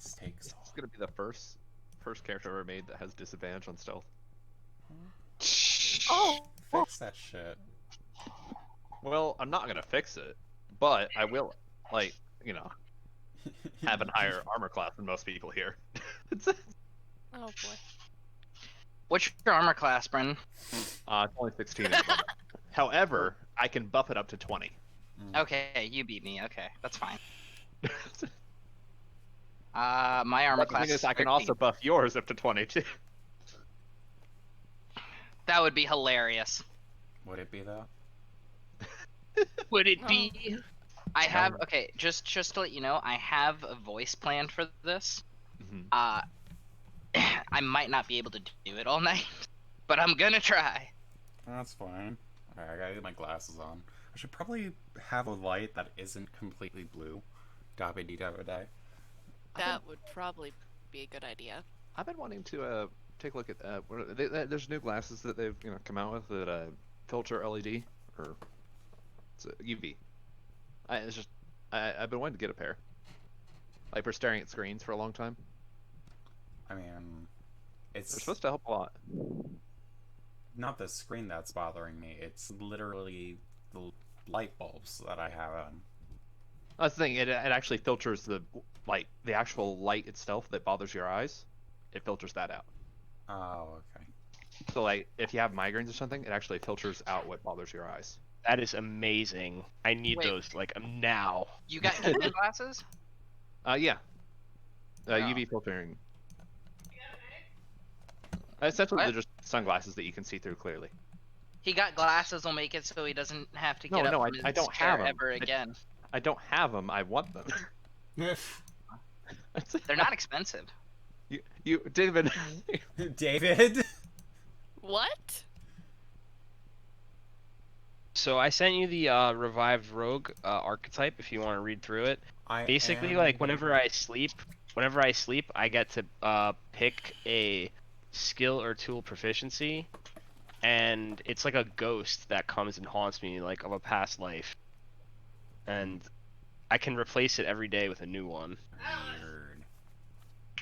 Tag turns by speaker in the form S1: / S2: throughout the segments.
S1: This takes
S2: It's gonna be the first character ever made that has disadvantage on stealth.
S3: Oh,
S1: Fix that shit.
S2: Well, I'm not gonna fix it, but I will, like, you know, have a higher armor class than most people here.
S3: oh boy.
S4: What's your armor class, Brendan?
S2: It's only 16 at the moment. However, I can buff it up to 20.
S4: Okay, you beat me. Okay, that's fine. My armor
S2: But the
S4: class
S2: thing is, I can
S4: 13.
S2: also buff yours up to 20 too.
S4: That would be hilarious.
S1: Would it be though?
S4: Would it
S3: Oh.
S4: be? I have just to let you know, I have a voice planned for this.
S2: Mhm.
S4: I might not be able to do it all night, but I'm gonna try.
S1: That's fine. Alright, I gotta get my glasses on. I should probably have a light that isn't completely blue. Dabby dee dabby day.
S3: That would probably be a good idea.
S2: I've been wanting to take a look at there's new glasses that they've come out with that filter LED or it's UV. I've been wanting to get a pair. Like for staring at screens for a long time.
S1: I mean,
S2: They're
S1: it's
S2: supposed to help a lot.
S1: not the screen that's bothering me. It's literally the light bulbs that I have on.
S2: That's the thing. It actually filters the actual light itself that bothers your eyes. It filters that out.
S1: Oh, okay.
S2: So like if you have migraines or something, it actually filters out what bothers your eyes.
S5: That is amazing. I need
S4: Wait.
S5: those like now.
S4: You got Google glasses?
S2: Yeah.
S4: Oh.
S2: UV filtering. Essentially,
S4: What?
S2: they're just sunglasses that you can see through clearly.
S4: He got glasses will make it so he doesn't have to
S2: No,
S4: get up
S2: no,
S4: from
S2: I
S4: his
S2: don't
S4: chair
S2: have 'em.
S4: ever again.
S2: I don't have them. I want them.
S4: They're not expensive.
S2: You, David.
S1: David?
S3: What?
S5: So I sent you the revived rogue archetype if you want to read through it. Basically, like whenever I sleep, I get to pick a skill or tool proficiency, and it's like a ghost that comes and haunts me like of a past life, and I can replace it every day with a new one.
S1: Weird.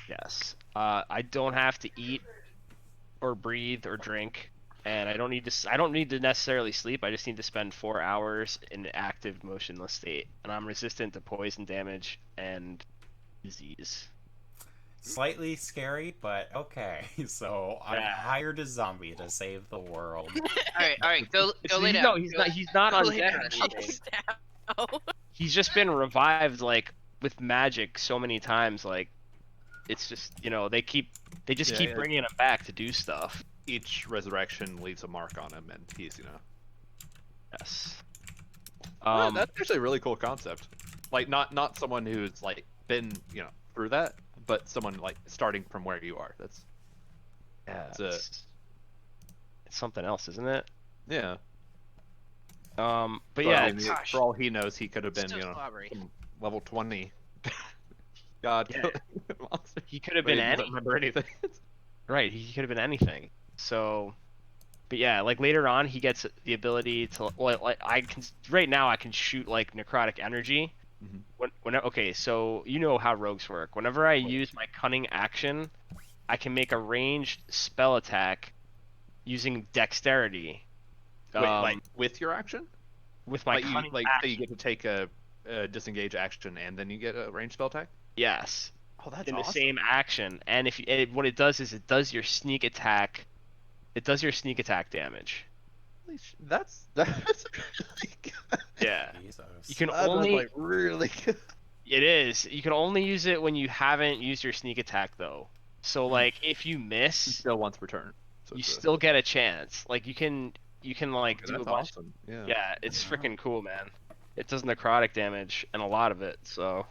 S5: Yes. I don't have to eat or breathe or drink, and I don't need to necessarily sleep. I just need to spend 4 hours in an active motionless state, and I'm resistant to poison damage and disease.
S1: Slightly scary, but okay. So I
S5: Yeah.
S1: hired a zombie to save the world.
S4: All right, go lay down.
S5: No, he's not
S4: Go
S5: undead
S4: lay
S5: or
S4: down.
S5: anything.
S3: Oh.
S5: He's just been revived like with magic so many times. Like it's just they just
S2: Yeah,
S5: keep
S2: yeah.
S5: bringing him back to do stuff.
S2: Each resurrection leaves a mark on him, and he's
S5: Yes.
S2: that's actually a really cool concept. Like not someone who's like been through that, but someone like starting from where you are. That's
S5: Yeah.
S2: It's
S5: It's something else, isn't it?
S2: yeah.
S5: But
S2: So,
S5: yeah,
S2: I mean,
S4: gosh.
S2: for all he knows, he could have been
S4: Still slobbery.
S2: some level 20. God,
S5: Yeah.
S2: monster.
S5: he could have
S2: But he
S5: been
S2: doesn't
S5: any.
S2: remember anything.
S5: Right, he could have been anything. So, but yeah, like later on, he gets the ability to. Well, like I can right now, I can shoot like necrotic energy.
S2: Mhm.
S5: Okay, so you know how rogues work. Whenever I use my cunning action, I can make a ranged spell attack using dexterity.
S2: Wait, like with your action?
S5: with my
S2: Like you,
S5: cunning
S2: so
S5: action.
S2: you get to take a disengage action, and then you get a ranged spell attack.
S5: Yes,
S2: Oh, that's
S5: in
S2: awesome.
S5: the same action, and if what it does is it does your sneak attack. It does your sneak attack damage.
S2: That's really good.
S5: Yeah.
S1: Jesus.
S5: You can
S2: That is,
S5: only
S2: like really good.
S5: It is. You can only use it when you haven't used your sneak attack though. So like if you miss,
S2: Still once per turn. So
S5: you
S2: it's
S5: still get a chance. Like you can like
S2: okay,
S5: do
S2: that's
S5: a bunch.
S2: awesome. Yeah.
S5: Yeah, it's
S1: Wow.
S5: freaking cool, man. It does necrotic damage and a lot of it. So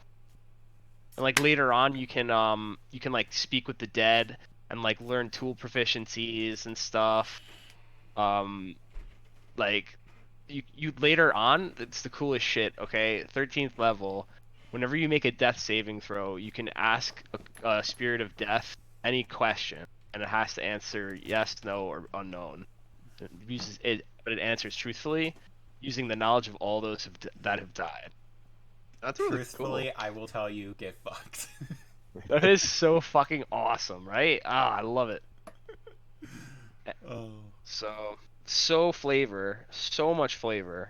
S5: and like later on you can like speak with the dead and like learn tool proficiencies and stuff. Like you later on, it's the coolest shit. Okay, 13th level. Whenever you make a death saving throw, you can ask a spirit of death any question, and it has to answer yes, no, or unknown. It uses it, but it answers truthfully, using the knowledge of all those that have died.
S2: That's really
S1: Truthfully,
S2: cool.
S1: I will tell you, get fucked.
S5: That is so fucking awesome, right? Ah, I love it.
S1: Oh.
S5: So flavor, so much flavor.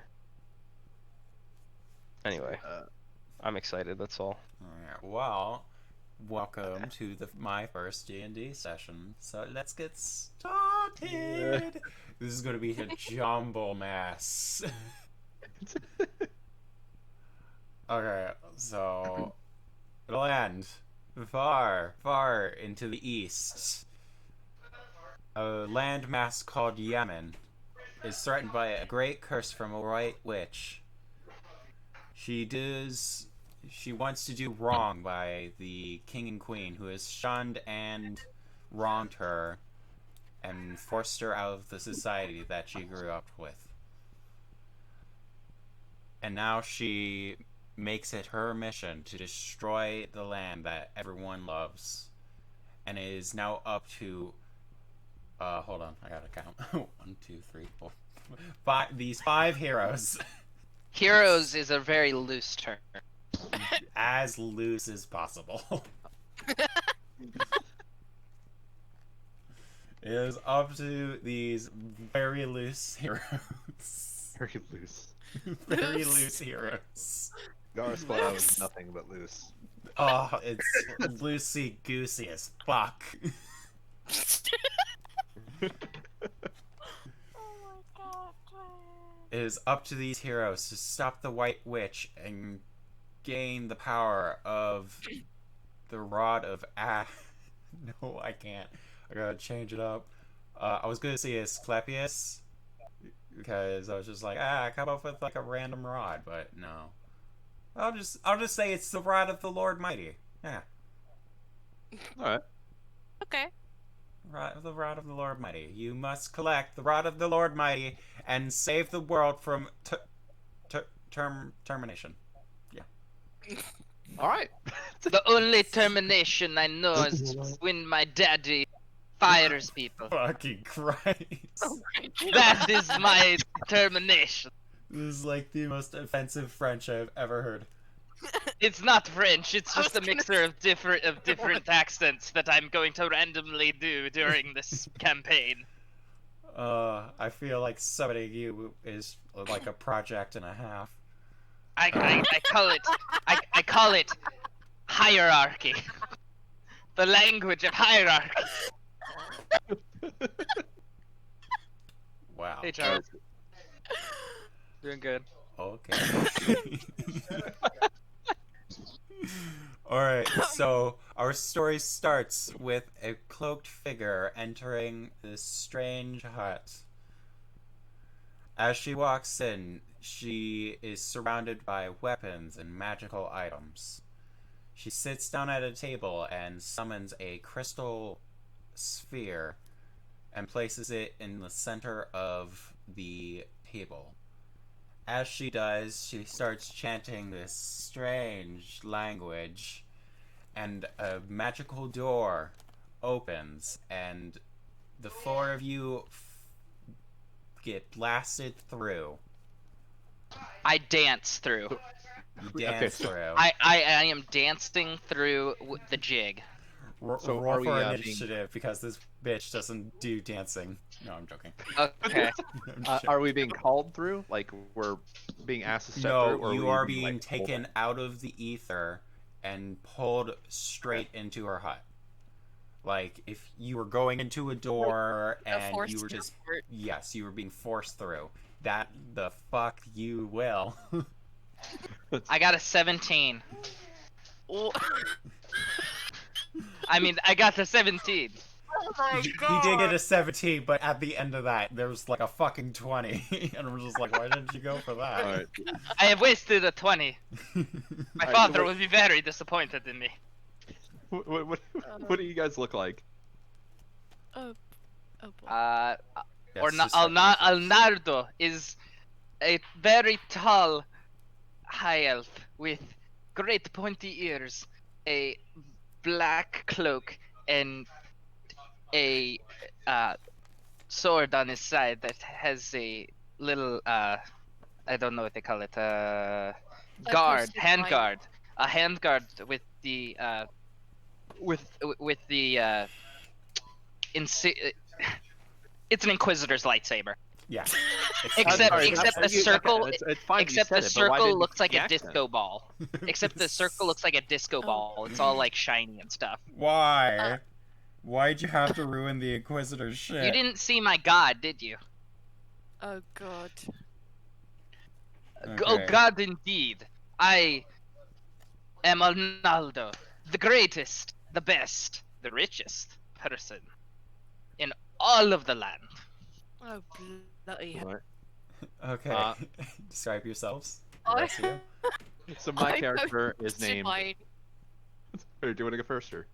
S5: Anyway, I'm excited. That's all.
S1: Alright, well, welcome to my first D&D session. So let's get started. This is going to be a jumble mess. Okay, so land far, far into the east. A landmass called Yemen is threatened by a great curse from a white witch. She wants to do wrong by the king and queen, who has shunned and wronged her and forced her out of the society that she grew up with. And now she makes it her mission to destroy the land that everyone loves. And it is now up to hold on, I gotta count. 1, 2, 3, 4, 5. These 5 heroes.
S4: Heroes is a very loose term.
S1: As loose as possible. It is up to these very loose heroes.
S2: Very loose.
S1: Very loose heroes.
S2: Gar spelled out as nothing but loose.
S1: Oh, it's loosey goosey as fuck. It is up to these heroes to stop the White Witch and gain the power of the Rod of No, I can't. I gotta change it up. I was gonna say Asclepius, because I was just like, come up with like a random rod, but no. I'll just say it's the Rod of the Lord Mighty. Yeah.
S2: Alright.
S3: Okay.
S1: The Rod of the Lord Mighty. You must collect the Rod of the Lord Mighty and save the world from termination. Yeah.
S2: Alright.
S4: The only termination I know is when my daddy fires people.
S1: Fucking Christ.
S4: That is my termination.
S1: This is like the most offensive French I've ever heard.
S4: It's not French. It's just a mixture of different accents that I'm going to randomly do during this campaign.
S1: I feel like summoning you is like a project and a half.
S4: I call it hierarchy. The language of hierarchy.
S1: Wow.
S4: Hey Charles. Doing good.
S1: Okay. Alright, so our story starts with a cloaked figure entering this strange hut. As she walks in, she is surrounded by weapons and magical items. She sits down at a table and summons a crystal sphere and places it in the center of the table. As she does, she starts chanting this strange language, and a magical door opens, and the 4 of you get blasted through.
S4: I dance through.
S1: You dance through.
S4: I am dancing through the jig.
S2: So
S1: roll
S2: are we,
S1: for
S2: being-
S1: initiative because this bitch doesn't do dancing. No, I'm joking.
S4: Okay.
S1: I'm joking.
S2: are we being called through? Like, we're being asked to step through?
S1: No,
S2: Or
S1: you
S2: we
S1: are
S2: being,
S1: being
S2: like,
S1: taken out of the ether and pulled straight into her hut. Like, if you were going into a door and
S3: forced
S1: you were just...
S3: convert.
S1: Yes, you were being forced through. That the fuck you will.
S4: I got a 17.
S3: Oh
S4: I mean, I got a 17.
S3: my
S1: He did get a 17, but at the end of that, there was like a fucking 20. And we're just like, why didn't you go for that?
S2: Alright.
S4: I have wasted a 20. My
S2: Alright,
S4: father
S2: so what-
S4: will be very disappointed in me.
S2: What do you guys look like?
S3: Oh boy.
S1: Yes, just like-
S4: Alnardo is a very tall high elf with great pointy ears, a black cloak, and a sword on his side that has a little I don't know what they call it, guard,
S3: posted
S4: hand
S3: light.
S4: guard, a hand guard with the with the it's an Inquisitor's lightsaber.
S1: Yeah.
S4: Except
S2: sorry,
S4: except
S2: that's-
S4: the
S2: you-
S4: circle
S2: it's fine you
S4: except
S2: said
S4: the
S2: it, but why
S4: circle
S2: didn't you
S4: looks like
S2: the
S4: a
S2: accent?
S4: disco ball. Except the circle looks like a disco ball. It's all like shiny and stuff.
S1: Why? Why'd you have to ruin the Inquisitor's shit?
S4: You didn't see my god, did you?
S3: Oh god.
S4: Oh
S1: Okay.
S4: god, indeed. I am Arnaldo, the greatest, the best, the richest person in all of the land.
S3: Oh bloody hell.
S2: What?
S1: Okay. Describe yourselves. The
S3: I-
S1: rest of you.
S2: So my
S3: I
S2: character
S3: know
S2: is named.
S3: mine.
S2: Or do you want to go first, or?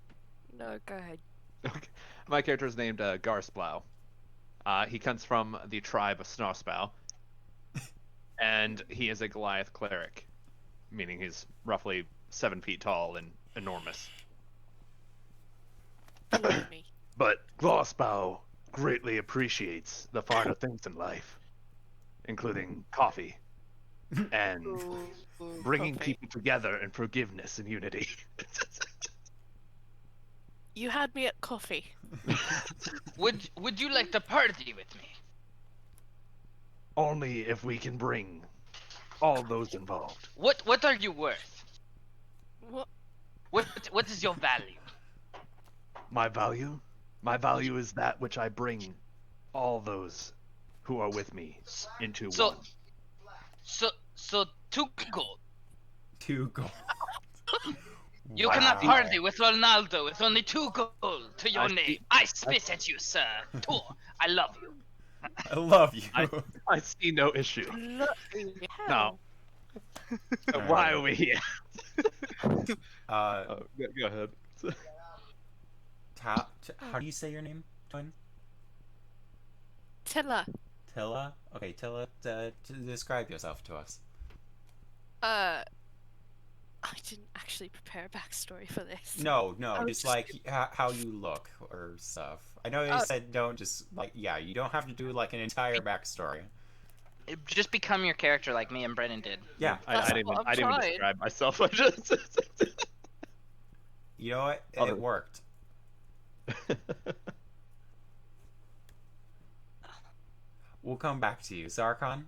S3: No, go ahead.
S2: Okay. My character is named Garsplow. He comes from the tribe of Snarsbow, and he is a Goliath cleric, meaning he's roughly 7 feet tall and enormous.
S3: Believe me.
S2: But Glassbow greatly appreciates the finer things in life, including coffee and
S3: Ooh,
S2: bringing
S3: coffee.
S2: people together in forgiveness and unity.
S3: You had me at coffee.
S4: Would you like to party with me?
S2: Only if we can bring all those involved.
S4: What are you worth?
S3: What?
S4: What is your value?
S2: My value? My value is that which I bring all those who are with me into
S4: So-
S2: one.
S4: So 2 gold.
S1: 2 gold.
S4: You
S1: Wow.
S4: cannot party with Ronaldo with only 2 gold to your
S2: I
S4: name.
S2: see-
S4: I spit at you, sir. 2. I love you.
S1: I love you.
S2: I see no issue.
S3: Bloody hell.
S2: No.
S1: Alright.
S2: Why are we here?
S1: Uh,
S2: Go ahead.
S1: how do you say your name, twin?
S3: Tilla.
S1: Tilla? Okay, Tilla, describe yourself to us.
S3: I didn't actually prepare a backstory for this.
S1: No,
S3: I was
S1: just
S3: just
S1: like how you look or stuff. I know you
S3: Oh.
S1: said don't just like you don't have to do like an entire backstory.
S4: Just become your character like me and Brennan did.
S1: Yeah,
S3: That's
S2: I didn't
S3: what I'm
S2: even
S3: trying.
S2: describe myself. I just.
S1: you know what?
S2: Other-
S1: It worked. We'll come back to you, Zarkon.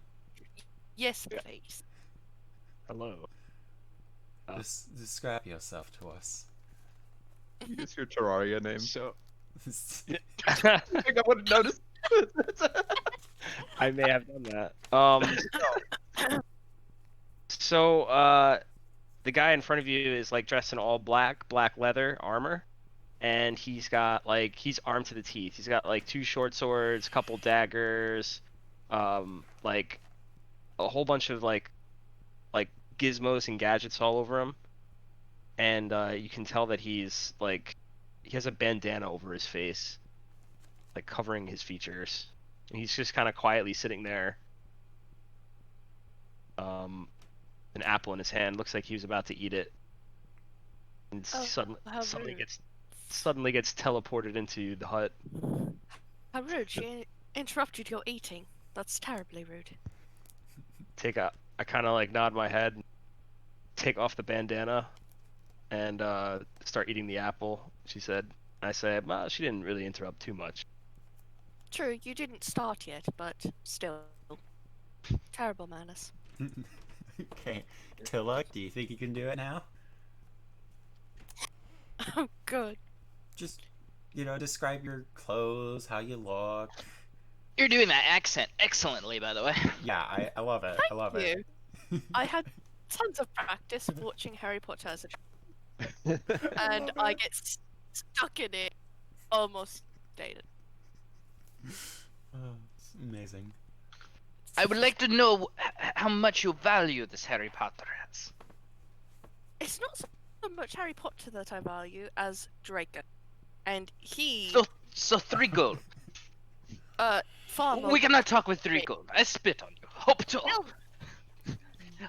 S3: Yes, please.
S2: Hello.
S1: Describe yourself to us.
S2: Is your Terraria name?
S5: So
S2: I think I would have noticed.
S5: I may have done that. So the guy in front of you is like dressed in all black leather armor, and he's got like he's armed to the teeth. He's got like 2 short swords, a couple daggers, like a whole bunch of like gizmos and gadgets all over him, and you can tell that he's like he has a bandana over his face, like covering his features. And he's just kind of quietly sitting there. An apple in his hand. Looks like he was about to eat it. And
S3: Oh, how
S5: suddenly
S3: rude.
S5: gets teleported into the hut.
S3: How rude. She interrupted your eating. That's terribly rude.
S5: I kind of like nod my head, take off the bandana, and start eating the apple. She said. I said, well, she didn't really interrupt too much.
S3: True, you didn't start yet, but still. Terrible manners.
S1: Okay, Tilla, do you think you can do it now?
S3: Oh, good.
S1: Just, describe your clothes, how you look.
S4: You're doing that accent excellently, by the way.
S1: Yeah, I love it. I love it.
S3: You. I had tons of practice watching Harry Potter as a child, and I get stuck in it almost dated.
S1: Oh, it's amazing.
S4: I would like to know how much you value this Harry Potter as.
S3: It's not so much Harry Potter that I value as Draco, and he
S4: So 3 gold.
S3: far more.
S4: We cannot talk with 3 gold. I spit on you. Hope to.
S3: No,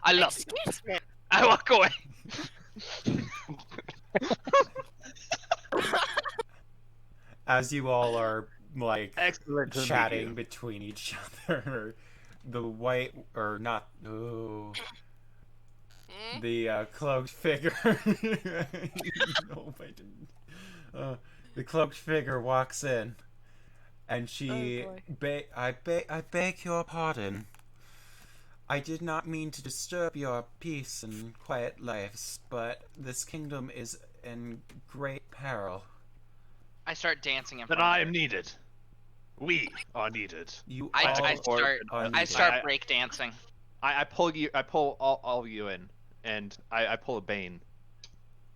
S4: I love you.
S3: excuse me.
S4: I walk away.
S1: As you all are like
S2: Excellent. to meet
S1: chatting
S2: you.
S1: between each other, the white or not, ooh,
S3: Hmm?
S1: the cloaked figure. No, I didn't. The cloaked figure walks in, and she,
S3: Oh, boy.
S1: I beg your pardon. I did not mean to disturb your peace and quiet lives, but this kingdom is in great peril.
S4: I start dancing in
S2: Then
S4: front
S2: I
S4: of
S2: am
S4: her.
S2: needed. We are needed.
S1: You
S4: I
S1: all
S4: start
S1: are
S4: I
S1: needed.
S4: start break dancing.
S2: I pull all of you in, and I pull a Bane,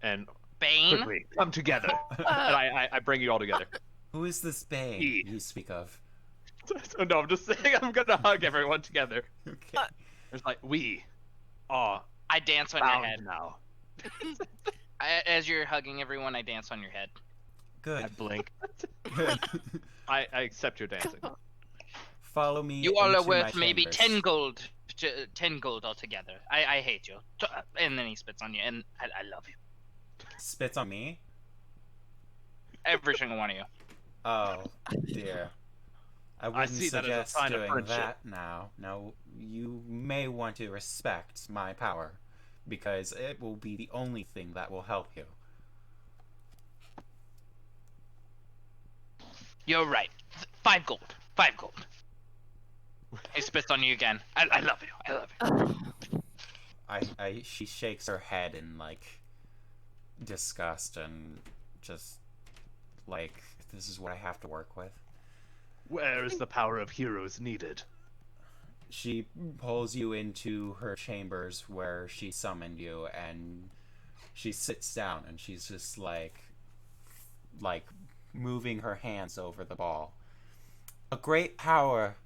S2: and
S4: Bane?
S2: quickly come together, and I bring you all together.
S1: Who is this Bane
S2: He.
S1: you speak of?
S2: So no, I'm just saying I'm gonna hug everyone together.
S1: Okay.
S2: It's like we are
S4: I dance on your
S2: bound
S4: head.
S2: now.
S4: As you're hugging everyone, I dance on your head.
S5: I
S1: Good.
S5: blink.
S1: Good.
S2: I accept your dancing.
S1: Follow me.
S4: You all are
S1: into my
S4: worth maybe
S1: chambers.
S4: 10 gold. 10 gold altogether. I hate you. And then he spits on you, and I love you.
S1: Spits on me?
S4: Every single one of you.
S1: Oh, dear. I wouldn't
S2: see that as a
S1: suggest
S2: sign of
S1: doing
S2: friendship.
S1: that now. Now, you may want to respect my power, because it will be the only thing that will help you.
S4: You're right. 5 gold. 5 gold. He spits on you again. I love you. I love you.
S1: She shakes her head in, like, disgust and just, like, this is what I have to work with.
S2: Where is the power of heroes needed?
S1: She pulls you into her chambers where she summoned you, and she sits down, and she's just like moving her hands over the ball. A great power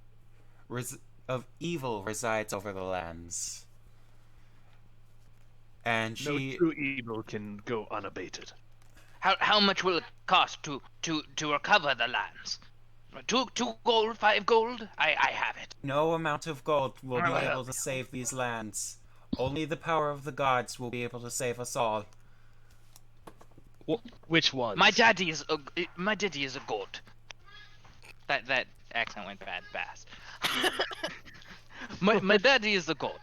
S1: of evil resides over the lands, and
S2: No
S1: she
S2: true evil can go unabated.
S4: How much will it cost to recover the lands? 2 gold, 5 gold? I have it.
S1: no amount of gold will be
S4: Well,
S1: able to save these lands. Only the power of the gods will be able to save us all.
S5: Which one?
S4: My daddy is a god. That accent went bad fast. my daddy is a god.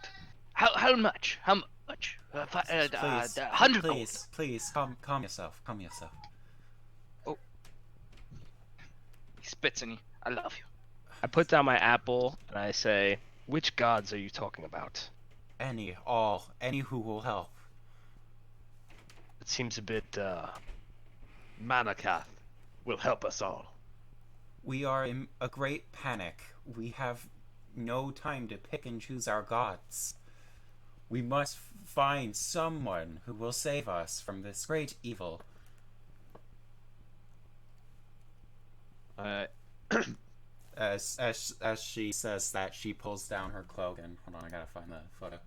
S4: How much? How much? 100 gold.
S1: Please, calm yourself. Calm yourself.
S4: He spits in you. I love you.
S5: I put down my apple and I say, "Which gods are you talking about?"
S1: Any who will help.
S5: It seems a bit.
S2: Manakath will help us all.
S1: We are in a great panic. We have no time to pick and choose our gods. We must find someone who will save us from this great evil. As she says that, she pulls down her cloak, and hold on, I gotta find the photo.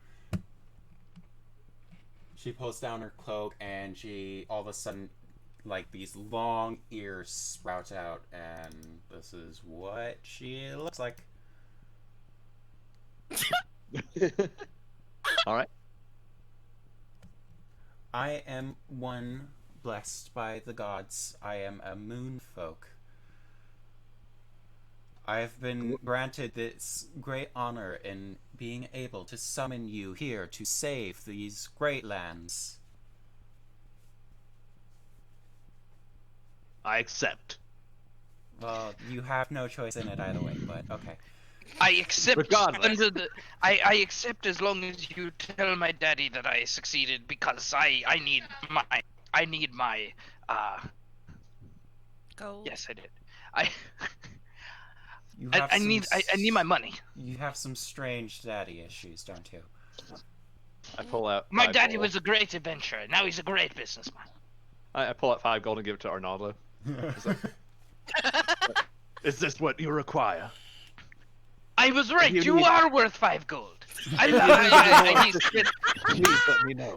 S1: She pulls down her cloak, and she all of a sudden, like, these long ears sprout out, and this is what she looks like.
S2: All right.
S1: I am one blessed by the gods. I am a moon folk. I have been granted this great honor in being able to summon you here to save these great lands.
S2: I accept.
S1: Well, you have no choice in it either way, but okay.
S4: I accept
S2: Regardless.
S4: I accept as long as you tell my daddy that I succeeded, because I need my
S3: Gold.
S4: yes, I did. I
S1: You have
S4: I
S1: some
S4: need my money.
S1: You have some strange daddy issues, don't you?
S2: I pull out.
S4: My
S2: 5
S4: daddy
S2: gold.
S4: was a great adventurer. Now he's a great businessman.
S2: I pull out 5 gold and give it to Arnaldo. Is this what you require?
S4: I was right.
S2: You
S4: You
S2: need-
S4: are worth 5 gold. I
S2: Please let me know.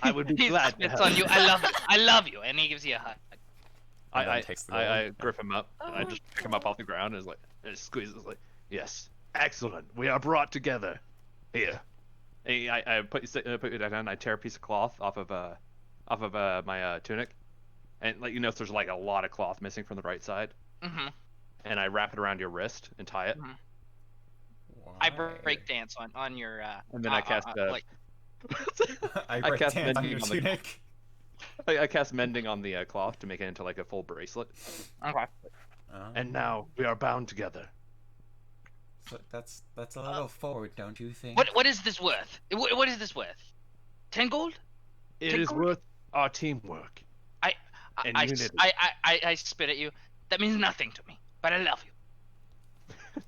S2: I would be
S4: he
S2: glad to
S4: spits
S2: help.
S4: on you. I love you. I love you. And he gives you a hug.
S1: And then
S2: I
S1: takes the
S2: I
S1: gold.
S2: grip him up. And I just pick him up off the ground and and squeezes like, yes, excellent. We are brought together. Here. Hey, I put you down. I tear a piece of cloth off of my tunic, and let you know there's like a lot of cloth missing from the right side.
S4: Mm-hmm.
S2: And I wrap it around your wrist and tie it.
S4: I
S1: Why?
S4: break dance on your
S2: And then I cast
S4: like
S1: I
S2: I
S1: break
S2: cast
S1: dance on
S2: Mending
S1: your
S2: on the-
S1: tunic.
S2: I cast mending on the cloth to make it into like a full bracelet.
S4: Okay.
S2: And now we are bound together.
S1: So that's a little forward, don't you think?
S4: What is this worth? What is this worth? 10 gold?
S2: It
S4: Take
S2: is
S4: gold?
S2: worth our teamwork. And unity.
S4: I spit at you. That means nothing to me, but I love you.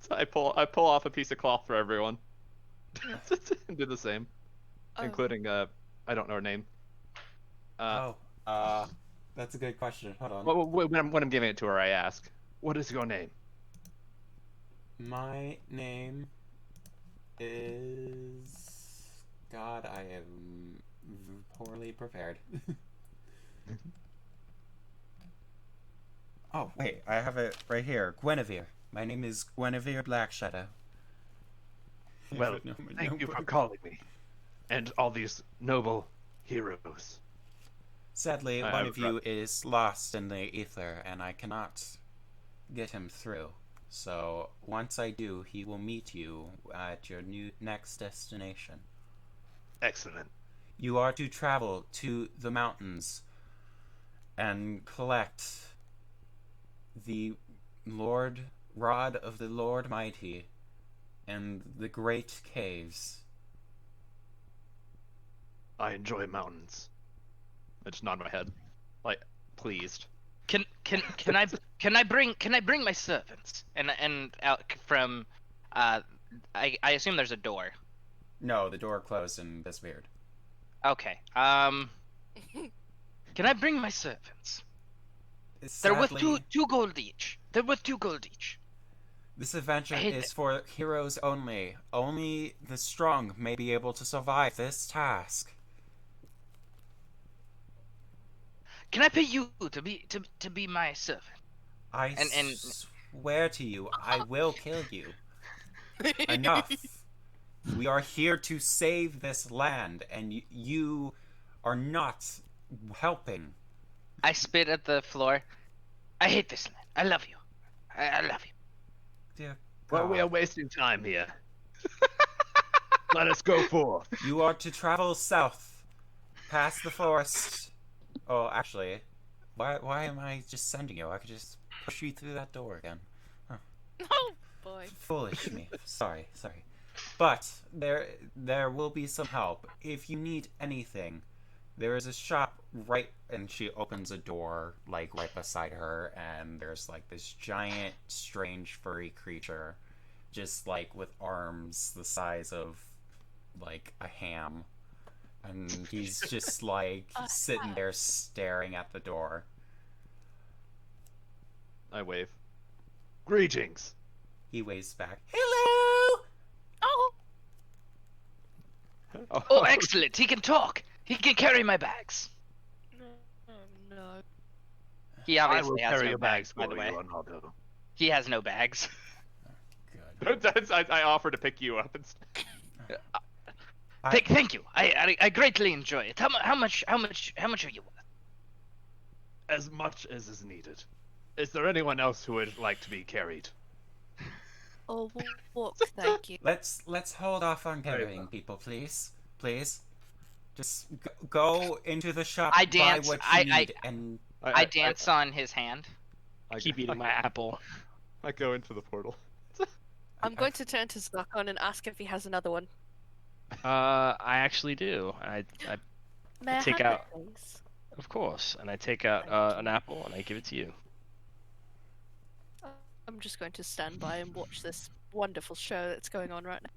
S2: So I pull off a piece of cloth for everyone. And do the same,
S3: Oh.
S2: including I don't know her name.
S1: That's a good question. Hold on.
S2: When I'm giving it to her, I ask, "What is your name?"
S1: My name is... God, I am poorly prepared. Oh, wait, I have it right here. Guinevere. My name is Guinevere Blackshadow.
S2: Well, thank you for calling me, and all these noble heroes.
S1: Sadly, one of you is lost in the ether, and I cannot get him through. So, once I do, he will meet you at your next destination.
S2: Excellent.
S1: You are to travel to the mountains and collect the Rod of the Lord Mighty and the Great Caves.
S2: I enjoy mountains. I just nod my head, like pleased.
S4: Can I bring my servants and out from I assume there's a door.
S1: No, the door closed and disappeared.
S4: Okay. Can I bring my servants? They're worth two gold each. They're worth 2 gold each.
S1: This adventure is for heroes only. Only the strong may be able to survive this task.
S4: Can I pay you to be my servant?
S1: I swear to you, I will kill you. Enough. We are here to save this land, and you are not helping.
S4: I spit at the floor. I hate this land. I love you. I love you.
S1: Dear
S2: Well, we are
S1: God.
S2: wasting time here. Let us go forth.
S1: You are to travel south, past the forest. Oh, actually, why am I just sending you? I could just push you through that door again.
S3: Oh boy.
S1: Foolish me. Sorry. But there will be some help. If you need anything, there is a shop right, and she opens a door like right beside her, and there's like this giant, strange, furry creature, just like with arms the size of like a ham, and he's just like sitting there staring at the door.
S2: I wave. Greetings.
S1: He waves back, "Hello."
S3: Oh.
S4: Oh, excellent. He can talk. He can carry my bags.
S3: No.
S4: He
S2: I
S4: obviously
S2: will
S4: has
S2: carry
S4: no
S2: your
S4: bags,
S2: bags
S4: by
S2: for
S4: the way.
S2: you, Arnaldo.
S4: He has no bags.
S1: Good.
S2: I offer to pick you up.
S4: Thank you. I greatly enjoy it. How much are you worth?
S2: As much as is needed. Is there anyone else who would like to be carried?
S3: Oh, what? Thank you.
S1: Let's hold off on carrying people, please. Just go into the shop,
S4: I
S1: buy
S4: dance.
S1: what you need, and
S4: I dance on his hand.
S2: I
S5: Keep eating my apple.
S2: I go into the portal.
S3: I'm going to turn to Zuckon and ask if he has another one.
S5: I actually do. I
S3: May I
S5: Take
S3: have
S5: out-
S3: it, please?
S5: of course, and I take out an apple and I give it to you.
S3: I'm just going to stand by and watch this wonderful show that's going on right now.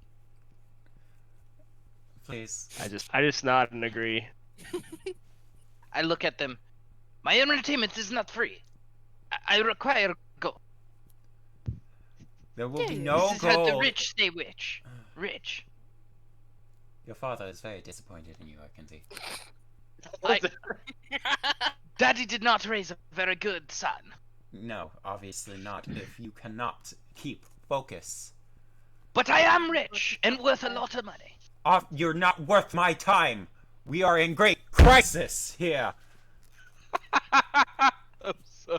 S1: please.
S5: I just nod and agree.
S4: I look at them. My entertainment is not free. I require gold.
S1: There will be
S3: Dude,
S1: no
S4: This is how the
S1: gold.
S4: rich stay rich. Rich.
S1: Your father is very disappointed in you, I can see.
S4: Daddy did not raise a very good son.
S1: No, obviously not. If you cannot keep focus.
S4: But I am rich and worth a lot of money.
S1: You're not worth my time. We are in great crisis here.
S2: I'm so...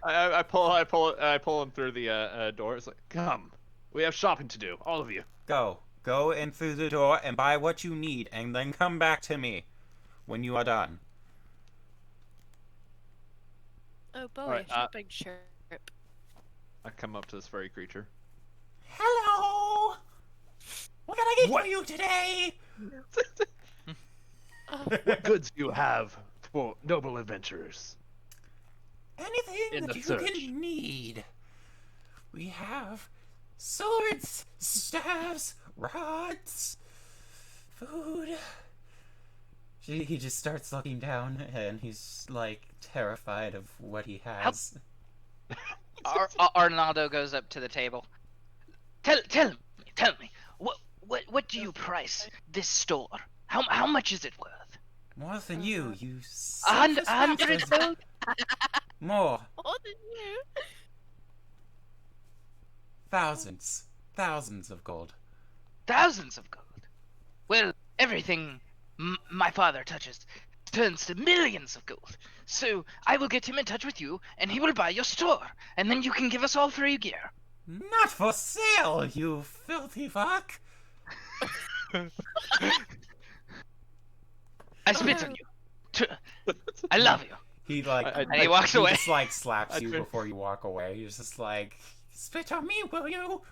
S2: I pull him through the door. It's like, come, we have shopping to do, all of you.
S1: Go in through the door and buy what you need, and then come back to me when you are done.
S3: Oh boy,
S2: Alright,
S3: shopping trip.
S2: I come up to this furry creature.
S1: Hello! What can I get for you today?
S6: What goods do you have for noble adventurers?
S1: Anything
S6: In
S1: that
S6: the
S1: you
S6: search.
S1: can need. We have swords, staves, rods, food. He just starts looking down and he's like terrified of what he has.
S4: Arnaldo goes up to the table. Tell me, what do you price this store? How much is it worth?
S1: More than you
S4: A hundred
S1: selfish bastard.
S4: gold?
S1: More.
S3: More than you.
S1: Thousands of gold.
S4: Thousands of gold. Well, everything my father touches turns to millions of gold. So I will get him in touch with you, and he will buy your store, and then you can give us all free gear.
S1: Not for sale, you filthy fuck.
S4: I spit on you. I love you.
S1: He like
S2: I-
S4: And he walks away.
S1: Just like slaps
S2: I
S1: you
S2: try-
S1: before you walk away. He's just like, spit on me, will you?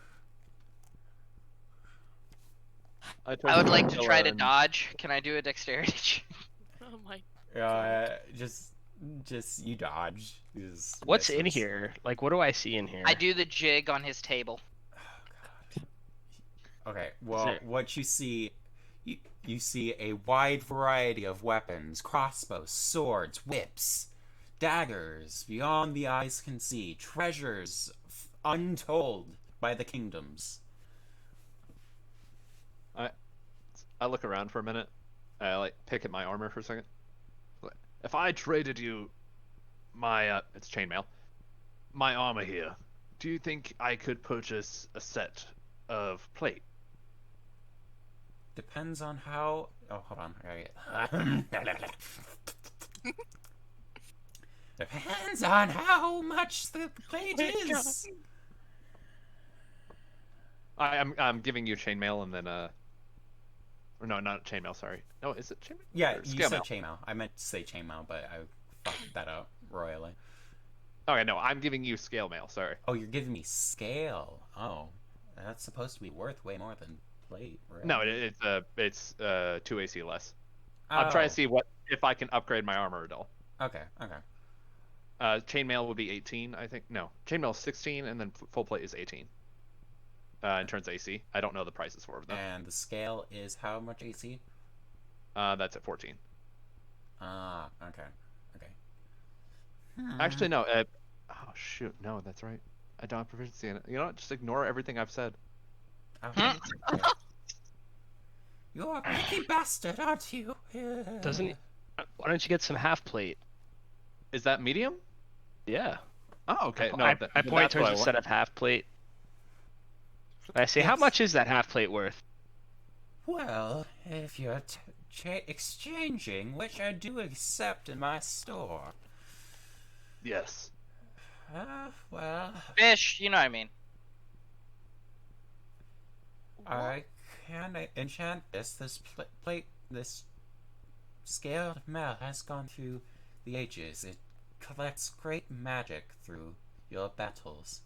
S4: I would like to try to
S2: and-
S4: dodge. Can I do a dexterity check?
S3: Oh my.
S1: Just you dodge. You just
S5: What's in
S1: misses.
S5: here? Like, what do I see in here?
S4: I do the jig on his table.
S1: Okay, well,
S5: there-
S1: what you see, you see a wide variety of weapons: crossbows, swords, whips, daggers. Beyond the eyes can see treasures untold by the kingdoms.
S2: I look around for a minute. I like pick at my armor for a second. If I traded you my it's chainmail, my armor here, do you think I could purchase a set of plate?
S1: Depends on how. Oh, hold on. I Depends on how much the plate is.
S2: I'm giving you chainmail and then or no, not chainmail. Sorry. No, is it chainmail?
S1: Yeah,
S2: Or
S1: you
S2: scale
S1: said
S2: mail?
S1: chainmail. I meant to say chainmail, but I fucked that up royally.
S2: Okay, no, I'm giving you scale mail. Sorry.
S1: Oh, you're giving me scale. Oh, that's supposed to be worth way more than plate, right?
S2: No, it's 2 AC less. I'm trying
S1: Oh,
S2: to see what if I can upgrade my armor at all.
S1: Okay, okay.
S2: Chainmail would be 18, I think. No, chainmail is 16, and then full plate is 18. In terms of AC, I don't know the prices for them.
S1: And the scale is how much AC?
S2: That's at 14.
S1: Ah, okay, okay.
S2: Actually, no. Oh shoot, no, that's right. I don't have proficiency in it. You know what? Just ignore everything I've said.
S1: Okay. You're a picky bastard, aren't you?
S5: Doesn't? Why don't you get some half plate?
S2: Is that medium?
S5: Yeah.
S2: Oh, okay. No,
S5: I
S2: that-
S5: point
S2: that's what
S5: towards
S2: I
S5: a
S2: want.
S5: set of half plate. I say, how
S1: Yes.
S5: much is that half plate worth?
S1: Well, if you're exchanging, which I do accept in my store.
S2: Yes.
S1: Well,
S4: Fish, you know what I mean.
S1: I can enchant this. This plate, this scaled mail has gone through the ages. It collects great magic through your battles.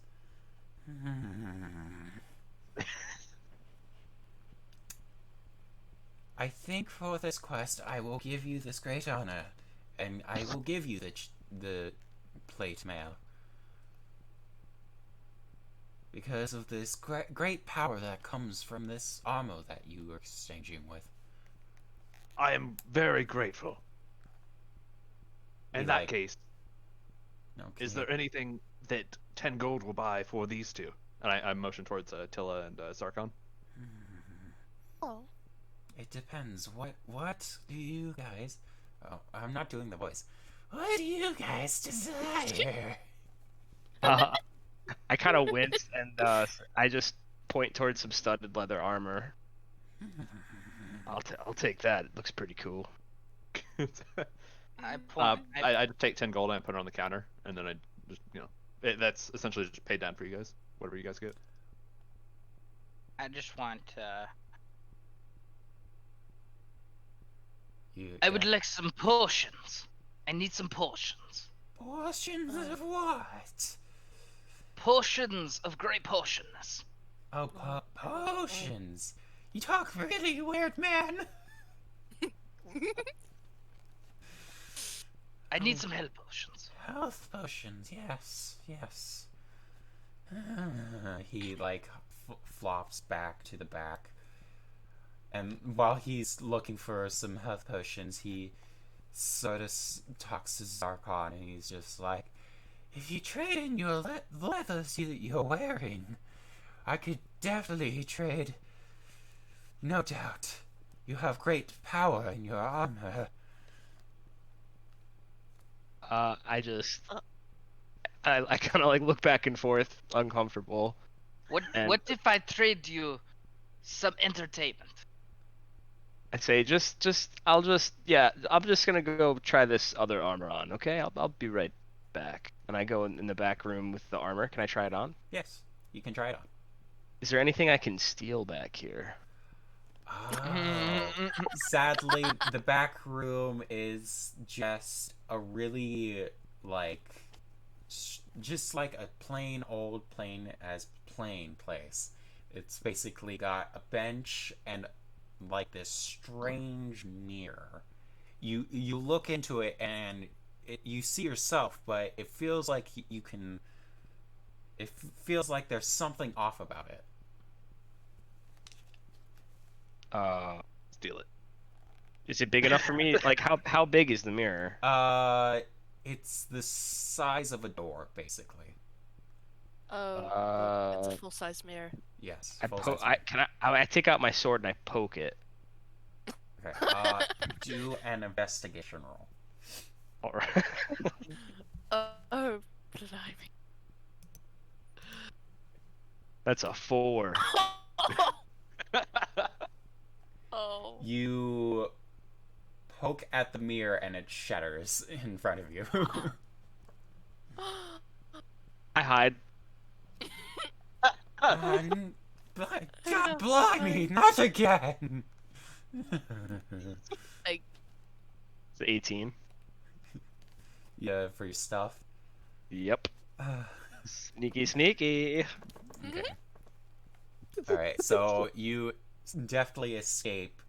S1: I think for this quest, I will give you this great honor, and I will give you the plate mail. Because of this great power that comes from this armor that you are exchanging with.
S6: I am very grateful. In
S1: You
S6: that
S1: like-
S6: case,
S1: Okay.
S6: is there anything that 10 gold will buy for these two?
S2: And I motion towards Tilla and Sarkon.
S3: Oh.
S1: It depends. What do you guys... Oh, I'm not doing the voice. What do you guys desire?
S5: I kind of wince and I just point towards some studded leather armor. I'll take that. It looks pretty cool.
S4: I point.
S2: I just take 10 gold and I put it on the counter, and then I just that's essentially just paid down for you guys. Whatever you guys get.
S4: I just want.
S1: You
S4: I would
S1: get
S4: like some potions. I need some potions.
S1: Potions of what?
S4: Potions of great potions.
S1: Oh, potions. You talk really weird, man.
S4: I need some health potions.
S1: Health potions, yes. He like flops back to the back, and while he's looking for some health potions, he sort of talks to Zarkon, and he's just like, "If you trade in your leathers that you're wearing, I could definitely trade. No doubt, you have great power in your armor."
S5: I kind of like look back and forth, uncomfortable.
S4: What if I trade you some entertainment?
S5: I say, I'm just gonna go try this other armor on, okay? I'll be right back. And I go in the back room with the armor. Can I try it on?
S1: Yes, you can try it on.
S5: Is there anything I can steal back here?
S1: Oh. Sadly, the back room is just a really, like, just like a plain place. It's basically got a bench and, like, this strange mirror. You look into it and you see yourself, but it feels like it feels like there's something off about it.
S5: Steal it. Is it big enough for me? Like, how big is the mirror?
S1: It's the size of a door, basically.
S3: Oh, it's a full-size mirror.
S1: Yes.
S5: I take out my sword and I poke it.
S1: Okay. Do an investigation roll.
S5: All right.
S3: Oh, blimey.
S5: That's a 4.
S3: Oh.
S1: You poke at the mirror and it shatters in front of you.
S5: I hide.
S1: God blimey, not again!
S3: Like,
S5: It's 18.
S1: Yeah, for your stuff.
S5: Yep. Sneaky, sneaky.
S1: Okay. Alright, so you definitely escape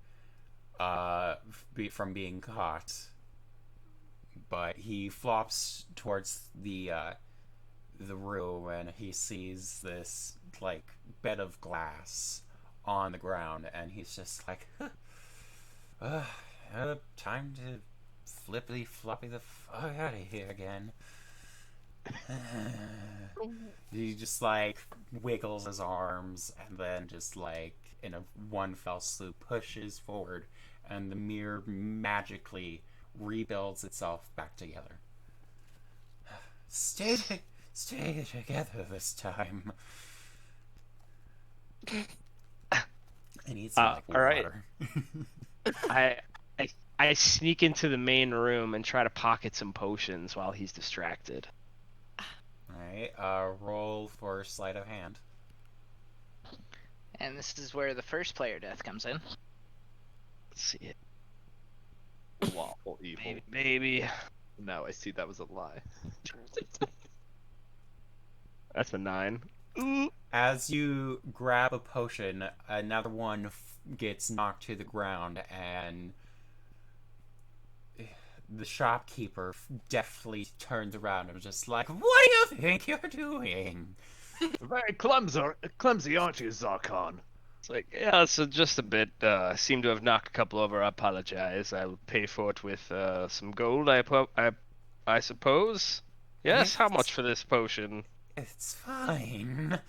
S1: from being caught. But he flops towards the room and he sees this, like, bed of glass on the ground, and he's just like, time to flippity floppy the fuck out of here again. He just, like, wiggles his arms and then just, like, in a one fell swoop pushes forward, and the mirror magically rebuilds itself back together. Stay together this time. I need some like water.
S5: I sneak into the main room and try to pocket some potions while he's distracted.
S1: Alright, roll for sleight of hand.
S4: And this is where the first player death comes in.
S5: Let's see it.
S2: Lawful evil.
S5: Maybe.
S2: No, I see that was a lie.
S5: That's a 9.
S1: As you grab a potion, another one gets knocked to the ground, and the shopkeeper deftly turns around and is just like, "What do you think you're doing?"
S6: Very clumsy, aren't you, Zarkon?
S5: It's like, yeah, so just a bit. Seem to have knocked a couple over. I apologize. I'll pay for it with some gold. I suppose. Yes. How much for this potion?
S1: It's fine.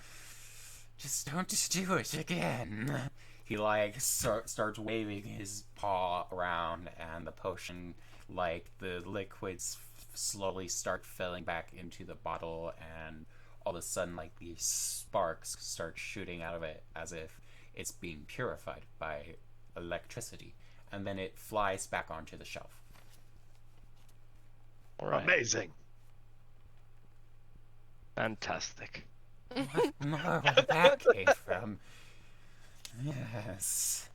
S1: Just don't do it again. He like starts waving his paw around, and the potion, like the liquids, slowly start filling back into the bottle, and all of a sudden, like these sparks start shooting out of it as if it's being purified by electricity, and then it flies back onto the shelf.
S5: All right.
S6: Amazing.
S5: Fantastic.
S1: Where that came from? Yes.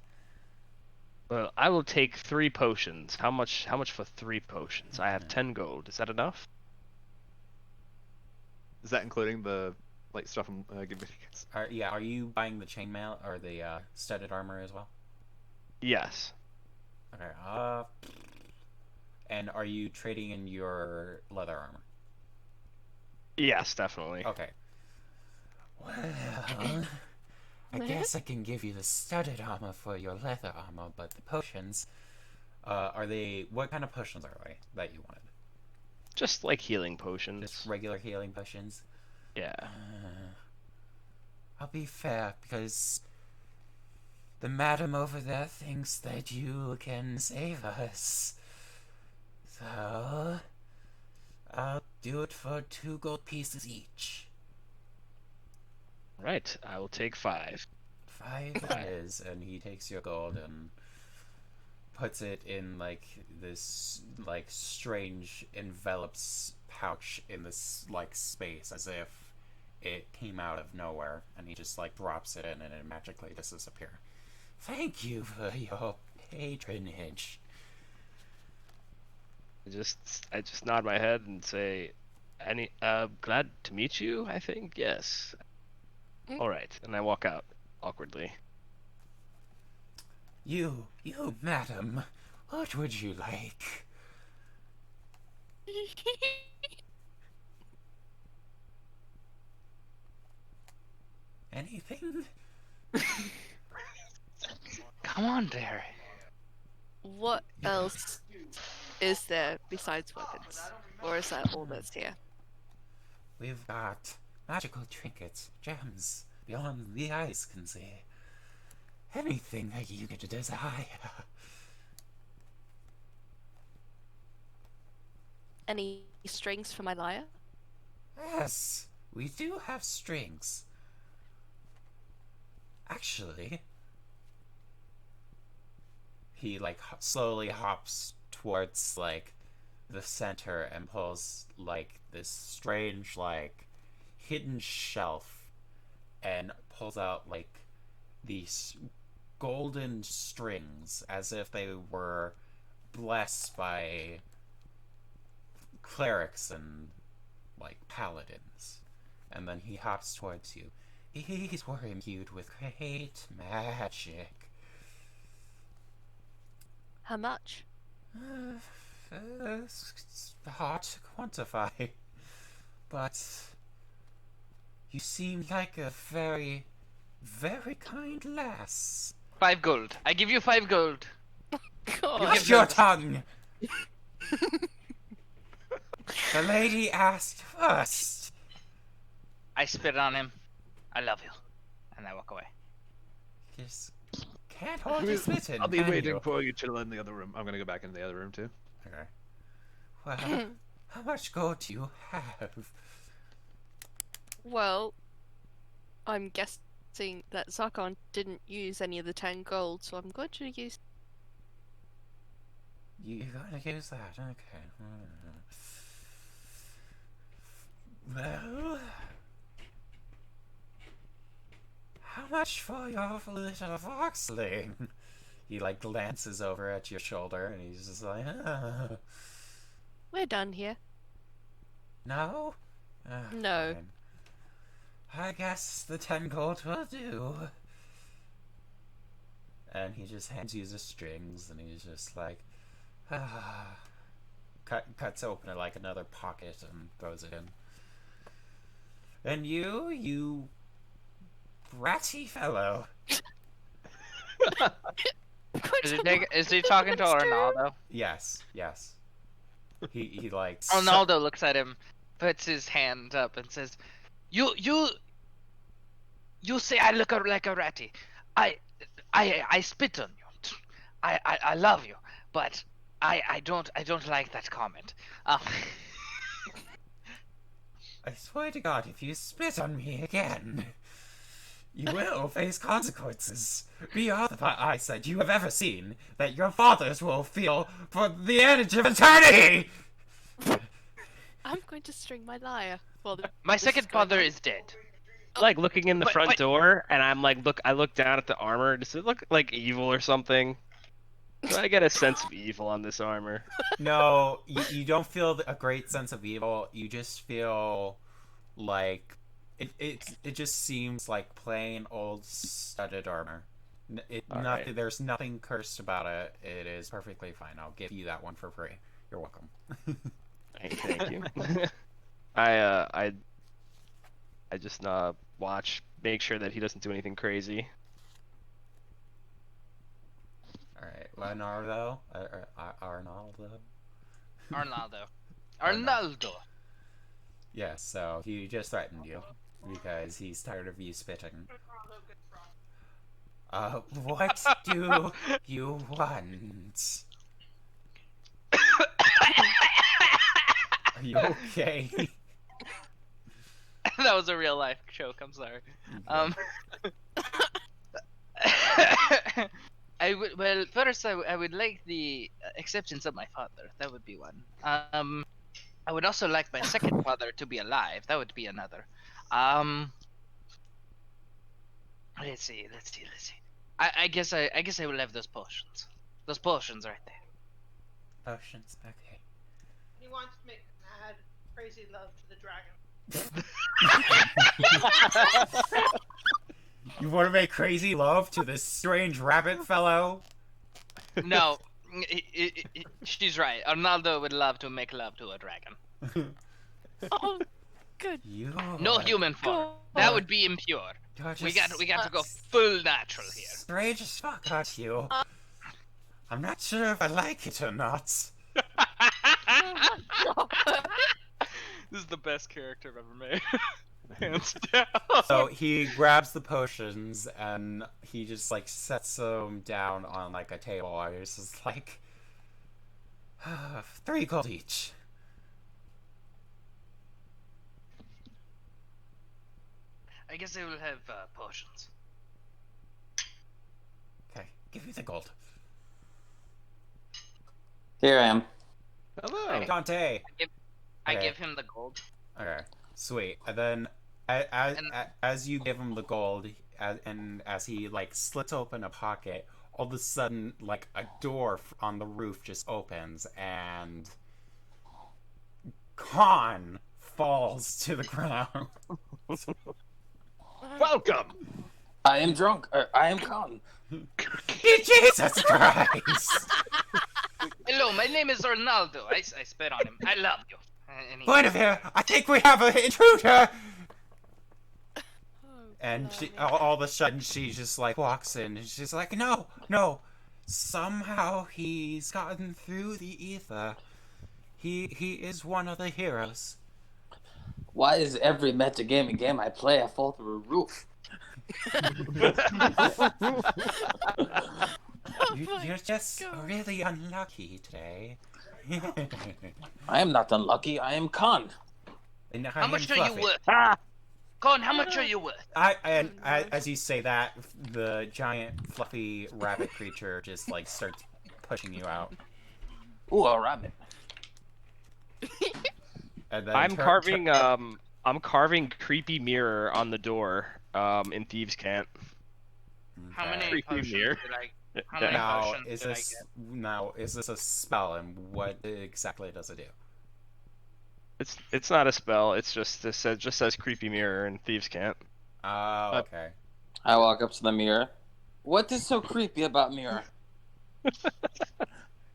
S5: Well, I will take 3 potions. How much for 3 potions? I have 10 gold. Is that enough?
S2: Is that including the like stuff I'm giving you guys?
S1: Are you buying the chainmail or the studded armor as well?
S5: Yes.
S1: Okay. And are you trading in your leather armor?
S5: Yes, definitely.
S1: Okay. Well, I guess I can give you the studded armor for your leather armor, but the potions, are they? What kind of potions are they that you wanted?
S5: Just like healing potions.
S1: Just regular healing potions.
S5: Yeah.
S1: I'll be fair because the madam over there thinks that you can save us. So I'll do it for 2 gold pieces each.
S5: Right. I will take 5.
S1: 5 it is, and he takes your gold and puts it in like this like strange envelops pouch in this like space as if it came out of nowhere, and he just like drops it in and it magically disappears. Thank you for your patronage.
S5: I just nod my head and say, glad to meet you, I think. Yes. All right. And I walk out awkwardly.
S1: You, madam, what would you like? Anything?
S4: Come on, there.
S3: What else is there besides weapons? Or is that all that's here?
S1: We've got magical trinkets, gems, beyond the eyes can see. Anything that you could desire.
S3: Any strings for my lyre?
S1: Yes, we do have strings. Actually, he like slowly hops towards like the center and pulls like this strange like hidden shelf and pulls out like these golden strings as if they were blessed by clerics and like paladins. And then he hops towards you. These were imbued with great magic.
S3: How much?
S1: It's hard to quantify. But you seem like a very, very kind lass.
S4: 5 gold. I give you 5 gold.
S3: God.
S1: Watch your tongue! The lady asked first.
S4: I spit on him. I love you. And I walk away.
S1: Just can't hold your spit in.
S2: I'll be
S1: can
S2: waiting
S1: you?
S2: for you to in the other room. I'm gonna go back into the other room too.
S1: Okay. Well, how much gold do you have?
S3: Well, I'm guessing that Zarkon didn't use any of the 10 gold, so I'm going to use.
S1: You're gonna use that, okay. Well, how much for your little foxling? He like glances over at your shoulder and he's just like,
S3: We're done here.
S1: No?
S3: No.
S1: Fine. I guess the 10 gold will do. And he just hands you the strings and he's just like, cuts open like another pocket and throws it in. And you bratty fellow.
S4: Is he talking to Arnaldo?
S1: Yes. He like
S4: Arnaldo looks at him, puts his hand up, and says, "You say I look like a ratty. I spit on you. I love you, but I don't like that comment.
S1: I swear to God, if you spit on me again, you will face consequences beyond the eyesight you have ever seen that your fathers will feel for the end of eternity!
S3: I'm going to string my lyre. Well,
S4: My second father is dead.
S5: Like looking in the
S4: But-
S5: front
S4: but-
S5: door, and I'm like, I look down at the armor. Does it look like evil or something? Do I get a sense of evil on this armor?
S1: No, you don't feel a great sense of evil. You just feel like it just seems like plain old studded armor.
S5: Alright.
S1: There's nothing cursed about it. It is perfectly fine. I'll give you that one for free. You're welcome.
S5: Thank you. I just watch, make sure that he doesn't do anything crazy.
S1: All right, Leonardo, Arnaldo.
S4: Arnaldo.
S1: Yeah, so he just threatened you because he's tired of you spitting. What do you want? Are you okay?
S4: That was a real life joke. I'm sorry. Well, first I would like the acceptance of my father. That would be one. I would also like my second father to be alive. That would be another. Let's see. I guess I will have those potions. Those potions right there.
S1: Potions, okay.
S7: He wants to make mad, crazy love to the dragon.
S1: You want to make crazy love to this strange rabbit fellow?
S4: No, she's right. Arnaldo would love to make love to a dragon.
S3: Oh, good.
S1: You.
S4: No human form. That would be impure. We got to go full natural here.
S1: Strange as fuck, aren't you? I'm not sure if I like it or not.
S4: This is the best character I've ever made. Hands down.
S1: So he grabs the potions and he just like sets them down on like a table. And he's just like, 3 gold each.
S4: I guess I will have potions.
S1: Okay, give me the gold.
S8: Here I am.
S5: Hello.
S1: Dante.
S4: I
S1: Okay.
S4: give him the gold.
S1: Okay, sweet. And then as you give him the gold, and as he like slits open a pocket, all of a sudden like a door on the roof just opens and Khan falls to the ground.
S6: Welcome.
S8: I am drunk. I am calm.
S1: Jesus Christ!
S4: Hello, my name is Arnaldo. I spit on him. I love you. And he-
S1: Guinevere, I think we have an intruder!
S3: Oh,
S1: And she,
S3: blimey.
S1: all of a sudden, she just like walks in and she's like, no. Somehow he's gotten through the ether. He is one of the heroes.
S8: Why is every metagaming game I play I fall through a roof?
S3: Oh my
S1: You're just
S3: God.
S1: really unlucky today.
S8: I am not unlucky. I am Khan.
S1: And
S4: How much are you
S1: Fluffy.
S4: worth?
S6: Ah,
S4: Con, how much are you worth?
S1: As you say that, the giant fluffy rabbit creature just like starts pushing you out.
S8: Ooh, a rabbit.
S1: And then
S5: I'm carving creepy mirror on the door. In Thieves' Cant.
S4: How
S1: Okay.
S4: many
S5: Creepy
S4: potions
S5: mirror.
S4: did I? How many
S1: Now
S4: potions
S1: is
S4: did I
S1: this
S4: get?
S1: is this a spell, and what exactly does it do?
S5: It's not a spell. It's just just says creepy mirror in Thieves' Cant.
S1: Oh, okay.
S8: I walk up to the mirror. What is so creepy about mirror?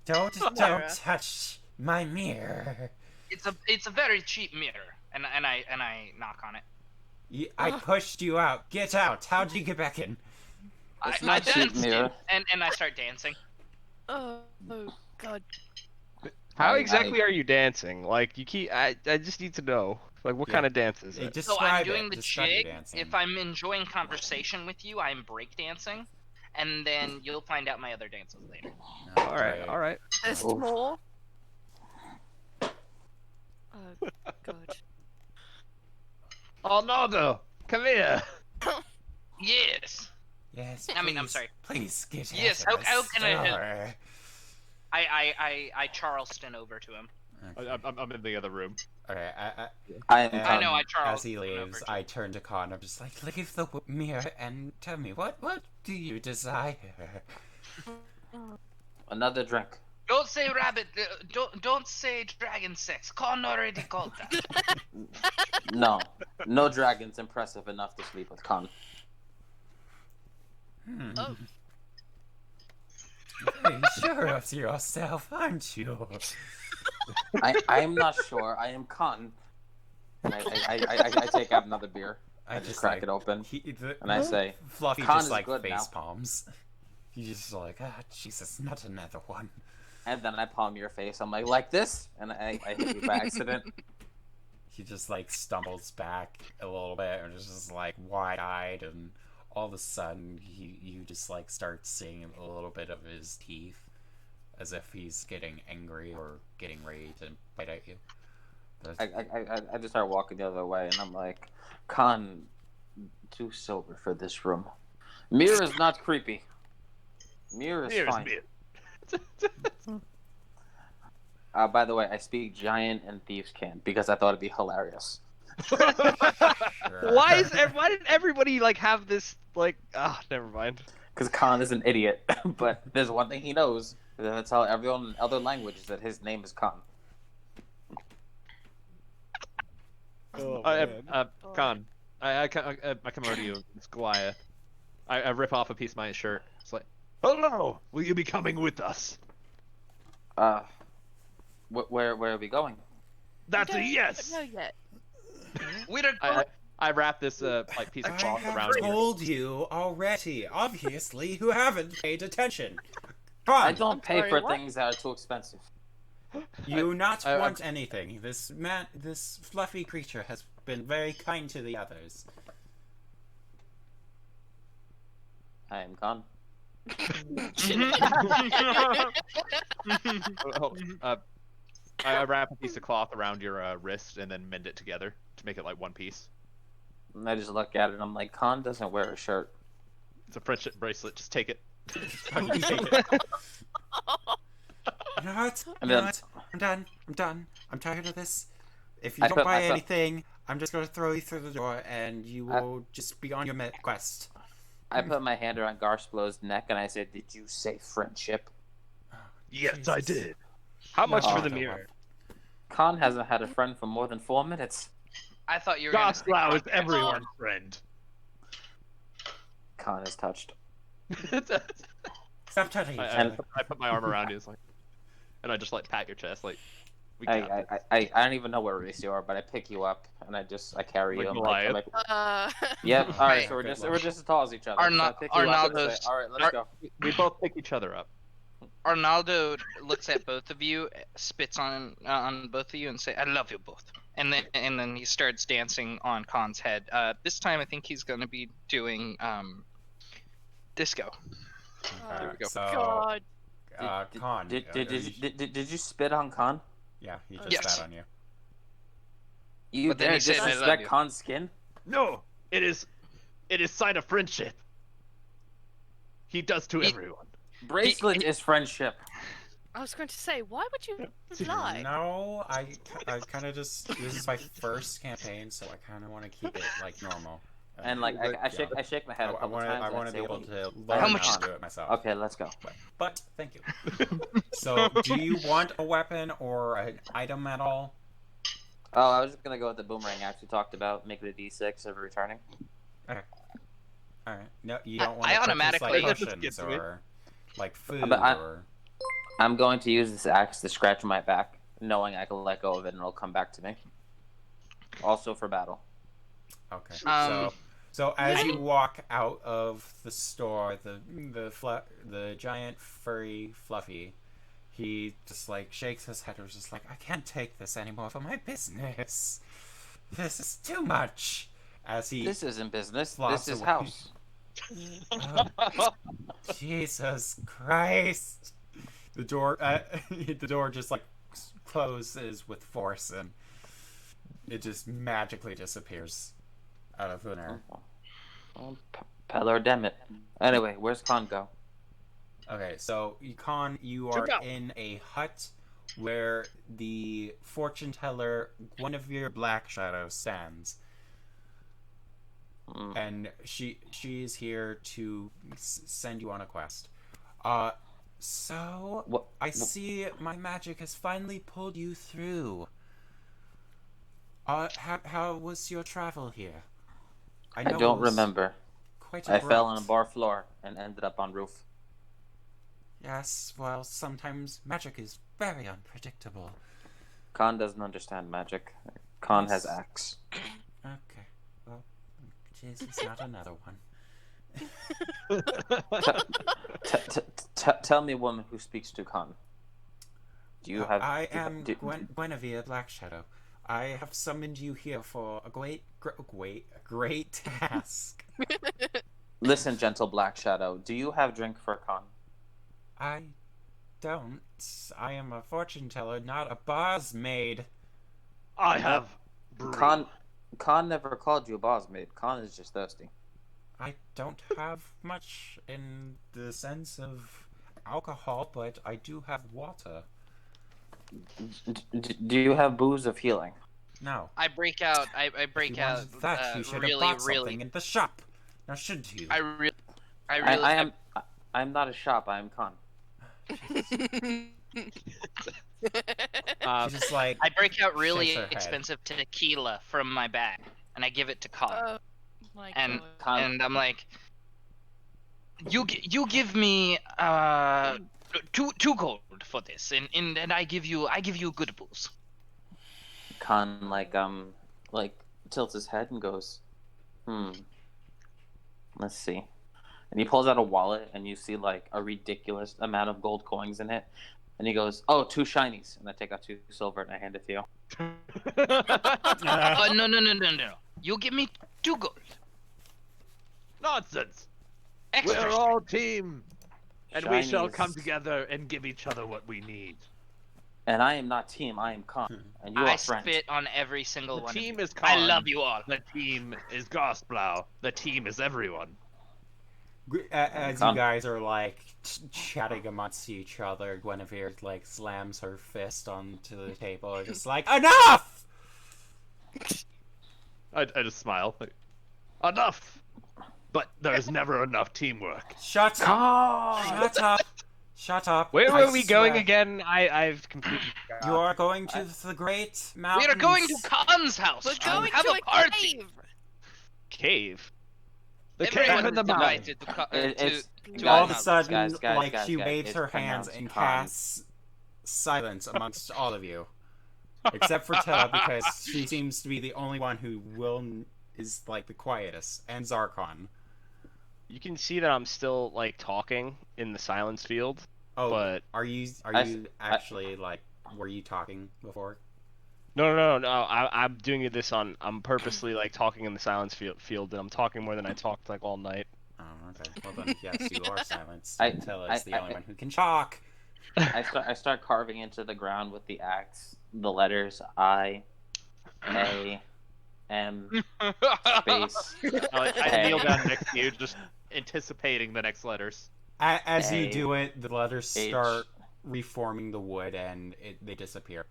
S1: Don't
S3: Mirror.
S1: touch my mirror.
S4: It's a very cheap mirror, and I knock on it.
S1: I pushed you out. Get out. How'd you get back in?
S8: It's
S4: I
S8: not cheap
S4: danced
S8: mirror.
S4: and I start dancing.
S3: Oh, God.
S5: How
S8: I-
S5: exactly are you dancing? Like you keep. I just need to know. Like what
S1: Yeah.
S5: kind of dance is it?
S4: So I'm doing the
S1: Describe your
S4: jig.
S1: dancing.
S4: If I'm enjoying conversation with you, I'm breakdancing, and then you'll find out my other dances later.
S5: All right.
S3: There's
S8: Oof.
S3: more. Oh, God.
S6: Arnaldo, come here.
S4: Yes.
S1: Yes.
S4: I mean, I'm
S1: please-
S4: sorry.
S1: Please get
S4: Yes,
S1: out of
S4: how
S1: the
S4: can I help?
S1: store.
S4: I Charleston over to him.
S2: I'm in the other room.
S1: Okay.
S8: I am
S1: And
S4: I know, I
S1: as
S4: Charleston
S1: he
S4: over
S1: leaves,
S4: to
S1: I turn to Con. I'm just like, leave the mirror and tell me what do you desire?
S8: Another drink.
S4: Don't say rabbit. Don't say dragon sex. Con already called that.
S8: No dragon's impressive enough to sleep with Khan.
S3: Oh.
S1: Very sure of yourself, aren't you?
S8: I'm not sure. I am Khan. And I take out another beer. I just crack it open. And I say,
S1: Fluffy
S8: Khan
S1: just
S8: is
S1: like
S8: good
S1: face
S8: now.
S1: palms. He's just like, Jesus, not another one.
S8: And then I palm your face. I'm like this? And I hit you by accident.
S1: He just like stumbles back a little bit and is just like wide-eyed, and all of a sudden you just like start seeing a little bit of his teeth, as if he's getting angry or getting ready to bite at you.
S8: I just start walking the other way, and I'm like, Khan, too sober for this room. Mir is not creepy. Mir is fine. By the way, I speak giant and thieves' cant because I thought it'd be hilarious.
S5: Why did everybody like have this like? Never mind.
S8: Because Khan is an idiot, but there's one thing he knows. That's how everyone in other languages that his name is Khan.
S2: Khan, I come over to you. It's Goliath. I rip off a piece of my shirt. It's like,
S6: Hello, will you be coming with us?
S8: Where are we going?
S6: That's a yes.
S3: No yet.
S4: We're going.
S2: I wrap this like piece of cloth around you.
S1: told you already. Obviously, you haven't paid attention. Come on.
S8: I don't pay
S3: sorry,
S8: for
S3: what?
S8: things that are too expensive.
S1: You not
S2: I-
S1: want anything. This fluffy creature has been very kind to the others.
S8: I am Khan.
S2: I wrap a piece of cloth around your wrist and then mend it together to make it like one piece.
S8: And I just look at it and I'm like, Khan doesn't wear a shirt.
S2: It's a friendship bracelet. Just take it.
S1: You take it. You know what?
S8: And
S1: You know
S8: then-
S1: what? I'm done. I'm done. I'm tired of this. If you
S8: I
S1: don't
S8: put-
S1: buy
S8: I put-
S1: anything, I'm just gonna throw you through the door, and you will just be on your quest.
S8: I put my hand around Garsplow's neck and I said, "Did you say friendship?"
S6: Yes, I
S1: Jesus.
S6: did.
S5: How much
S8: No,
S5: for
S8: I
S5: the
S1: don't
S5: mirror?
S8: Khan hasn't had a friend for more than 4 minutes.
S4: I thought you were going to say.
S6: Gosplow is
S4: podcast.
S6: everyone's friend.
S8: Khan is touched.
S1: Stop touching each
S2: I,
S1: other.
S2: I put my arm around you. It's like, and I just like pat your chest like. We
S8: I,
S2: got
S8: I,
S2: this.
S8: I don't even know where race you are, but I pick you up and I carry
S2: Like
S8: you. I'm
S2: Goliath?
S8: like,
S3: Uh,
S8: yep. All right, so
S1: Good
S8: we're just as tall as each other. So I pick you up and
S4: Arnaldo's-
S8: say, all right, let's go.
S2: We both pick each other up.
S4: Arnaldo looks at both of you, spits on both of you, and say, "I love you both." And then he starts dancing on Khan's head. This time, I think he's going to be doing disco.
S1: Okay,
S4: we go.
S1: So,
S3: God.
S1: Khan.
S8: Did you spit on Khan?
S1: Yeah, he just
S4: Yes.
S1: spat on you.
S8: You
S4: But then
S8: dare
S4: he said, "I love
S8: disrespect
S4: you."
S8: Khan's skin?
S6: No, it is sign of friendship. He does to
S4: He-
S6: everyone.
S8: Bracelet is friendship.
S3: I was going to say, why would you lie?
S1: No, I kind of just. This is my first campaign, so I kind of want to keep it like normal.
S8: And like I shake my head a
S1: I
S8: couple
S1: want
S8: times.
S1: to. I
S8: and
S1: want to
S8: say,
S1: be able
S8: "Wait."
S1: to
S8: How
S1: learn
S8: much-
S1: how to do it myself.
S8: Okay, let's go.
S1: But thank you. So, do you want a weapon or an item at all?
S8: Oh, I was just gonna go with the boomerang axe we talked about. Make it a D6 of returning.
S1: All right. No, you don't want
S4: I
S1: to
S4: automatically-
S1: like
S6: Just
S1: potions
S6: get to it.
S1: or like food
S8: But
S1: or.
S8: I'm going to use this axe to scratch my back, knowing I can let go of it and it'll come back to me. Also for battle.
S1: Okay.
S4: Um,
S1: So as you walk out of the store, the giant furry Fluffy, he just like shakes his head and was just like, I can't take this anymore for my business. This is too much. As he
S8: This isn't business.
S1: Flops
S8: This is
S1: away.
S8: house.
S1: Oh, Jesus Christ! The door just like closes with force, and it just magically disappears out of thin air.
S8: Oh, Pelor, damn it. Anyway, where's Khan go?
S1: Okay, so Khan, you are in a hut where the fortune teller Guinevere Blackshadow stands,
S8: Mm.
S1: and she is here to send you on a quest. So,
S8: What?
S1: I see my magic has finally pulled you through. How was your travel here?
S8: I
S1: know
S8: don't
S1: it was
S8: remember.
S1: Quite
S8: I
S1: abrupt.
S8: fell on a bar floor and ended up on roof.
S1: Yes, well, sometimes magic is very unpredictable.
S8: Khan doesn't understand magic. Khan has
S1: Yes.
S8: axe.
S1: Okay, well, jeez, he's not another one.
S8: Tell me, woman who speaks to Khan. Do you have?
S1: I
S8: do you have-
S1: am
S8: do-
S1: Guinevere Blackshadow. I have summoned you here for a great task.
S8: Listen, gentle Black Shadow. Do you have drink for Khan?
S1: I don't. I am a fortune teller, not a boss maid.
S6: I have brew.
S8: Khan never called you a boss maid. Khan is just thirsty.
S1: I don't have much in the sense of alcohol, but I do have water.
S8: Do you have booze of healing?
S1: No.
S4: I break out. I
S1: If
S4: break
S1: you
S4: out.
S1: wanted that, you should have
S4: really,
S1: bought
S4: really.
S1: something in the shop. Now, shouldn't you?
S4: I really.
S8: I'm not a shop. I am Khan.
S1: She's just like,
S4: I break out really
S1: shakes her head.
S4: expensive tequila from my bag, and I give it to Khan.
S3: Oh my
S4: and
S3: god.
S8: Khan,
S4: and I'm like, you give me two gold for this, and I give you good booze.
S8: Khan like tilts his head and goes, let's see. And he pulls out a wallet, and you see like a ridiculous amount of gold coins in it. And he goes, "Oh, 2 shinies." And I take out 2 silver and I hand it to you.
S4: No. You give me 2 gold.
S6: Nonsense.
S4: Extra.
S6: We're all team, and we shall
S8: Shinies.
S6: come together and give each other what we need.
S8: And I am not team. I am Khan, and you
S4: I
S8: are friends.
S4: spit on every single
S6: The
S4: one.
S6: team
S4: of you.
S6: is Khan.
S4: I love you all.
S6: The team is Gostblau. The team is everyone.
S1: as you
S8: Come.
S1: guys are like chatting amongst each other, Guinevere like slams her fist onto the table and just like, enough!
S6: I just smile. Like, enough. But there's never enough teamwork.
S1: Shut up!
S8: Khan!
S1: Shut up! Shut up!
S5: Where
S1: I
S5: were we going
S1: swear.
S5: again? I've completely
S1: You are going to the Great Mountains.
S4: We are going to Khan's house.
S3: We're
S4: to
S3: going
S4: have
S3: to
S4: a party.
S3: cave.
S5: cave.
S6: The
S4: Everyone
S6: cave in the
S4: is
S6: mountain.
S4: invited to
S8: It's-
S4: to
S1: All
S4: our
S1: of a
S4: house.
S1: sudden,
S8: Guys,
S1: like
S8: guys,
S1: she
S8: guys,
S1: waves
S8: it's
S1: her hands
S8: pronounced
S1: and
S8: Khan.
S1: casts silence amongst all of you, except for Tella because she seems to be the only one who is like the quietest, and Zarkon.
S5: You can see that I'm still like talking in the silence field,
S1: Oh,
S5: but
S1: are you
S8: I-
S1: actually like? Were you talking before?
S5: no. I'm doing this on. I'm purposely like talking in the silence field, and I'm talking more than I talked like all night.
S1: Oh, okay. Well then, yes, you are silenced.
S8: I-
S1: Tella is the
S8: I-
S1: only one who can talk.
S8: I start carving into the ground with the axe the letters I, A, M, space.
S6: I kneel down next to you, just anticipating the next letters.
S1: As you
S8: A,
S1: do it, the letters
S8: H.
S1: start reforming the wood, and they disappear.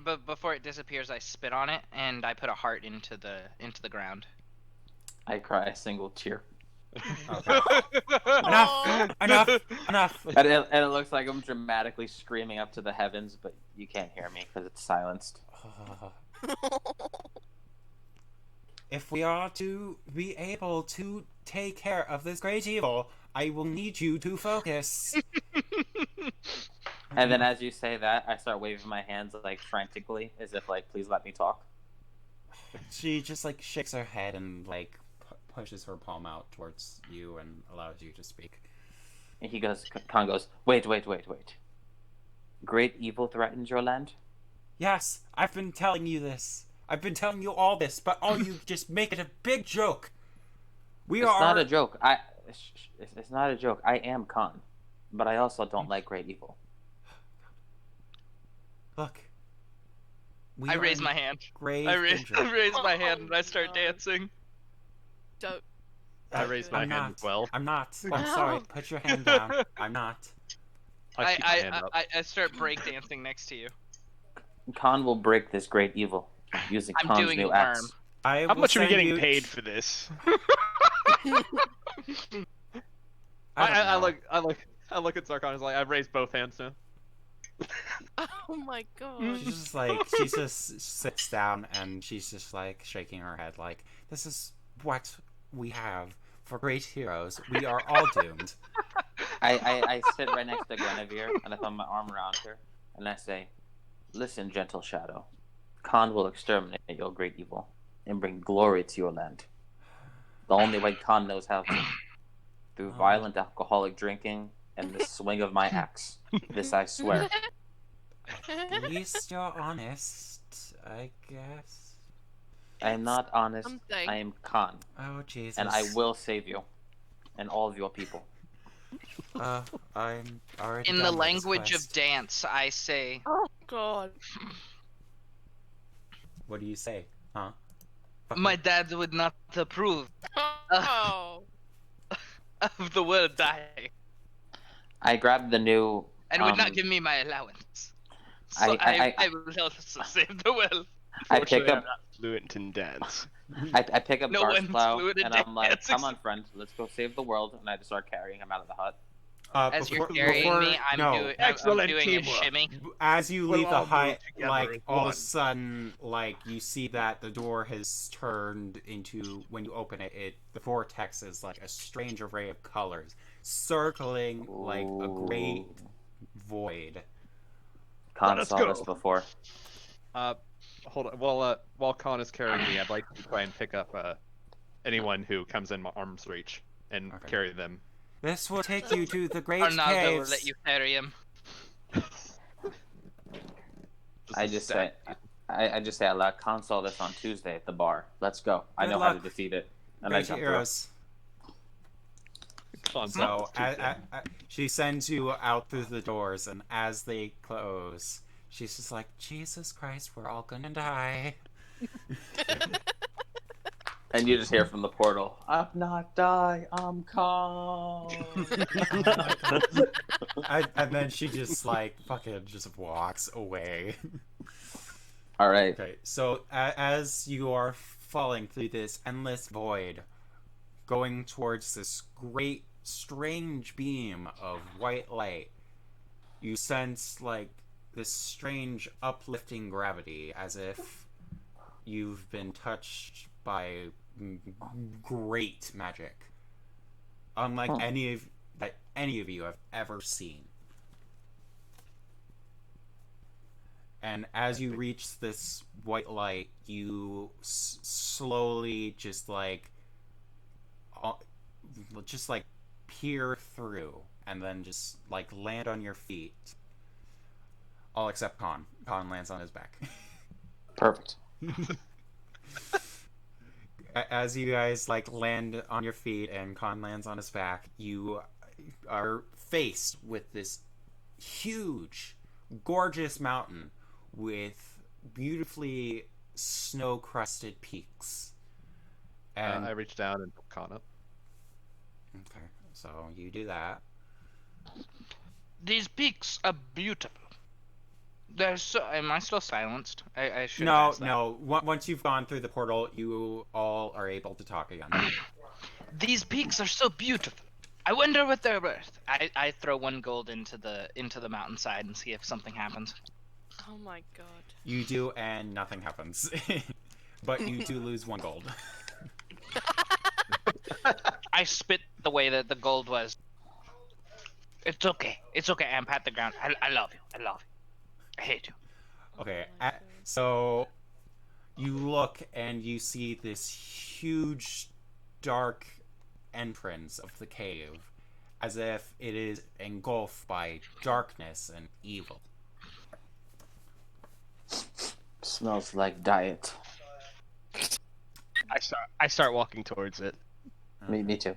S4: But before it disappears, I spit on it and I put a heart into the ground.
S8: I cry a single tear.
S1: Okay. Enough.
S8: And it looks like I'm dramatically screaming up to the heavens, but you can't hear me because it's silenced.
S1: If we are to be able to take care of this great evil, I will need you to focus.
S8: And then as you say that, I start waving my hands like frantically, as if like, please let me talk.
S1: She just like shakes her head and like pushes her palm out towards you and allows you to speak.
S8: And Khan goes, wait. Great evil threatens your land?
S1: Yes, I've been telling you this. I've been telling you all this, but all you just make it a big joke.
S8: It's not a joke. It's not a joke. I am Khan, but I also don't like great evil.
S1: Look.
S4: I raise my hand.
S1: Grave
S4: I raise
S1: danger.
S4: my hand and I start
S3: no.
S4: dancing.
S3: Don't.
S6: I raise my
S1: I'm
S6: hand
S1: not.
S6: as well.
S1: I'm not. I'm
S3: No.
S1: sorry. Put your hand down. I'm not.
S6: I keep my hand up.
S4: I start breakdancing next to you.
S8: Khan will break this great evil using
S4: I'm
S8: Khan's
S4: doing
S8: new
S4: a
S8: axe.
S4: worm.
S1: I
S5: How
S1: will
S5: much are we
S1: send
S5: getting
S1: you-
S5: paid for this?
S1: I don't know.
S2: I look at Sarkon. He's like, I've raised both hands now.
S3: Oh my god.
S1: She's just like, she just sits down and she's just like shaking her head like, this is what we have for great heroes. We are all doomed.
S8: I sit right next to Guinevere and I put my arm around her and I say, listen, gentle shadow. Khan will exterminate your great evil and bring glory to your land. The only way Khan knows how to. Through violent alcoholic drinking and the swing of my axe. This I swear.
S1: At least you're honest, I guess.
S8: I am not honest.
S3: Something.
S8: I am Khan.
S1: Oh, Jesus.
S8: And I will save you. And all of your people.
S1: I'm already
S4: In the
S1: done with this
S4: language of
S1: quest.
S4: dance, I say,
S3: Oh god.
S1: What do you say? Huh?
S4: my dad would not approve
S3: Oh.
S4: of the world dying,
S8: I grabbed the new.
S4: and would not give me my allowance. So
S8: I
S4: I will also save the world.
S8: I pick
S5: Fortunately,
S8: up.
S5: I'm not fluent in dance.
S8: I pick up
S4: No one's
S8: Garsplow
S4: fluid in
S8: and I'm like,
S4: dancing.
S8: come on, friend, let's go save the world. And I just start carrying him out of the hut.
S4: As you're carrying me, I'm doing
S6: Excellent
S4: a
S6: teamwork.
S4: shimmy.
S1: As you
S6: We'll
S1: leave the
S6: all move
S1: hut,
S6: together
S1: like
S6: as
S1: all of
S6: one.
S1: a sudden, like you see that the door has turned into, when you open it, the vortex is like a strange array of colors, circling like a great void.
S8: Khan
S6: Let us
S8: saw
S6: go.
S8: this before.
S2: Hold on. While Khan is carrying me, I'd like to try and pick up anyone who comes in my arm's reach and
S1: Okay.
S2: carry them.
S1: This will take you to the great
S4: Arnaldo will
S1: caves.
S4: let you carry him.
S8: I just say, I just say out loud, Khan saw this on Tuesday at the bar. Let's go. I
S1: Good
S8: know how to
S1: luck.
S8: defeat it. And I
S1: Great
S8: jump through.
S1: heroes.
S2: Khan's
S1: So
S2: not Tuesday.
S1: she sends you out through the doors, and as they close, she's just like, Jesus Christ, we're all gonna die.
S8: And you just hear from the portal, I'm not die, I'm Khan.
S1: And then she just like fucking just walks away.
S8: All right.
S1: Okay, so as you are falling through this endless void, going towards this great strange beam of white light, you sense like this strange uplifting gravity, as if you've been touched by great magic, unlike any of you have ever seen. And as you reach this white light, you slowly just like peer through, and then just like land on your feet. All except Khan. Khan lands on his back.
S8: Perfect.
S1: As you guys like land on your feet and Khan lands on his back, you are faced with this huge, gorgeous mountain with beautifully snow-crusted peaks. And
S2: I reach down and pick Khan up.
S1: okay, so you do that.
S4: These peaks are beautiful. They're so. Am I still silenced? I should.
S1: No,
S4: have asked that.
S1: no. Once you've gone through the portal, you all are able to talk again.
S4: These peaks are so beautiful. I wonder what they're worth. I throw 1 gold into the mountainside and see if something happens.
S3: Oh my god.
S1: You do, and nothing happens. But you do lose 1 gold.
S4: I spit the way that the gold was. It's okay. It's okay. And pat the ground. I love you. I love you. I hate you.
S1: Okay, so you look and you see this huge, dark entrance of the cave, as if it is engulfed by darkness and evil.
S8: Smells like diet.
S5: I start walking towards it.
S8: Me too.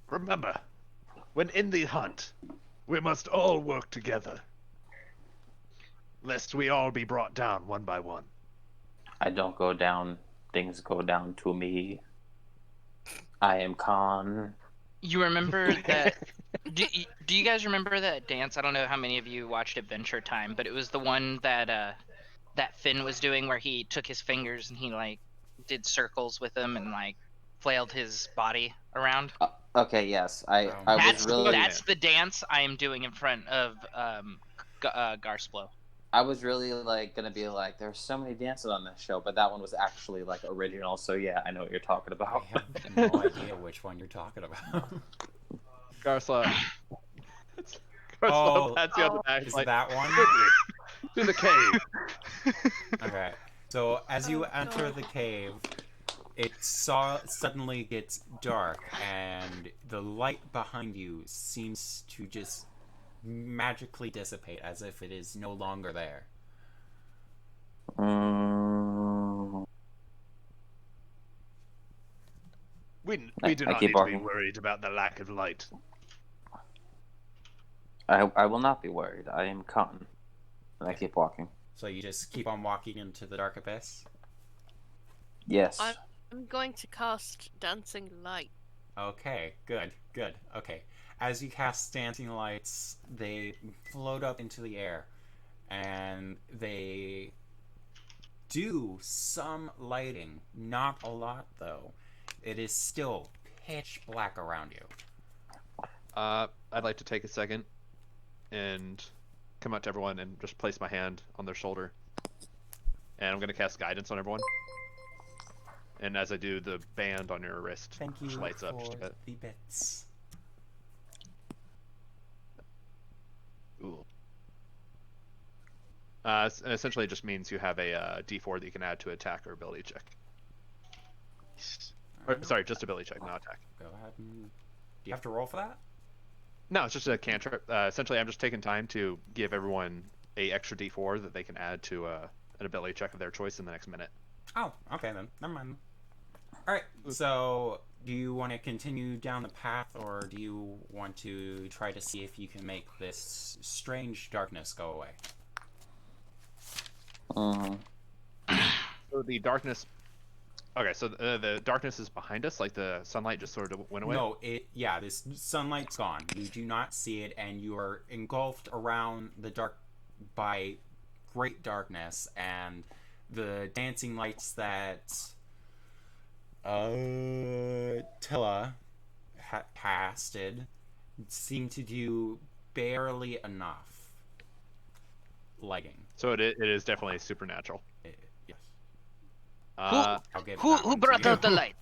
S6: Remember, when in the hunt, we must all work together, lest we all be brought down one by one.
S8: I don't go down. Things go down to me. I am Khan.
S4: You remember that? do you guys remember that dance? I don't know how many of you watched Adventure Time, but it was the one that that Finn was doing, where he took his fingers and he like did circles with them and like flailed his body around.
S8: Okay, yes. I was
S4: That's
S8: really
S4: that's the dance I am doing in front of Garsplo.
S8: I was really like gonna be like, there's so many dances on this show, but that one was actually like original. So yeah, I know what you're talking
S1: I
S8: about.
S1: have no idea which one you're talking about.
S2: Garslaw.
S1: Oh,
S2: Garslaw pats you on the back.
S1: Is
S2: Like,
S1: that one?
S2: to the cave.
S1: Okay. So as you
S3: Oh,
S1: enter
S3: God.
S1: the cave, it suddenly gets dark, and the light behind you seems to just magically dissipate as if it is no longer there.
S6: We
S8: I
S6: do not
S8: keep
S6: need to be
S8: walking.
S6: worried about the lack of light.
S8: I will not be worried. I am Khan. And I keep walking.
S1: So you just keep on walking into the dark abyss?
S8: Yes.
S3: I'm going to cast Dancing Light.
S1: Okay, good. Okay. As you cast dancing lights, they float up into the air, and they do some lighting. Not a lot, though. It is still pitch black around you.
S2: I'd like to take a second and come out to everyone and just place my hand on their shoulder. And I'm going to cast guidance on everyone. And as I do, the band on your wrist
S1: Thank you
S2: just lights up just a
S1: for
S2: bit.
S1: the bits.
S2: Ooh. Essentially, it just means you have a D4 that you can add to attack or ability check. Or, sorry, just ability check, not attack.
S1: Go ahead and... Do you have to roll for that?
S2: No, it's just a cantrip. Essentially, I'm just taking time to give everyone a extra D4 that they can add to an ability check of their choice in the next minute.
S1: Oh, okay then. Never mind. Alright, so do you want to continue down the path, or do you want to try to see if you can make this strange darkness go away?
S2: So the darkness... Okay, so the darkness is behind us, like the sunlight just sort of went away?
S1: No, this sunlight's gone. You do not see it, and you are engulfed around the dark by great darkness, and the dancing lights that Tilla casted seem to do barely enough lighting.
S2: So it is definitely supernatural.
S1: Yes.
S2: Uh,
S1: I'll give
S4: Who
S1: that one to
S4: brought
S1: you.
S4: out the light?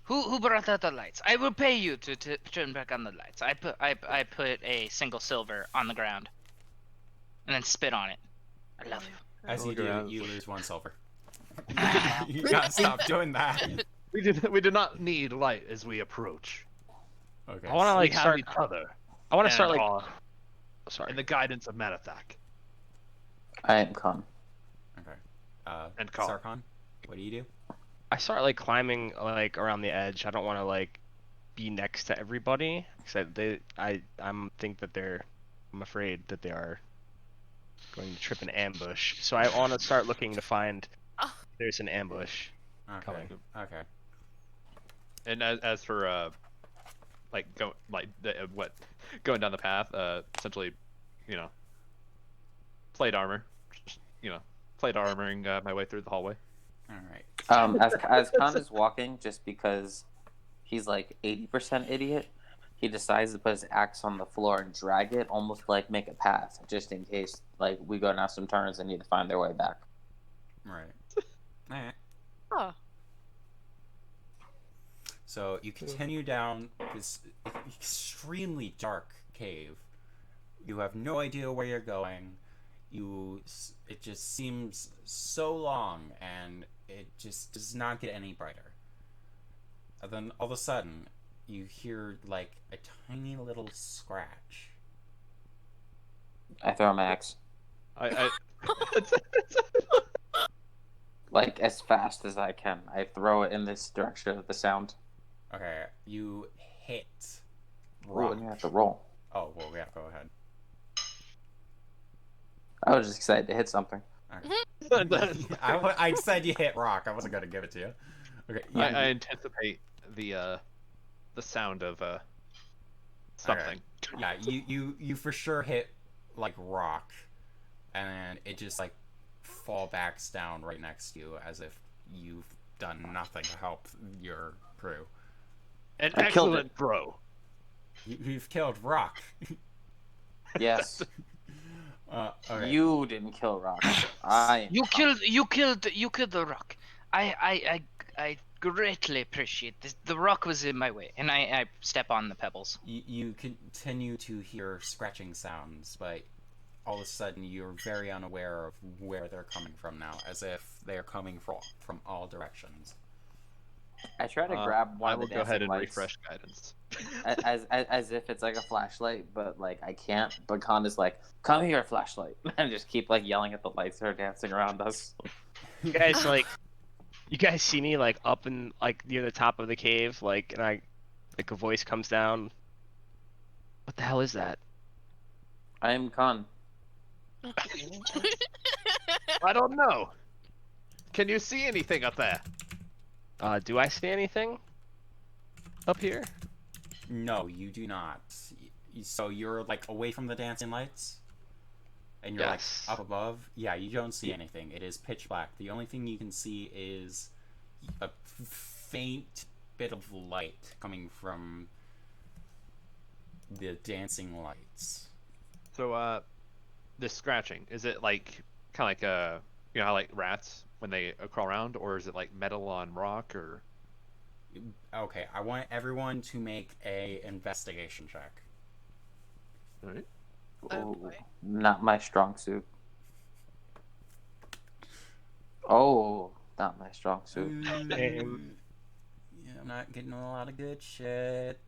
S4: Who brought out the lights? I will pay you to turn back on the lights. I put a single silver on the ground, and then spit on it. I love you.
S1: As you
S2: Look
S1: do,
S2: around.
S1: you lose one silver. You gotta stop doing that.
S6: We do not need light as we approach.
S1: Okay.
S5: I want to
S6: We
S5: like
S6: have
S5: start.
S6: each other.
S5: I want to start
S6: and
S5: like.
S6: our-
S5: Sorry.
S6: and the guidance of Manathak.
S8: I am Khan.
S1: Okay.
S6: And Khan.
S1: Sarkhan, what do you do?
S5: I start like climbing like around the edge. I don't want to like be next to everybody because I'm afraid that they are going to trip an ambush. So I want to start looking to find if there's an ambush.
S1: Okay.
S5: Coming.
S1: Okay.
S2: and as for going down the path, essentially, plate armor, plate armoring my way through the hallway.
S1: All right.
S8: As Khan is walking, just because he's like 80% idiot, he decides to put his axe on the floor and drag it, almost like make a path, just in case like we go down some turns and need to find their way back.
S1: Right. All right.
S3: Oh,
S1: So you continue down this extremely dark cave. You have no idea where you're going. It just seems so long, and it just does not get any brighter. And then all of a sudden, you hear like a tiny little scratch.
S8: I throw my axe
S2: I
S8: like as fast as I can. I throw it in this direction of the sound.
S1: Okay, you hit
S8: Ooh,
S1: rock.
S8: and you have to roll.
S1: Oh, well, yeah, go ahead.
S8: I was just excited to hit something.
S1: Okay. I said you hit rock. I wasn't going to give it to you. Okay.
S2: I anticipate the sound of something.
S1: Yeah, you for sure hit like rock, and it just like backs down right next to you as if you've done nothing to help your crew.
S6: An
S8: I killed
S6: excellent throw.
S1: You've killed Rock.
S8: Yes.
S1: Okay.
S8: You didn't kill Rock. I.
S4: You killed the rock. I greatly appreciate this. The rock was in my way, and I step on the pebbles.
S1: You continue to hear scratching sounds, but all of a sudden you're very unaware of where they're coming from now, as if they're coming from all directions.
S8: I try to grab one
S2: I
S8: of the
S2: will go ahead
S8: dancing
S2: and
S8: lights
S2: refresh guidance.
S8: as if it's like a flashlight, but like I can't. But Khan is like, "Come here, flashlight," and just keep like yelling at the lights that are dancing around us.
S5: You guys like, you guys see me like up in like near the top of the cave, like, and I, like a voice comes down. What the hell is that?
S8: I am Khan.
S6: I don't know. Can you see anything up there?
S5: Do I see anything up here?
S1: No, you do not. So you're like away from the dancing lights? And you're
S5: Yes.
S1: like up above? Yeah, you don't see anything. It is pitch black. The only thing you can see is a faint bit of light coming from the dancing lights.
S2: So, this scratching, is it like kind of like you know how like rats when they crawl around, or is it like metal on rock, or?
S1: Okay, I want everyone to make a investigation check.
S2: All right.
S3: Oh,
S8: Ooh,
S3: boy.
S8: not my strong suit. Oh, not my strong suit.
S5: Damn.
S1: Yeah, I'm not getting a lot of good shit.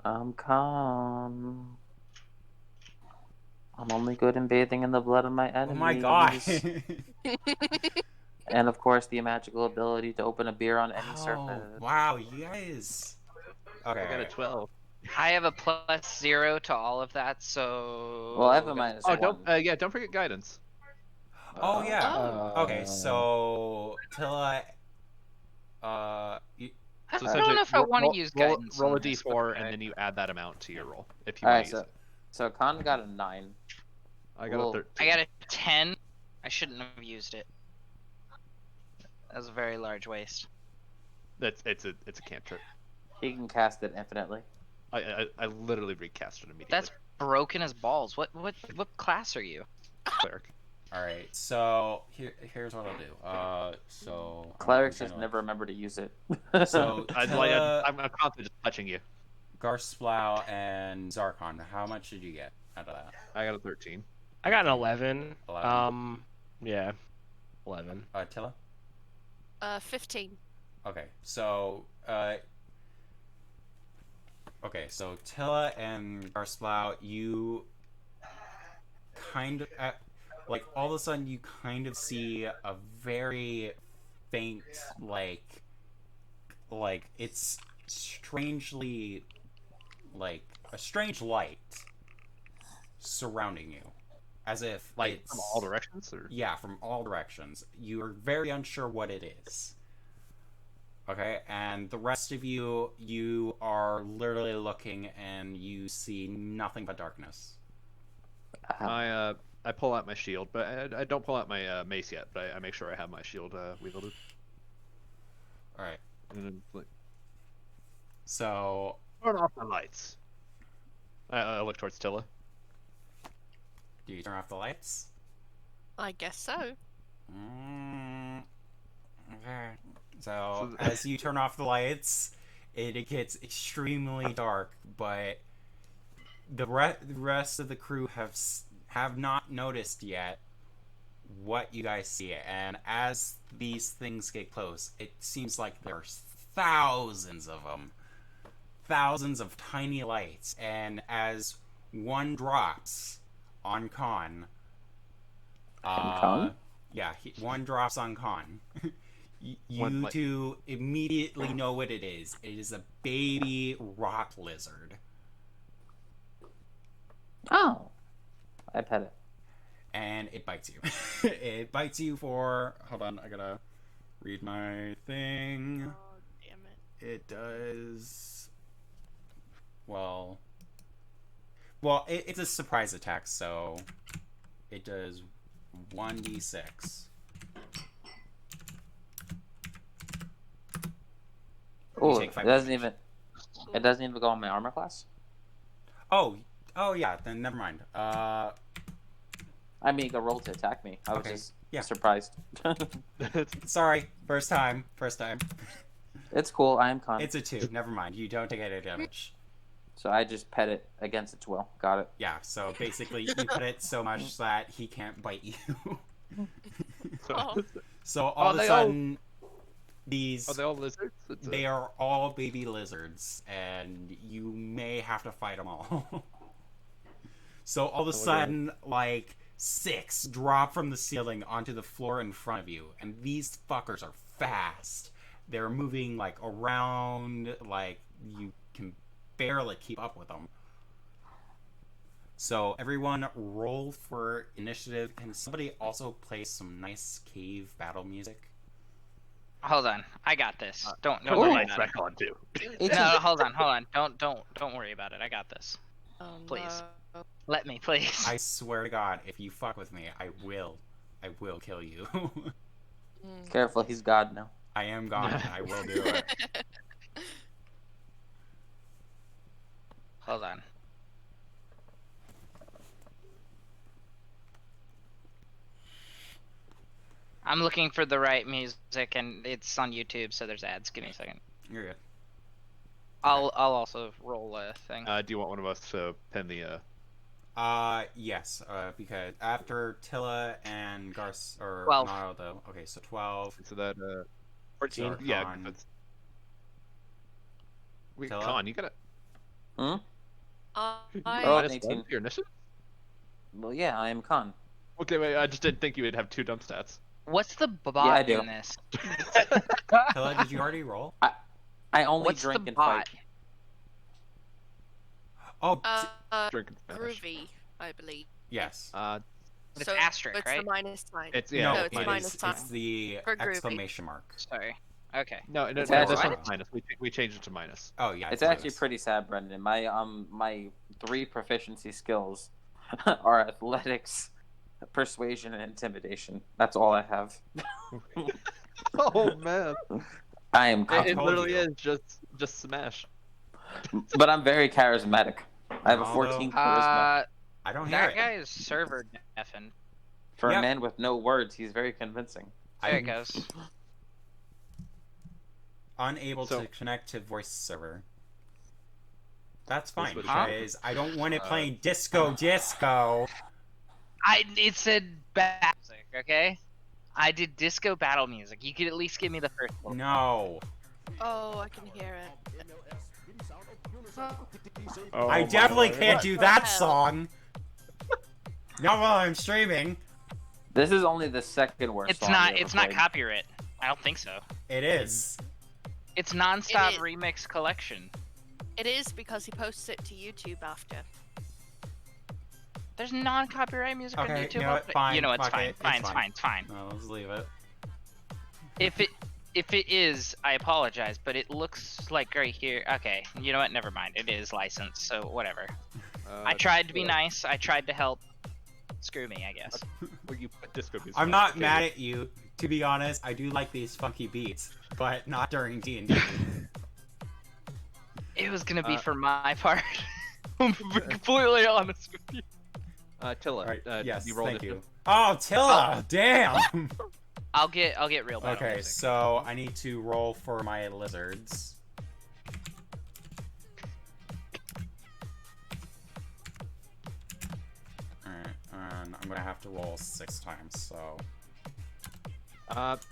S8: I'm Khan. I'm only good in bathing in the blood of my
S1: Oh
S8: enemies.
S1: my god!
S8: And of course, the magical ability to open a beer on any
S1: Oh,
S8: surface.
S1: wow, you guys. Okay.
S6: I got a 12.
S4: I have a +0 to all of that, so.
S8: Well, I have a minus
S2: Oh,
S8: one.
S2: don't forget guidance.
S1: Oh, yeah.
S3: Oh.
S1: Okay, so Tilla,
S4: I
S2: So
S4: don't
S2: essentially,
S4: know if I want to use guidance.
S2: Roll a
S4: on this, but
S2: d4,
S4: okay.
S2: and then you add that amount to your roll if you
S8: All
S2: want
S8: right,
S2: to use
S8: so Khan got a 9.
S2: it. I got
S8: Well,
S2: a 13.
S4: I got a 10. I shouldn't have used it. That was a very large waste.
S2: It's a cantrip.
S8: He can cast it infinitely.
S2: I literally recast it immediately.
S4: That's broken as balls. What class are you?
S2: cleric.
S1: alright, so here's what I'll do. So.
S8: Clerics
S1: I'm
S8: just
S1: gonna-
S8: never remember to use it.
S1: So,
S2: I'm constantly just touching you.
S1: Garsplow and Zarkon, how much did you get out of that?
S2: I got a 13.
S5: I got an 11.
S1: 11.
S5: Yeah, 11.
S1: Tilla?
S3: 15.
S1: Okay, so Tilla and Garsplow, you kind of like all of a sudden you kind of see a very faint like it's strangely like a strange light surrounding you, as if
S2: Like
S1: it's
S2: from all directions, or?
S1: yeah, from all directions. You are very unsure what it is. Okay, and the rest of you are literally looking and you see nothing but darkness.
S2: I pull out my shield, but I don't pull out my mace yet. But I make sure I have my shield wielded.
S1: Alright,
S2: And then, like,
S1: so
S2: turn off the lights. I look towards Tilla.
S1: do you turn off the lights?
S3: I guess so.
S1: Okay. So as you turn off the lights, it gets extremely dark, but the rest of the crew have not noticed yet what you guys see. And as these things get close, it seems like there's thousands of them. Thousands of tiny lights. And as one drops on Khan,
S8: Khan?
S1: yeah, one drops on Khan.
S2: One
S1: You
S2: light.
S1: two immediately know what it is. It is a baby rock lizard.
S8: Oh. I pet it.
S1: And it bites you. It bites you for... Hold on, I gotta read my thing.
S3: Oh, damn it.
S1: It does... Well, it's a surprise attack, so... It does 1d6.
S8: Oh,
S1: take
S8: it
S1: 5
S8: doesn't
S1: damage.
S8: even. It doesn't even go on my armor class?
S1: Oh, yeah. Then never mind.
S8: I mean, you can roll to attack me. I was
S1: Okay,
S8: just
S1: yeah.
S8: surprised.
S1: Sorry. First time.
S8: It's cool. I am con.
S1: It's a 2. Never mind. You don't take any damage.
S8: So I just pet it against its will. Got it.
S1: Yeah. So basically, you pet it so much that he can't bite you.
S3: Oh.
S1: So all of a
S6: they all-
S1: sudden, these
S6: Are they all lizards?
S1: they are all baby lizards, and you may have to fight them all. So all of a sudden, like 6 drop from the ceiling onto the floor in front of you, and these fuckers are fast. They're moving like around, like you can barely keep up with them. So everyone roll for initiative. Can somebody also play some nice cave battle music?
S4: Hold on, I got this. Don't
S6: Turn the
S4: worry
S6: lights
S4: about it.
S6: back on too.
S4: No, hold on. Don't worry about it. I got this.
S3: Oh,
S4: Please.
S3: no.
S4: Let me, please.
S1: I swear to God, if you fuck with me, I will kill you.
S3: Mm.
S8: Careful, he's God now.
S1: I am God. I will do it.
S4: Hold on. I'm looking for the right music, and it's on YouTube, so there's ads. Give me a second.
S1: You're good.
S4: I'll also roll a thing.
S6: Do you want one of us to pin the?
S1: Yes. Because after Tilla and Garth or
S4: 12.
S1: Naruto, okay, so 12.
S6: So that 14.
S1: So
S6: Yeah.
S1: Con.
S6: Wait,
S1: Tella?
S6: Con, you gotta.
S8: Hmm?
S3: I
S8: Oh,
S6: minus
S8: 18.
S6: 1 for your initiative?
S8: Well, yeah, I am con.
S6: Okay, wait. I just didn't think you would have 2 dump stats.
S4: What's the bot
S8: I do.
S4: in this?
S1: Tilla, did you already roll?
S8: I only
S4: What's
S8: drink
S4: the
S8: and
S4: bot?
S8: fight.
S1: Oh,
S6: Drink and Spanish.
S3: groovy, I believe.
S1: yes.
S4: It's
S3: So
S4: asterisk,
S3: it's
S4: right?
S3: the minus sign.
S6: It's
S1: No,
S6: yeah.
S3: it's
S1: it
S3: minus
S1: is.
S3: sign.
S1: It's the
S3: For groovy.
S1: exclamation mark.
S4: Sorry. Okay.
S6: No,
S8: It's
S6: no,
S8: actually-
S6: this one's minus. We changed it to minus.
S1: Oh yeah.
S8: It's
S1: minus.
S8: actually pretty sad, Brendan. My 3 proficiency skills are athletics, persuasion, and intimidation. That's all I have.
S6: Oh man,
S8: I am con.
S6: it
S1: told
S6: literally
S1: you.
S6: is just smash.
S8: But I'm very charismatic. I have a
S1: Although-
S8: 14 charisma.
S1: I don't hear
S4: That
S1: it.
S4: guy is server deafened.
S8: For
S1: Yep.
S8: a man with no words, he's very convincing.
S4: There it
S1: I'm
S4: goes.
S1: unable
S6: So-
S1: to connect to voice server. That's fine
S6: what-
S1: because I don't want it playing disco disco.
S4: It said battle music, okay? I did disco battle music. You could at least give me the first one.
S1: No.
S3: Oh, I can hear it.
S6: Oh,
S1: I
S6: my
S1: definitely
S6: Lord.
S1: can't
S3: What
S1: do
S3: the
S1: that
S3: hell?
S1: song. Not while I'm streaming.
S8: This is only the second worst
S4: It's
S8: song
S4: not.
S8: we ever
S4: It's not
S8: played.
S4: copyright. I don't think so.
S1: It is.
S4: It's nonstop
S3: It is.
S4: remix collection.
S3: It is because he posts it to YouTube after.
S4: There's non-copyright music on
S1: Okay,
S4: YouTube.
S1: you know what? Fine,
S4: You know it's
S1: fuck
S4: fine.
S1: it, it's
S4: Fine. It's
S1: fine.
S4: fine. It's fine.
S1: No, let's leave it.
S4: If it is, I apologize, but it looks like right here. Okay, you know what? Never mind. It is licensed, so whatever. I tried to be nice. I tried to help. Screw me, I guess.
S6: Well, you put disco music.
S1: I'm
S6: on,
S1: not
S6: okay.
S1: mad at you. To be honest, I do like these funky beats, but not during D&D.
S4: It was gonna be for my part. I'm completely honest with you.
S6: Tilla.
S1: Alright, yes,
S6: you rolled
S1: thank
S6: it.
S1: you. Oh, Tilla! Damn!
S4: I'll get real battle
S1: Okay,
S4: music.
S1: so I need to roll for my lizards. Alright, and I'm gonna have to roll 6 times, so...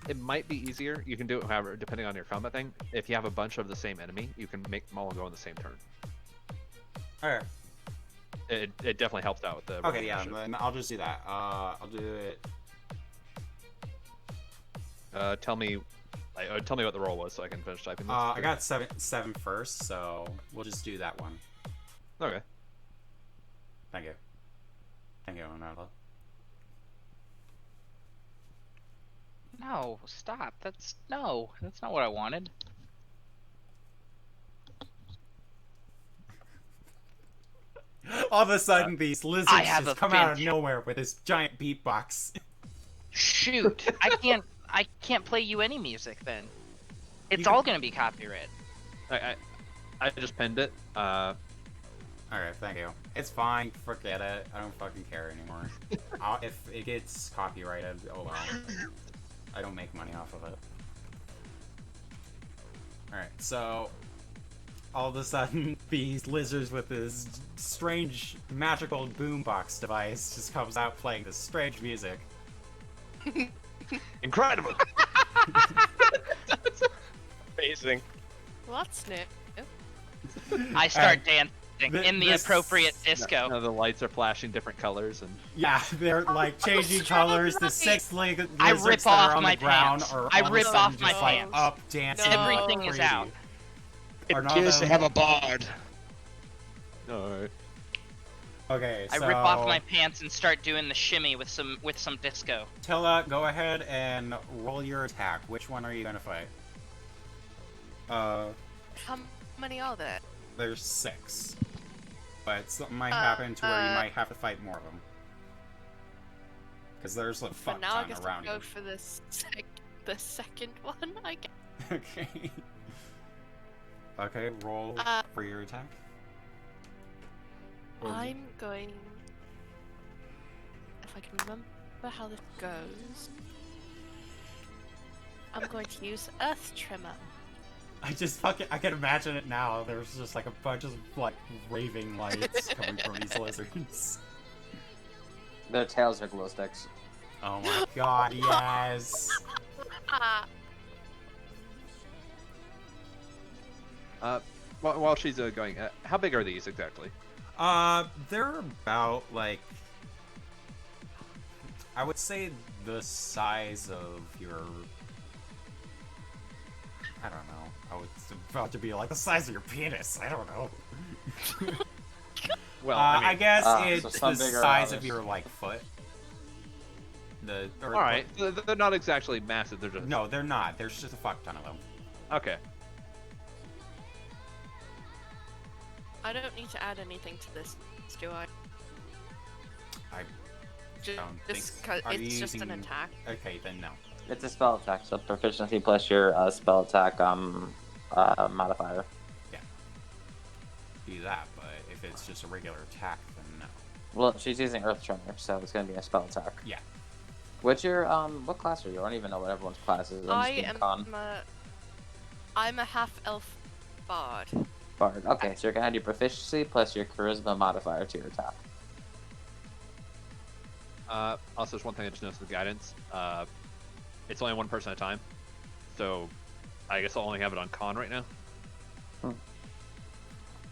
S6: It might be easier. You can do it however, depending on your combat thing. If you have a bunch of the same enemy, you can make them all go on the same turn.
S1: Alright,
S6: It definitely helps out with the.
S1: okay, yeah,
S6: initiative.
S1: then I'll just do that. I'll do it...
S6: Tell me what the roll was so I can finish typing this.
S1: I got 7 first, so we'll just do that one.
S6: Okay.
S1: Thank you. Thank you, Ronaldo.
S4: No, stop. That's not what I wanted.
S1: All of a sudden, these lizards
S4: I have
S1: just
S4: a
S1: come out of
S4: fin-
S1: nowhere with this giant beatbox.
S4: Shoot, I can't play you any music then. It's
S1: can-
S4: all gonna be copyright.
S6: I I just pinned it.
S1: Alright, thank you. It's fine, forget it. I don't fucking care anymore. If it gets copyrighted, oh well. I don't make money off of it. Alright, so all of a sudden, these lizards with this strange magical boombox device just comes out playing this strange music.
S6: Incredible.
S5: Amazing.
S3: Well, that's new.
S4: I start dancing in the
S1: this-
S4: appropriate disco.
S6: Now the lights are flashing different colors, and
S1: Yeah, they're like changing colors. The six lizards
S4: I
S1: that
S4: rip
S1: are
S4: off
S1: on
S4: my
S1: the ground
S4: pants.
S1: are
S4: I
S1: all of a
S4: rip
S1: sudden
S4: off my
S1: just, like,
S3: pants.
S1: up dancing.
S3: No.
S1: like
S4: Everything is
S1: crazy.
S4: out.
S1: Are
S5: It
S1: none
S5: appears
S1: of
S5: to
S1: them-
S5: have a bard.
S6: alright.
S1: Okay,
S4: I
S1: so
S4: rip off my pants and start doing the shimmy with some disco.
S1: Tilla, go ahead and roll your attack. Which one are you gonna fight?
S3: How many are there?
S1: There's 6. But something might happen to where you might have to fight more of them. Because there's a
S3: For
S1: fuck
S3: now, I
S1: ton
S3: guess
S1: around
S3: I'll
S1: you.
S3: go for the second one, I guess.
S1: Okay. Okay, roll for your attack.
S3: I'm going... If I can remember how this goes... I'm going to use Earth Tremor.
S1: I can imagine it now. There's just like a bunch of like raving lights coming from these lizards.
S8: Their tails are glow sticks.
S1: Oh my god, yes!
S6: While she's going, how big are these exactly?
S1: They're about like, I would say the size of your, I don't know. I was about to be like the size of your penis. I don't know.
S6: Well,
S1: I guess
S8: so
S1: it's the
S8: some bigger
S1: size
S8: than
S1: of your like foot.
S6: all right. They're not exactly massive. They're just
S1: No, they're not. There's just a fuck ton of them.
S6: okay.
S3: I don't need to add anything to this, do I?
S1: I
S3: Just,
S1: don't think
S3: just
S1: so.
S3: 'cause
S1: Are you
S3: it's just an
S1: using-
S3: attack.
S1: Okay, then no.
S8: It's a spell attack, so proficiency plus your spell attack modifier.
S1: Do that, but if it's just a regular attack, then no.
S8: Well, she's using Earth Tremor, so it's gonna be a spell attack.
S1: Yeah.
S8: What's your what class are you? I don't even know what everyone's class is. I'm just being con.
S3: I'm a half-elf bard.
S8: Bard. Okay, so you're gonna add your proficiency plus your charisma modifier to your attack.
S6: Also, there's one thing I just noticed with guidance. It's only one person at a time, so I guess I'll only have it on con right now.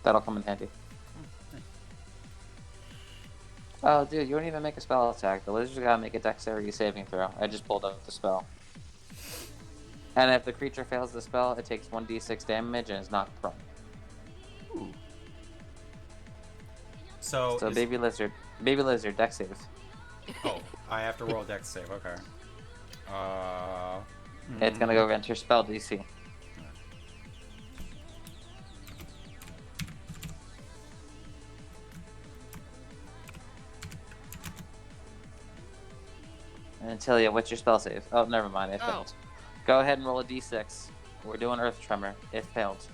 S8: That'll come in handy. Oh, dude, you don't even make a spell attack. The lizard's gotta make a dexterity saving throw. I just pulled up the spell. And if the creature fails the spell, it takes 1d6 damage and is knocked prone.
S1: So,
S8: So
S1: is-
S8: baby lizard, dex save.
S1: Oh, I have to roll dex save. Okay.
S8: It's gonna go against your spell DC. And Tilia, what's your spell save? Oh, never mind, it
S3: Oh.
S8: failed. Go ahead and roll a d6. We're doing Earth Tremor. It failed.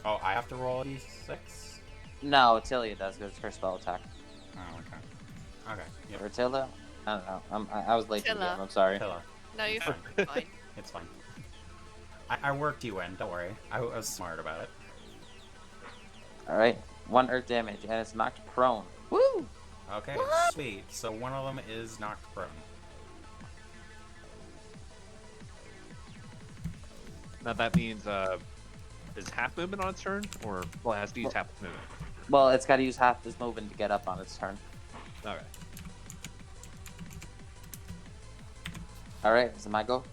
S1: Oh, I have to roll a d6.
S8: No, Tilia does because it's her spell attack.
S1: Oh, okay. Okay. Yep.
S8: Or Tilla? I don't know. I was late to the
S3: Tilla.
S8: game. I'm sorry.
S1: Tilla.
S3: No, you're fine.
S1: It's fine. I worked you in. Don't worry. I was smart about it.
S8: All right, 1 Earth damage, and it's knocked prone. Woo!
S1: Okay, sweet. So one of them is knocked prone.
S6: Now that means is half movement on its turn, or well, it has to use half its movement.
S8: Well, it's got to use half this movement to get up on its turn.
S6: Okay.
S8: All right, is it my go?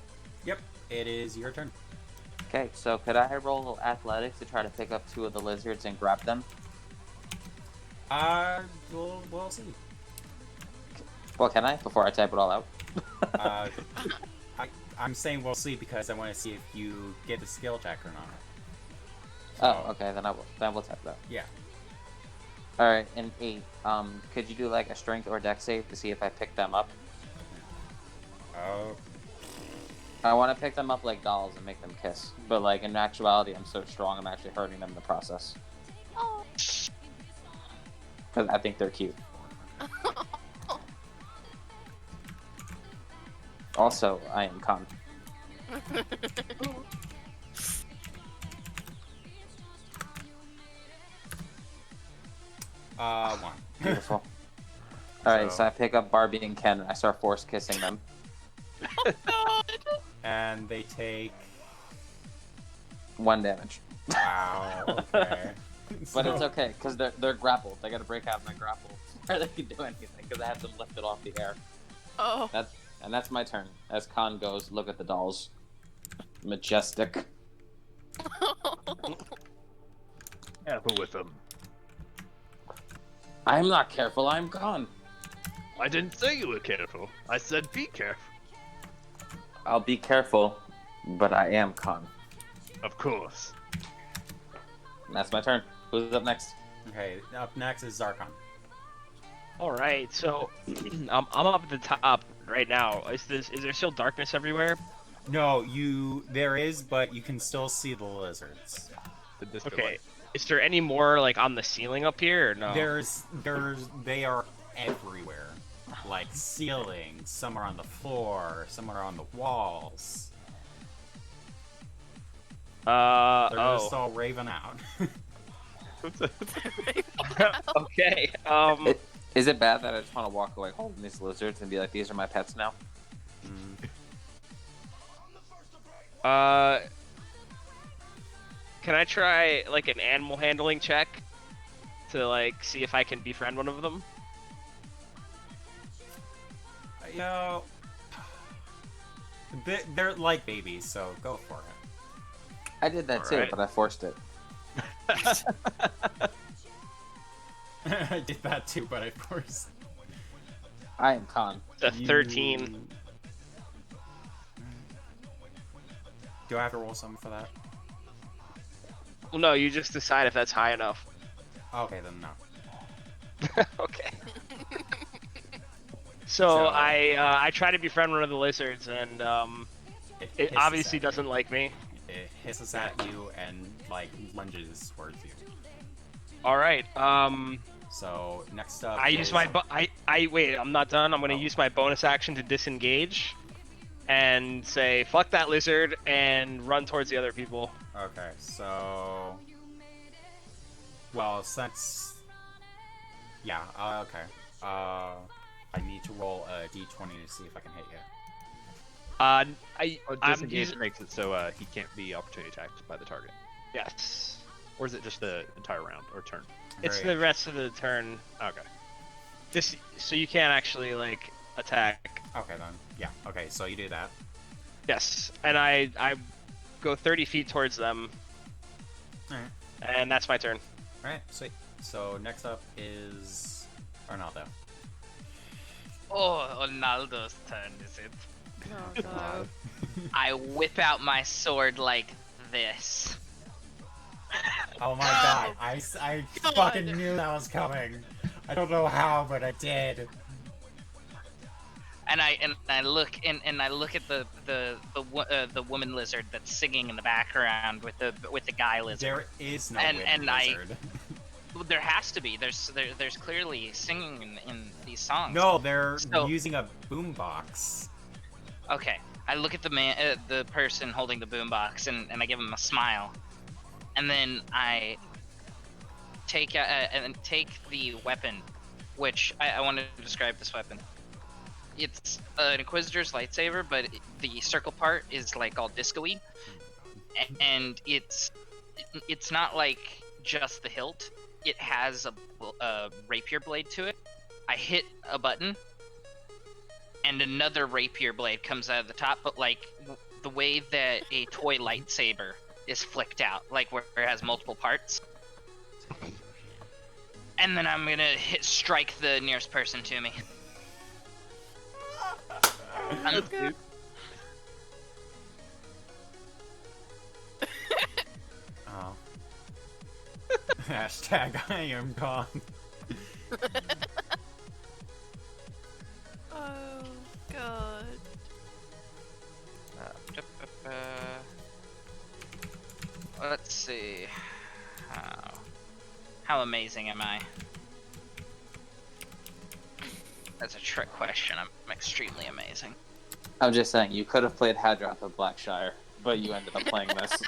S1: Yep, it is your turn.
S8: Okay, so could I roll athletics to try to pick up 2 of the lizards and grab them?
S1: We'll see.
S8: Well, can I before I type it all out?
S1: I'm saying we'll see because I want to see if you get the skill check or not.
S8: Oh, okay, then I will. Then we'll type it out.
S1: Yeah.
S8: All right, and 8. Could you do like a strength or dex save to see if I pick them up?
S1: Oh.
S8: I want to pick them up like dolls and make them kiss. But like in actuality, I'm so strong, I'm actually hurting them in the process.
S3: Oh.
S8: Because I think they're cute. Also, I am Khan.
S1: One.
S8: Beautiful. Alright, so I pick up Barbie and Ken and I start force kissing them.
S1: And they take
S8: 1 damage.
S1: wow. Okay.
S8: But it's okay, because they're grappled. They gotta break out of my grapple before they can do anything, because I have them lifted off the air.
S3: Oh.
S8: That's my turn. As Khan goes, look at the dolls. Majestic.
S6: Careful with them.
S8: I'm not careful, I'm Khan.
S6: I didn't say you were careful. I said be careful.
S8: I'll be careful, but I am Khan.
S6: Of course.
S8: And that's my turn. Who's up next?
S1: Okay, up next is Zarkon.
S5: All right, so I'm up at the top right now. Is there still darkness everywhere?
S1: No, there is, but you can still see the lizards.
S6: The disco
S5: Okay.
S6: light.
S5: Is there any more like on the ceiling up here or no?
S1: They are everywhere. Like ceiling, some are on the floor, some are on the walls. They're just all raving out.
S5: Okay.
S8: Is it bad that I just want to walk away holding these lizards and be like, these are my pets now?
S5: Can I try like an animal handling check to like see if I can befriend one of them?
S1: You know, they're like babies, so go for it.
S8: I did that too,
S5: Alright.
S8: but I forced it.
S1: I did that too, but of course.
S8: I am Khan.
S5: A 13.
S1: Do I have to roll something for that?
S5: Well, no, you just decide if that's high enough.
S1: Okay, then no.
S5: Okay. So I try to befriend one of the lizards, and it
S1: hisses
S5: obviously
S1: at you.
S5: doesn't like me.
S1: It hisses at you and like lunges towards you.
S5: All right.
S1: So next up,
S5: I use
S1: is-
S5: my wait. I'm not done. I'm gonna
S1: Oh.
S5: use my bonus action to disengage, and say fuck that lizard and run towards the other people.
S1: Okay, so well, since yeah, okay. I need to roll a d20 to see if I can hit you.
S5: I'm
S6: Disengage
S5: using
S6: makes it so he can't be opportunity attacked by the target.
S5: yes.
S6: Or is it just the entire round or turn?
S5: It's
S1: Very
S5: the rest of the turn.
S6: Okay.
S5: This so you can't actually like attack.
S1: Okay then. Yeah. Okay, so you do that.
S5: Yes, and I go 30 feet towards them,
S1: Alright.
S5: and that's my turn.
S1: Alright, sweet. So next up is Arnaldo.
S4: Oh, Ronaldo's turn, is it?
S3: Oh no.
S4: I whip out my sword like this.
S1: Oh my god, I
S3: God.
S1: fucking knew that was coming. I don't know how, but I did.
S4: And I look at the woman lizard that's singing in the background with the guy lizard.
S1: There is no
S4: And-
S1: wind
S4: and I-
S1: lizard.
S4: Well, there has to be. There's clearly singing in these songs.
S1: No, they're
S4: So-
S1: using a boombox.
S4: Okay. I look at the person holding the boombox, and I give him a smile, and then I take the weapon, which I want to describe this weapon. It's an Inquisitor's lightsaber, but the circle part is like all disco-y, and it's not like just the hilt. It has a rapier blade to it. I hit a button, and another rapier blade comes out of the top, but like the way that a toy lightsaber is flicked out, like where it has multiple parts. And then I'm gonna strike the nearest person to me.
S1: Oh. Hashtag I am gone.
S3: Oh god.
S4: Yep. see. How amazing am I? That's a trick question. I'm extremely amazing.
S8: I'm just saying, you could have played Hadroth of Blackshire, but you ended up playing this.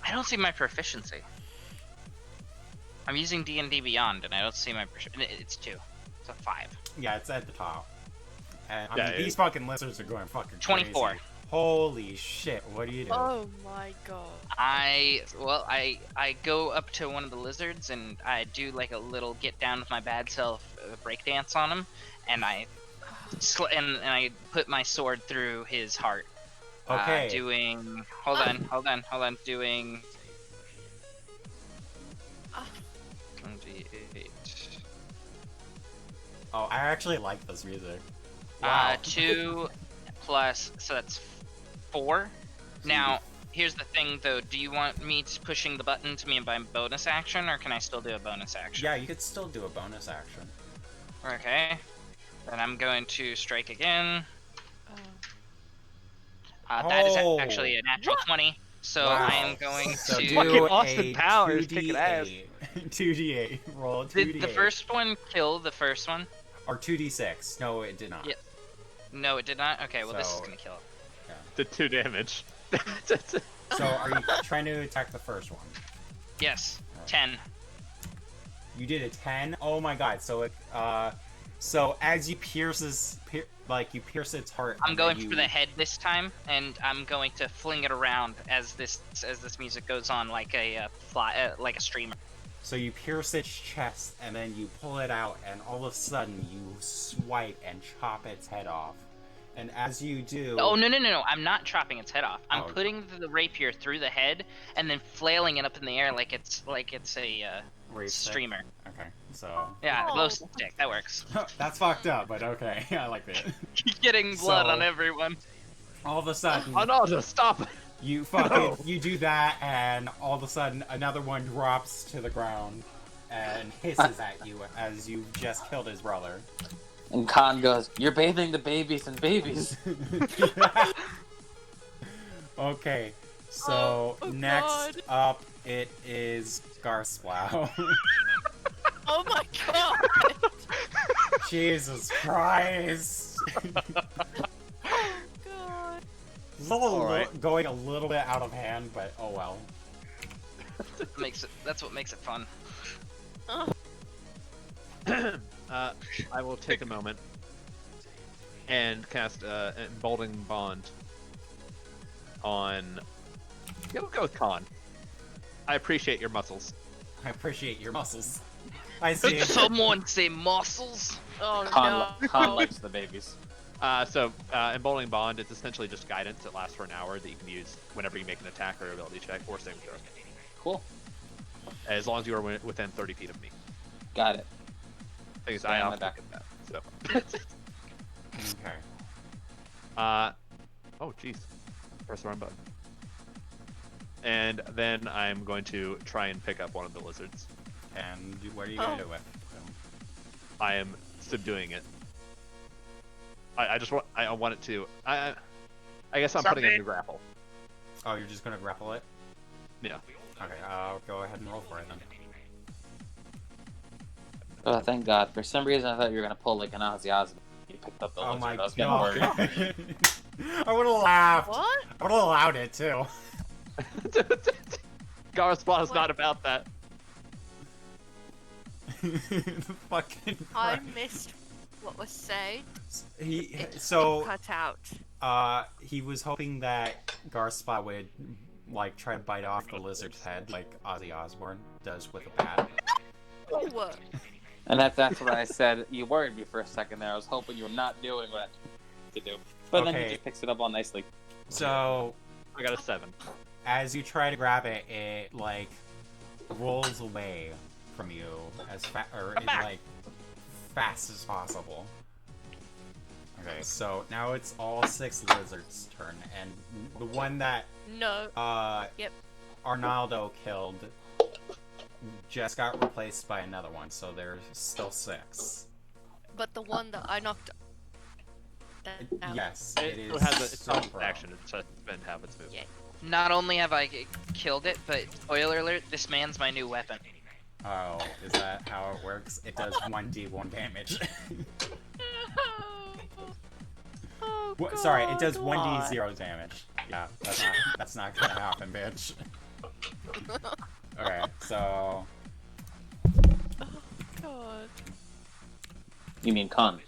S4: I don't see my proficiency. I'm using D&D Beyond, and I don't see my It's 2. It's a 5.
S1: Yeah, it's at the top. And I
S6: Yeah,
S1: mean,
S6: it-
S1: these fucking lizards are going fucking
S4: 24.
S1: crazy. Holy shit! What do you do?
S3: Oh my god.
S4: I go up to one of the lizards and I do like a little get down with my bad self breakdance on him, and I put my sword through his heart.
S1: Okay.
S4: Doing. Hold on. Doing. 28.
S1: Oh, I actually like this music. Wow.
S4: 2 plus, so that's 4. Now, here's the thing though, do you want me pushing the button to me by bonus action, or can I still do a bonus action?
S1: Yeah, you could still do a bonus action.
S4: Okay. Then I'm going to strike again. That is actually a natural 20, so
S1: Wow.
S4: I am going
S1: So
S4: to...
S1: do
S5: Fucking Austin
S1: a
S5: Powers kicking
S1: 2d8. 2d8. Roll a 2d8.
S4: Did the first one kill the first one?
S1: Or 2d6. No, it did not.
S4: Yeah. No, it did not? Okay, well this is
S1: So-
S4: gonna kill it.
S6: Did 2 damage.
S1: So are you trying to attack the first one?
S4: Yes, 10.
S1: You did a 10? Oh my god. So it, so as you pierce its heart.
S4: I'm
S1: and
S4: going
S1: then
S4: for the head this time, and I'm going to fling it around as this music goes on like a like a streamer.
S1: So you pierce its chest, and then you pull it out, and all of a sudden you swipe and chop its head off. And as you do...
S4: Oh no! I'm not chopping its head off. I'm
S1: Oh.
S4: putting the rapier through the head and then flailing it up in the air like it's a
S1: Where you stick.
S4: streamer.
S1: Okay, so...
S4: Yeah,
S3: Oh.
S4: glow stick. That works.
S1: That's fucked up, but okay. I like it.
S4: Getting blood
S1: So-
S4: on everyone.
S1: All of a sudden,
S6: Oh no, just stop it!
S1: you fucking... You do that, and all of a sudden, another one drops to the ground and hisses at you as you just killed his brother.
S8: And Khan goes, "You're bathing the babies and babies."
S1: Okay, so
S3: Oh,
S1: next
S3: God.
S1: up, it is Garsplow.
S3: Oh my god.
S1: Jesus Christ!
S3: God.
S1: Going a little bit out of hand, but oh well.
S4: That's what makes it fun.
S6: I will take a moment and cast Emboldening Bond on... Yeah, we'll go with Khan. I appreciate your muscles.
S1: I appreciate your muscles. I see.
S4: Someone say muscles.
S3: Oh
S8: Khan
S3: no.
S8: likes the babies.
S6: So Emboldening Bond, it's essentially just guidance. It lasts for an hour that you can use whenever you make an attack or ability check or saving throw.
S8: Cool.
S6: As long as you are within 30 feet of me.
S8: Got it.
S6: Because
S8: Stand
S6: I
S8: on my
S6: often
S8: back.
S6: get that. So.
S1: Okay.
S6: Oh, jeez. Press the wrong button. And then I'm going to try and pick up one of the lizards.
S1: And what are you gonna do with?
S6: I am subduing it. I just want I want it to I guess I'm putting it in a grapple.
S1: Oh, you're just gonna grapple it?
S6: Yeah.
S1: Okay, go ahead and roll for it then.
S8: Oh, thank God. For some reason, I thought you were gonna pull like an Ozzy Osbourne. You picked up the
S1: Oh
S8: lizard.
S1: my
S8: I was getting worried.
S1: god. I would've laughed.
S3: What?
S1: I would've allowed it too.
S6: Garspot is not about that.
S1: Fucking
S3: I
S1: Christ.
S3: missed what was said. It
S1: So
S3: cut out.
S1: he was hoping that Garspot would like try to bite off the lizard's head like Ozzy Osbourne does with a bat.
S3: Oh,
S8: And that's what I said. You worried me for a second there. I was hoping you were not doing what I to do. But then
S1: Okay.
S8: he just picks it up all nicely.
S1: So
S6: I got a 7.
S1: as you try to grab it, it like rolls away from you as like fast as possible. Okay, so now it's all 6 lizards' turn, and the one that
S3: no. Yep.
S1: Arnaldo killed just got replaced by another one, so there's still 6.
S3: But the one that I knocked out.
S1: Yes,
S6: It
S1: it is.
S6: has its
S1: so
S6: own
S1: pro.
S6: action. It's just been have its move.
S3: Yeah.
S4: Not only have I killed it, but spoiler alert, this man's my new weapon.
S1: Oh, is that how it works? It does 1d1 damage.
S3: Oh,
S1: Sorry, it does
S3: God.
S1: 1d0 damage. Yeah, that's not gonna happen, bitch. Okay, so
S3: God.
S8: You mean Khan?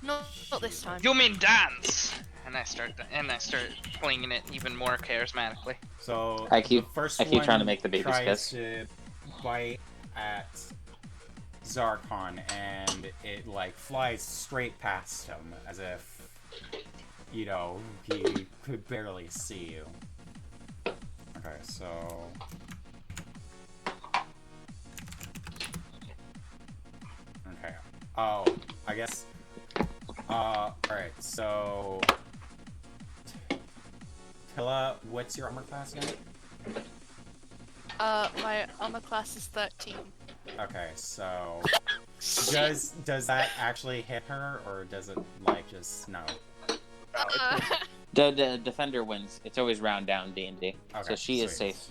S3: Not this time.
S4: You mean dance? And I start flinging it even more charismatically.
S1: So
S8: I keep-
S1: the first
S8: I keep trying to
S1: one
S8: make the babies
S1: tries
S8: kiss.
S1: to bite at Zarkon, and it like flies straight past him as if, you know, he could barely see you. Okay, so okay. Oh, I guess. Alright, so Tilla, what's your armor class again?
S3: My armor class is 13.
S1: Okay, so does that actually hit her, or does it like just no?
S8: The defender wins. It's always round down D&D.
S1: Okay,
S8: So she is
S1: sweet.
S8: safe.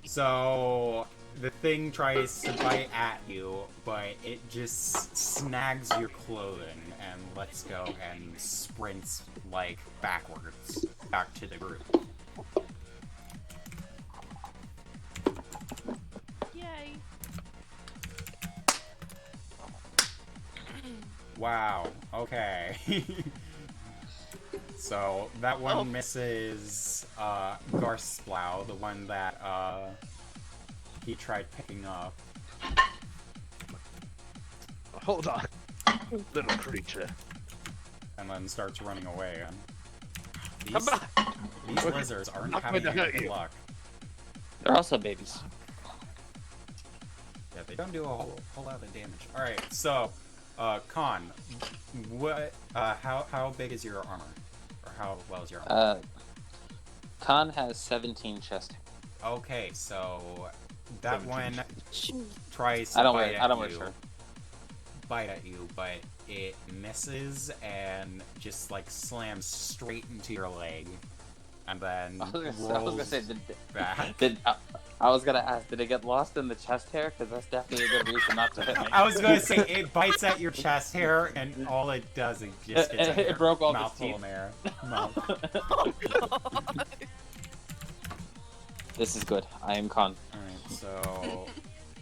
S1: So the thing tries to bite at you, but it just snags your clothing and lets go and sprints like backwards back to the group.
S3: Yay.
S1: Wow. Okay. So that one misses Garsplow, the one that he tried picking up.
S2: Hold on, little creature.
S1: And then starts running away. And
S2: Come back.
S1: these lizards aren't
S2: I'm
S1: having
S2: going to hurt
S1: good
S2: you.
S1: luck.
S8: They're also babies.
S1: Yeah, they don't do a whole lot of damage. Alright, so, Khan, what, how big is your armor? Or how well is your armor?
S8: Khan has 17 chest.
S1: Okay, so that
S2: 17
S1: one tries to
S8: I don't
S1: bite
S8: wear.
S1: at
S8: I don't wear
S1: you.
S8: shirt.
S1: Bite at you, but it misses and just like slams straight into your leg, and then
S8: I was
S1: rolls
S8: gonna say,
S1: back.
S8: I was gonna ask, did it get lost in the chest hair? Because that's definitely a good reason not to hit me.
S1: I was gonna say it bites at your chest hair, and all it does is just gets
S8: It broke all his
S1: mouthful
S8: teeth.
S1: of air. Mouth.
S3: Oh, God.
S8: This is good. I am Khan.
S1: Alright, so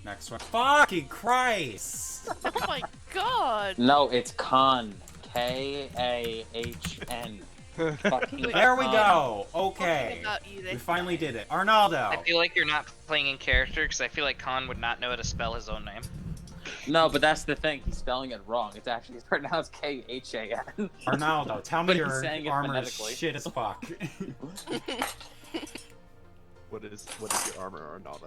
S1: next one. Fucking Christ!
S3: Oh my God.
S8: No, it's Khan. K-A-H-N. Fucking
S1: There we
S8: Khan.
S1: go.
S3: Talking
S1: Okay,
S3: about you
S1: we
S3: this
S1: finally
S3: time.
S1: did it. Arnaldo.
S4: I feel like you're not playing in character because I feel like Khan would not know how to spell his own name.
S8: No, but that's the thing. He's spelling it wrong. It's actually pronounced K-H-A-N.
S1: Arnaldo, tell me
S8: But he's
S1: your
S8: saying it
S1: armor is
S8: phonetically.
S1: shit as fuck.
S2: What is your armor, Arnaldo?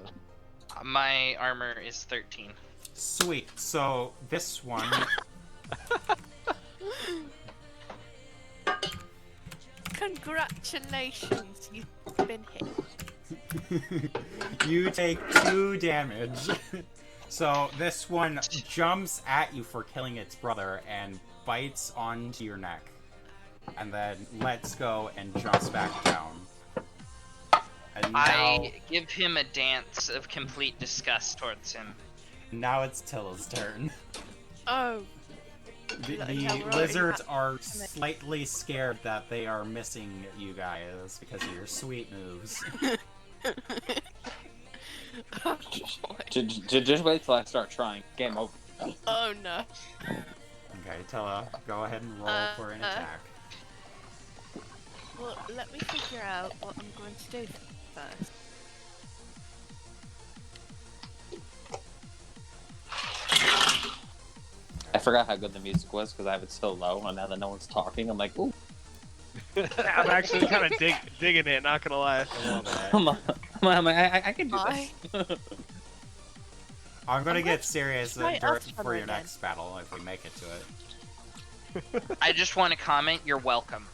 S4: My armor is 13.
S1: Sweet. So this one.
S3: Congratulations, you've been hit.
S1: You take 2 damage. So this one jumps at you for killing its brother and bites onto your neck. And then lets go and jumps back down. And now,
S4: I give him a dance of complete disgust towards him.
S1: now it's Tilla's turn.
S3: Oh.
S1: The
S3: Yeah, we're already
S1: lizards are slightly scared that they are missing you guys because of your sweet moves.
S3: Oh, boy.
S8: Just wait till I start trying. Game over.
S3: Oh no.
S1: Okay, Tilla, go ahead and roll for an attack.
S3: Well, let me figure out what I'm going to do first.
S8: I forgot how good the music was because I have it so low, and now that no one's talking, I'm like, ooh.
S5: I'm actually kind of digging it, not gonna lie.
S8: I can do this.
S1: I'm gonna
S3: I'm
S1: get serious
S3: try
S1: for
S3: Elfhammer
S1: your
S3: again.
S1: next battle if we make it to it.
S4: I just want to comment, you're welcome.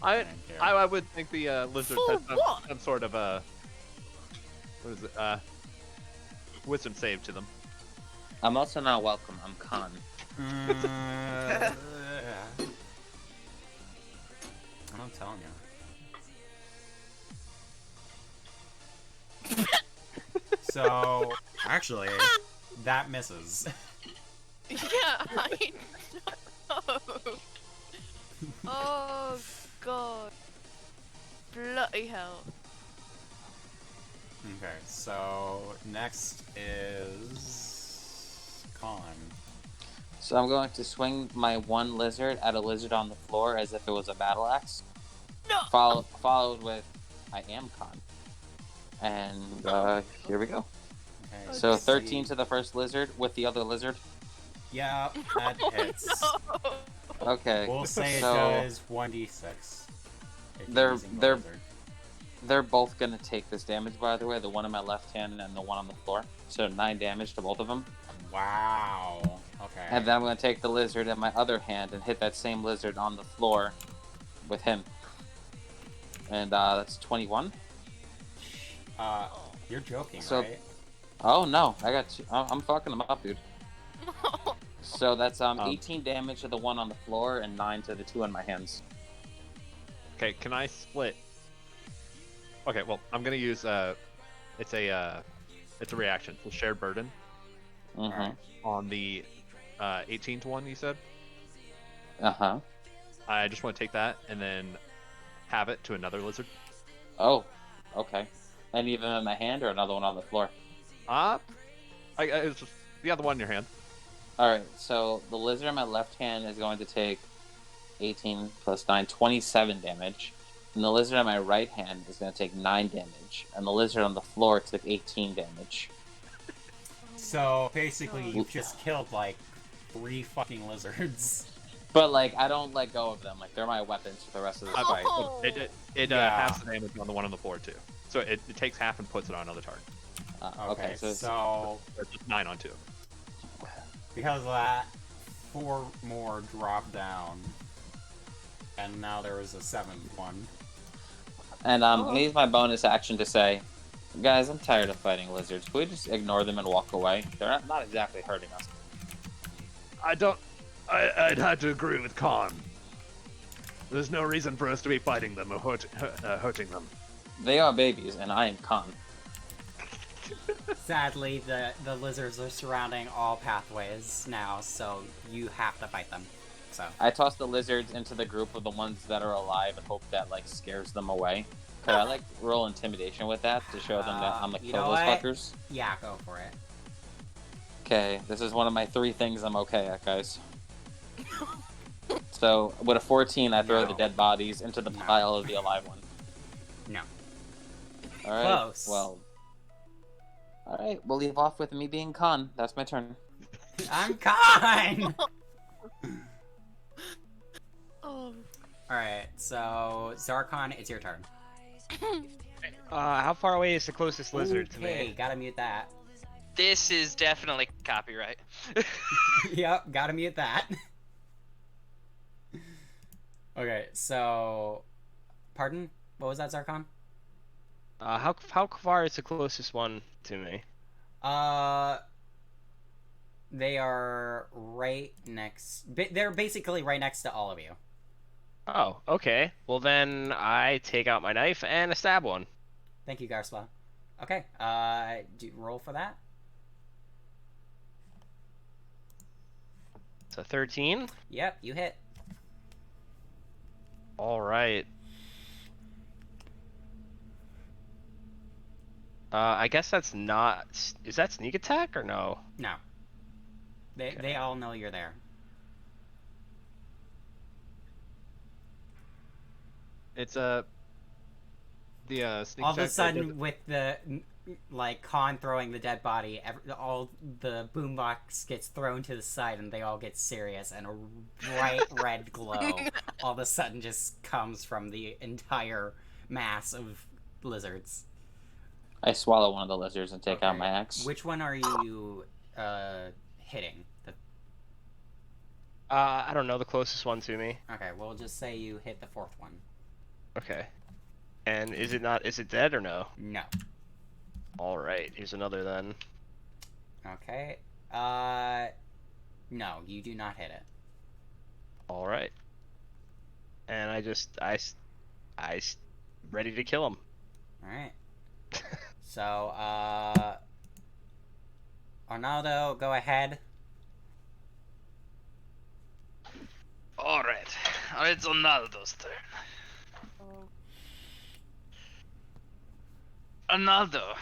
S2: I
S1: Thank you.
S2: I would think the lizards
S3: For
S2: had
S3: what?
S2: some sort of what is it? Wisdom save to them.
S8: I'm also not welcome. I'm Khan.
S1: I'm telling you. So, actually, that misses.
S3: Yeah, I know. Oh god. Bloody hell.
S1: Okay, so next is Con.
S8: So I'm going to swing my one lizard at a lizard on the floor as if it was a battle axe.
S3: No!
S8: Followed with I am Con. And here we go.
S1: Okay,
S8: So
S1: let's
S8: 13
S1: see.
S8: to the first lizard with the other lizard.
S1: Yeah, that hits.
S3: Oh, no.
S8: Okay.
S1: We'll say
S8: so
S1: it does 1d6. if you're
S8: They're-
S1: using the
S8: they're-
S1: lizard.
S8: They're both gonna take this damage, by the way. The one in my left hand and the one on the floor. So 9 damage to both of them.
S1: Wow. Okay.
S8: And then I'm gonna take the lizard in my other hand and hit that same lizard on the floor with him. And that's 21.
S1: You're joking,
S8: So-
S1: right?
S8: Oh no, I got two. I'm fucking them up, dude. So that's 18 damage to the one on the floor and 9 to the two in my hands.
S6: Okay, can I split? Okay, well, I'm gonna use it's a reaction. It's a shared burden
S8: Mm-hmm.
S6: on the 18 to 1. You said.
S8: Uh-huh.
S6: I just want to take that and then have it to another lizard.
S8: Oh, okay. Any of them in my hand or another one on the floor?
S6: It's just the other one in your hand.
S8: Alright, so the lizard in my left hand is going to take 18 plus 9, 27 damage. And the lizard in my right hand is going to take 9 damage. And the lizard on the floor took 18 damage.
S1: So basically, you've just killed like 3 fucking lizards.
S8: But, like, I don't let go of them. Like, they're my weapons for the rest of the fight.
S3: Oh.
S6: It
S1: Yeah.
S6: halves the damage on the one on the floor too. So it takes half and puts it on another target.
S8: Okay, so,
S1: so
S6: It's just 9 on 2.
S1: because of that, 4 more drop down, and now there is a 7th one.
S8: And I'm going to use my bonus action to say, guys, I'm tired of fighting lizards. Can we just ignore them and walk away? They're not exactly hurting us.
S6: I'd have to agree with Khan. There's no reason for us to be fighting them or hurting them.
S8: They are babies, and I am Khan.
S9: Sadly, the lizards are surrounding all pathways now, so you have to fight them. So
S8: I toss the lizards into the group of the ones that are alive and hope that, like, scares them away. Could I, like, roll intimidation with that to show them that I'm gonna
S9: you
S8: kill
S9: know
S8: those
S9: what?
S8: fuckers?
S9: yeah, go for it.
S8: Okay, this is one of my 3 things I'm okay at, guys. So, with a 14, I throw
S1: No.
S8: the dead bodies into the
S9: No.
S8: pile of the alive one.
S9: No.
S8: Alright,
S9: Close.
S8: well... Alright, we'll leave off with me being Khan. That's my turn.
S9: I'm Khan!
S3: Oh.
S9: Alright, so Zarkon, it's your turn.
S5: How far away is the closest lizard to
S9: Okay,
S5: me?
S9: gotta mute that.
S4: This is definitely copyright.
S9: Yep, gotta mute that. Okay, so... Pardon? What was that, Zarkon?
S5: How far is the closest one to me?
S9: They are right next... They're basically right next to all of you.
S5: Oh, okay. Well then, I take out my knife and a stab one.
S9: Thank you, Garsla. Okay, roll for that.
S5: It's a 13.
S9: Yep, you hit.
S5: All right. I guess that's not. Is that sneak attack or no?
S9: No. They all know you're there.
S6: It's the sneak
S9: All of a
S6: attack
S9: sudden, with the like Khan throwing the dead body, all the boombox gets thrown to the side, and they all get serious, and a bright red glow all of a sudden just comes from the entire mass of lizards.
S8: I swallow one of the lizards and take out
S9: Okay.
S8: my axe.
S9: Which one are you hitting?
S5: I don't know the closest one to me.
S9: Okay, we'll just say you hit the 4th one.
S5: Okay. And is it not? Is it dead or no?
S9: No.
S5: All right. Here's another then.
S9: Okay. No, you do not hit it.
S5: All right. And I ready to kill him.
S9: All right. So, Arnaldo, go ahead.
S4: Alright. It's Arnaldo's turn. Arnaldo.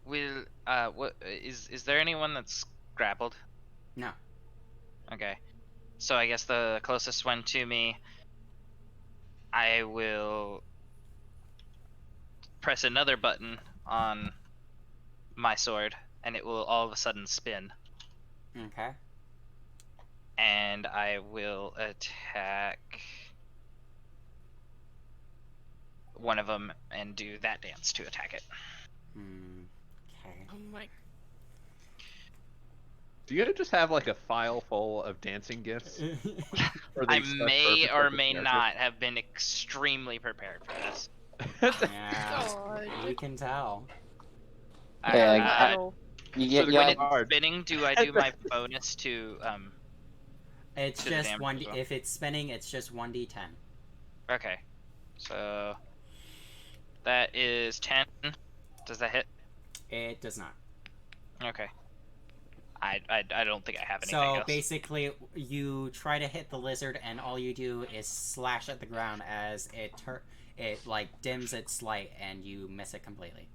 S4: What is there anyone that's grappled?
S9: No.
S4: Okay. So I guess the closest one to me, I will press another button on my sword, and it will all of a sudden spin.
S9: Okay.
S4: And I will attack one of them and do that dance to attack it.
S9: Okay.
S3: Oh my.
S6: Do you just have like a file full of dancing gifts? Or
S4: I
S6: they set
S4: may
S6: perfect
S4: or
S6: for the
S4: may
S6: character?
S4: not have been extremely prepared for this.
S9: Yeah,
S3: God.
S9: we can tell.
S8: Yeah,
S4: When
S8: yeah,
S4: it's spinning, do I do my bonus to
S9: It's
S4: to the
S9: just
S4: damage
S9: one.
S4: as well?
S9: If it's spinning, it's just 1d10.
S4: Okay. So that is 10. Does that hit?
S9: It does not.
S4: Okay. I don't think I have anything
S9: So
S4: else.
S9: basically, you try to hit the lizard, and all you do is slash at the ground as it like dims its light, and you miss it completely.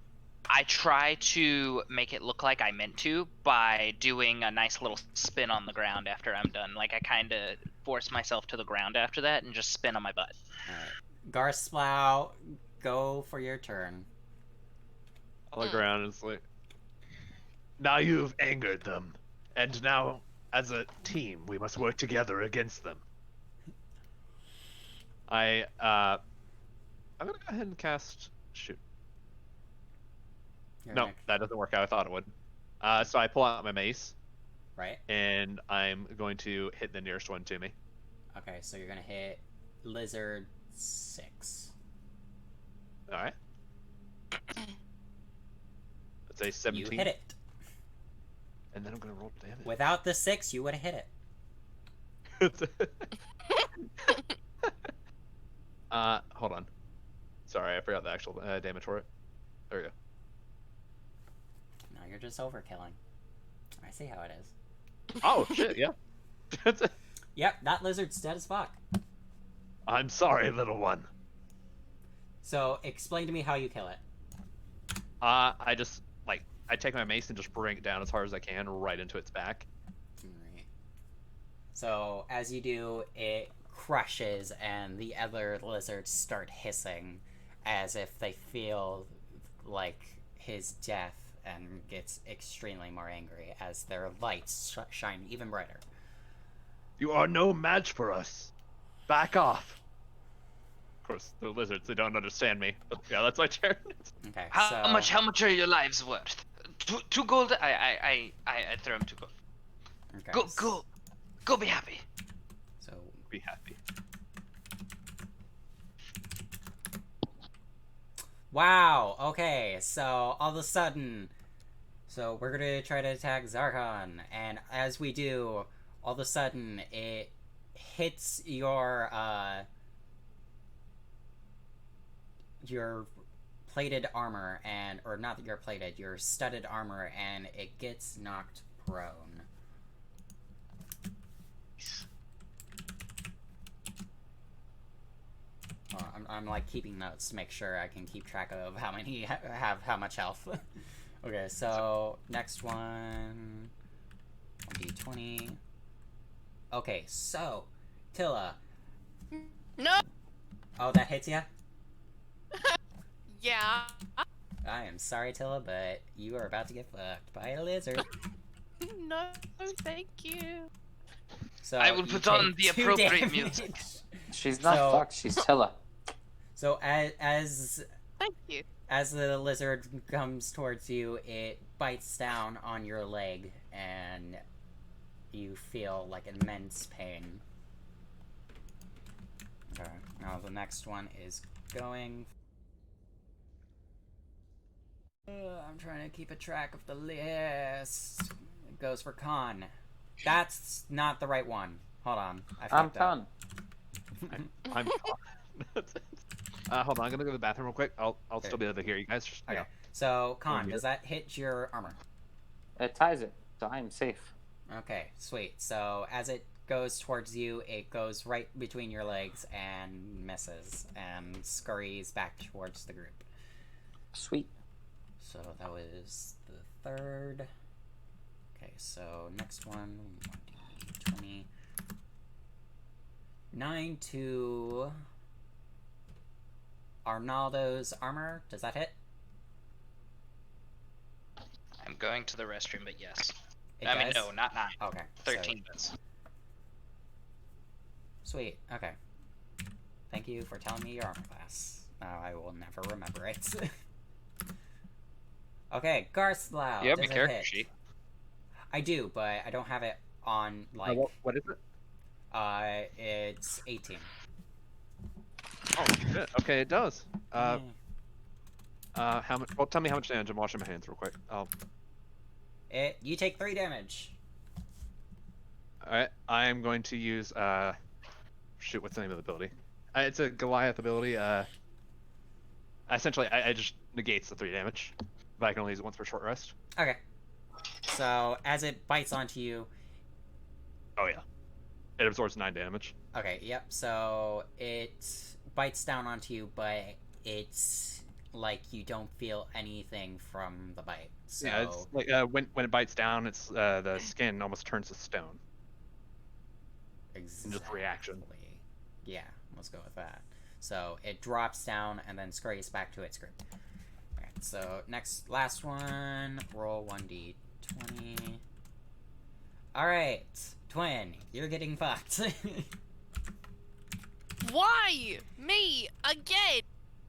S4: I try to make it look like I meant to by doing a nice little spin on the ground after I'm done. Like I kind of force myself to the ground after that and just spin on my butt.
S9: Alright. Garsplow, go for your turn.
S6: On the ground, it's like, now you've angered them, and now, as a team, we must work together against them. I'm gonna go ahead and cast shoot.
S9: You're
S6: No,
S9: next.
S6: that doesn't work how I thought it would. So I pull out my mace,
S9: Right?
S6: and I'm going to hit the nearest one to me.
S9: Okay, so you're gonna hit lizard 6.
S6: All right. That's a 17.
S9: You hit it.
S6: And then I'm gonna roll damage.
S9: Without the 6, you would have hit it.
S6: Hold on. Sorry, I forgot the actual damage for it. There we go.
S9: No, you're just overkilling. I see how it is.
S6: Oh shit! Yeah.
S9: Yep, that lizard's dead as fuck.
S6: I'm sorry, little one.
S9: So, explain to me how you kill it.
S6: I just I take my mace and just bring it down as hard as I can right into its back.
S9: Right. So, as you do, it crushes, and the other lizards start hissing as if they feel like his death, and gets extremely more angry as their lights shine even brighter.
S6: You are no match for us. Back off. Of course, the lizards, they don't understand me. But yeah, that's my turn.
S9: Okay,
S4: How
S9: so...
S4: much are your lives worth? Two gold. I throw him 2 gold.
S9: Okay,
S4: Go be happy.
S9: So,
S6: Be happy.
S9: wow, okay, so all of a sudden, so we're gonna try to attack Zarkon, and as we do, all of a sudden, it hits your plated armor, or not your plated, your studded armor, and it gets knocked prone. I'm like keeping notes to make sure I can keep track of how many have how much health. Okay, so next one, 1d20. Okay, so Tilla.
S3: No.
S9: Oh, that hits ya?
S3: Yeah.
S9: I am sorry, Tilla, but you are about to get fucked by a lizard.
S3: No, thank you.
S9: So
S4: I will
S9: you
S4: put on
S9: take
S4: the
S9: 2
S4: appropriate
S9: damage.
S4: music.
S8: she's not
S9: So-
S8: fucked. She's Tilla.
S9: So as
S3: Thank you.
S9: as the lizard comes towards you, it bites down on your leg, and you feel like immense pain. Okay, now the next one is going. I'm trying to keep a track of the list. It goes for Khan. That's not the right one. Hold on, I
S8: I'm
S9: fucked up.
S8: done.
S6: I'm
S2: Hold on, I'm gonna go to the bathroom real quick. I'll still be able to hear you guys. Just,
S9: Okay. So, Con, does that hit your armor?
S8: It ties it, so I am safe.
S9: Okay, sweet. So as it goes towards you, it goes right between your legs and misses and scurries back towards the group.
S8: Sweet.
S9: So that was the third. Okay, so next one, 20. 9 to Arnaldo's armor. Does that hit?
S10: I'm going to the restroom, but yes.
S9: It
S10: I mean,
S9: does?
S10: no, not 9.
S9: Okay.
S10: 13 bits.
S9: Sweet. Okay. Thank you for telling me your armor class. Now I will never remember it. Okay, Garthlau.
S10: You have
S9: does
S10: a
S9: it
S10: character
S9: hit?
S10: sheet.
S9: I do, but I don't have it on, like...
S2: what is it?
S9: It's 18.
S2: Oh, shit. Okay, it does.
S9: Yeah.
S2: How much? Well, tell me how much damage. I'm washing my hands real quick.
S9: You take 3 damage.
S2: Alright, I am going to use, shoot, what's the name of the ability? It's a Goliath ability, essentially, I just negates the 3 damage, but I can only use it once for short rest.
S9: Okay. So, as it bites onto you...
S2: Oh, yeah. It absorbs 9 damage.
S9: Okay, yep, so it bites down onto you, but it's like you don't feel anything from the bite. So...
S2: Yeah, it's like, when it bites down, it's, the skin almost turns to stone.
S9: Exactly.
S2: Just reaction.
S9: Yeah, let's go with that. So it drops down and then scurries back to its group. Okay, so last one, roll 1d20. Alright, Twin, you're getting fucked.
S3: Why? Me? Again?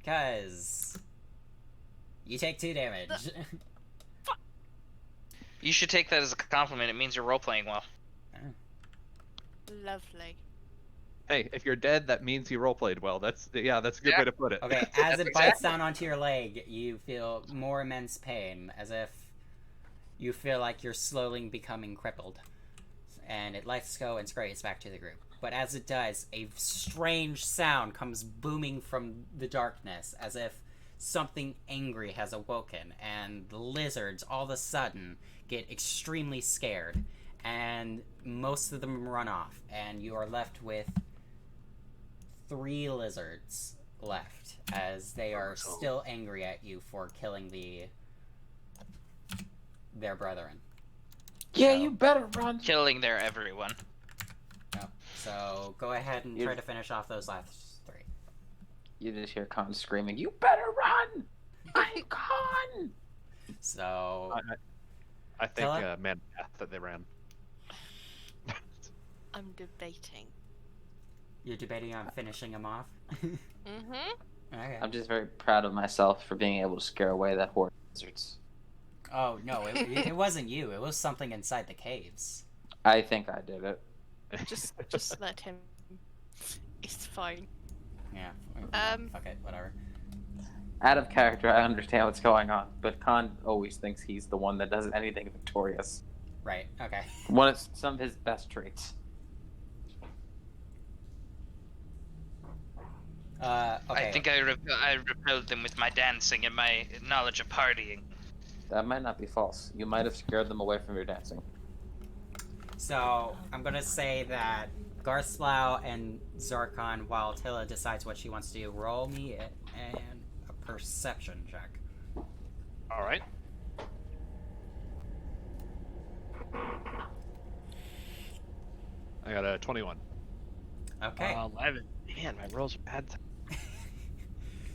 S9: Cause you take 2 damage.
S10: You should take that as a compliment. It means you're role playing well.
S3: Lovely.
S2: Hey, if you're dead, that means you roleplayed well. That's a good way to put it.
S9: Okay, as it bites down onto your leg, you feel more immense pain, as if you feel like you're slowly becoming crippled. And it lets go and scurries back to the group. But as it does, a strange sound comes booming from the darkness, as if something angry has awoken, and the lizards all of a sudden get extremely scared, and most of them run off, and you are left with 3 lizards left, as they are still angry at you for killing their brethren.
S8: Yeah,
S9: So-
S8: you better run.
S10: Killing their everyone.
S9: Oh, so go ahead and try to finish off those last 3.
S8: You just hear Khan screaming, "You better run! I'm Khan!"
S9: So
S2: I think,
S9: Tella?
S2: man, that they ran.
S3: I'm debating.
S9: you're debating on finishing them off?
S3: Mm-hmm.
S9: Okay.
S8: I'm just very proud of myself for being able to scare away that horde of lizards.
S9: Oh no, it wasn't you. It was something inside the caves.
S8: I think I did it.
S3: Just let him. It's fine.
S9: Yeah. Fuck it. Whatever.
S8: Out of character, I understand what's going on, but Khan always thinks he's the one that does anything victorious.
S9: Right. Okay.
S8: One of some of his best traits.
S9: Okay.
S10: I think I repelled them with my dancing and my knowledge of partying.
S8: That might not be false. You might have scared them away from your dancing.
S9: So I'm gonna say that Garthlau and Zarkon, while Tilla decides what she wants to do, roll me a perception check.
S2: All right. I got a 21.
S9: Okay.
S5: 11. Man, my rolls are bad.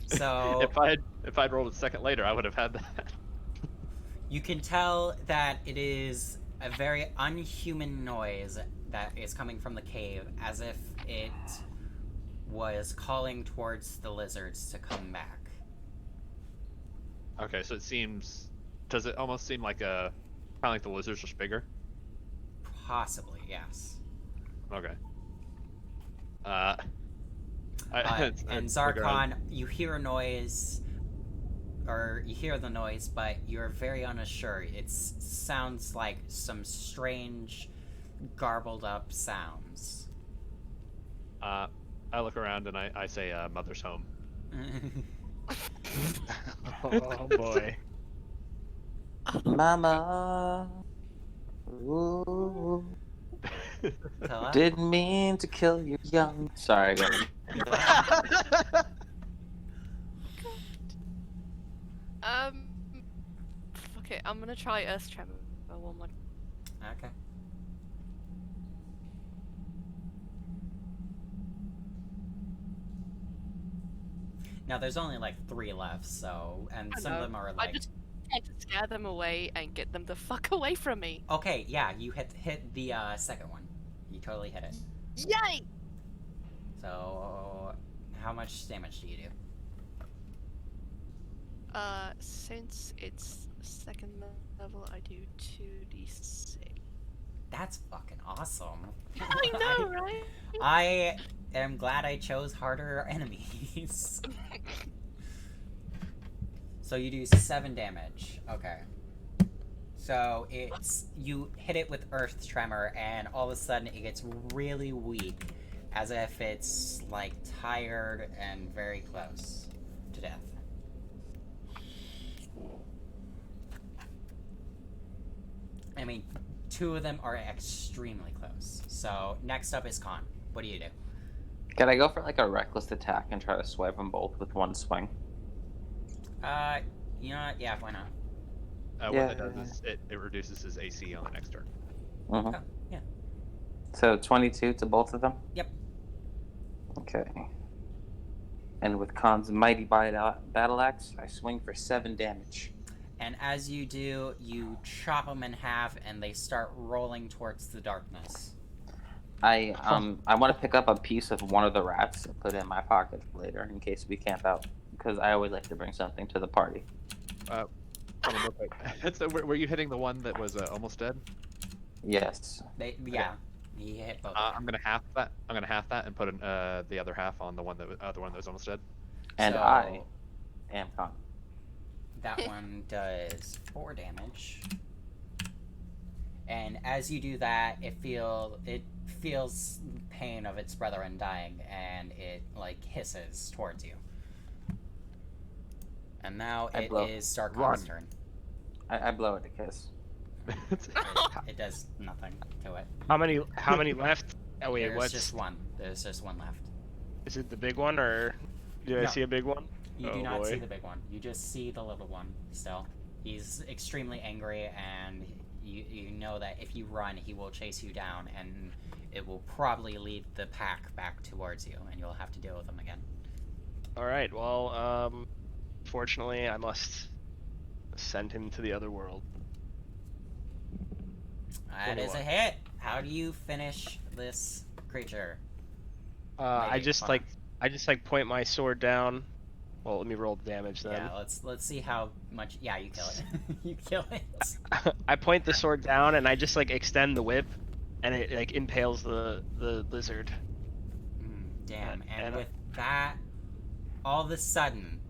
S9: So
S2: If I'd rolled a second later, I would have had that.
S9: you can tell that it is a very unhuman noise that is coming from the cave, as if it was calling towards the lizards to come back.
S2: Okay, so it seems. Does it almost seem like kind of like the lizards, just bigger?
S9: Possibly, yes.
S2: Okay.
S9: And
S2: figure out-
S9: Zarkon, you hear a noise, or you hear the noise, but you're very unsure. It sounds like some strange, garbled up sounds.
S2: I
S6: I look around and I say, "Mother's home."
S5: Oh boy.
S8: Mama. Ooh,
S9: Tell us.
S8: didn't mean to kill you young. Sorry, go ahead.
S3: Okay, I'm gonna try Earth Tremor one more.
S9: Okay. Now there's only like 3 left, so and
S3: I
S9: some of
S3: know.
S9: them are
S3: I
S9: like.
S3: just want to scare them away and get them the fuck away from me.
S9: Okay, yeah, you hit the second one. You totally hit it.
S3: Yay!
S9: So, how much damage do you do?
S3: Since it's second level, I do 2d6.
S9: That's fucking awesome.
S3: I know, right?
S9: I am glad I chose harder enemies. So you do 7 damage. Okay. So it's you hit it with Earth Tremor, and all of a sudden it gets really weak, as if it's like tired and very close to death. I mean, 2 of them are extremely close. So next up is Khan. What do you do?
S8: Can I go for like a reckless attack and try to swipe them both with one swing?
S9: You know what? Yeah, why not?
S6: What that does is it reduces his AC on the next turn.
S8: Mm-hmm.
S9: Oh, yeah.
S8: So 22 to both of them?
S9: Yep.
S8: Okay. And with Khan's mighty battle axe, I swing for 7 damage.
S9: And as you do, you chop them in half, and they start rolling towards the darkness.
S8: I want to pick up a piece of one of the rats and put it in my pocket later in case we camp out, because I always like to bring something to the party.
S6: So were you hitting the one that was almost dead?
S8: Yes.
S9: He hit both.
S6: I'm gonna half that. I'm gonna half that and put the other half on the one that was almost dead.
S8: And
S9: So,
S8: I am Khan.
S9: That one does 4 damage. And as you do that, it feels pain of its brethren dying, and it like hisses towards you. And now it is Starkhan's turn.
S8: I blow it a kiss.
S9: It does nothing to it.
S5: How many left? Oh wait,
S9: There's
S5: what's
S9: just one. There's just one left.
S5: Is it the big one, or did I
S9: No.
S5: see a big one?
S9: You
S5: Oh,
S9: do not
S5: boy.
S9: see the big one. You just see the little one still. He's extremely angry, and you know that if you run, he will chase you down, and it will probably lead the pack back towards you, and you'll have to deal with him again.
S5: All right. Well, fortunately, I must send him to the other world.
S9: That is a hit. How do you finish this creature?
S5: I just point my sword down. Well, let me roll the damage then.
S9: Yeah, let's see how much. Yeah, you kill it. You kill it.
S5: I point the sword down and I just like extend the whip, and it like impales the lizard.
S9: Damn. And with that, all of a sudden,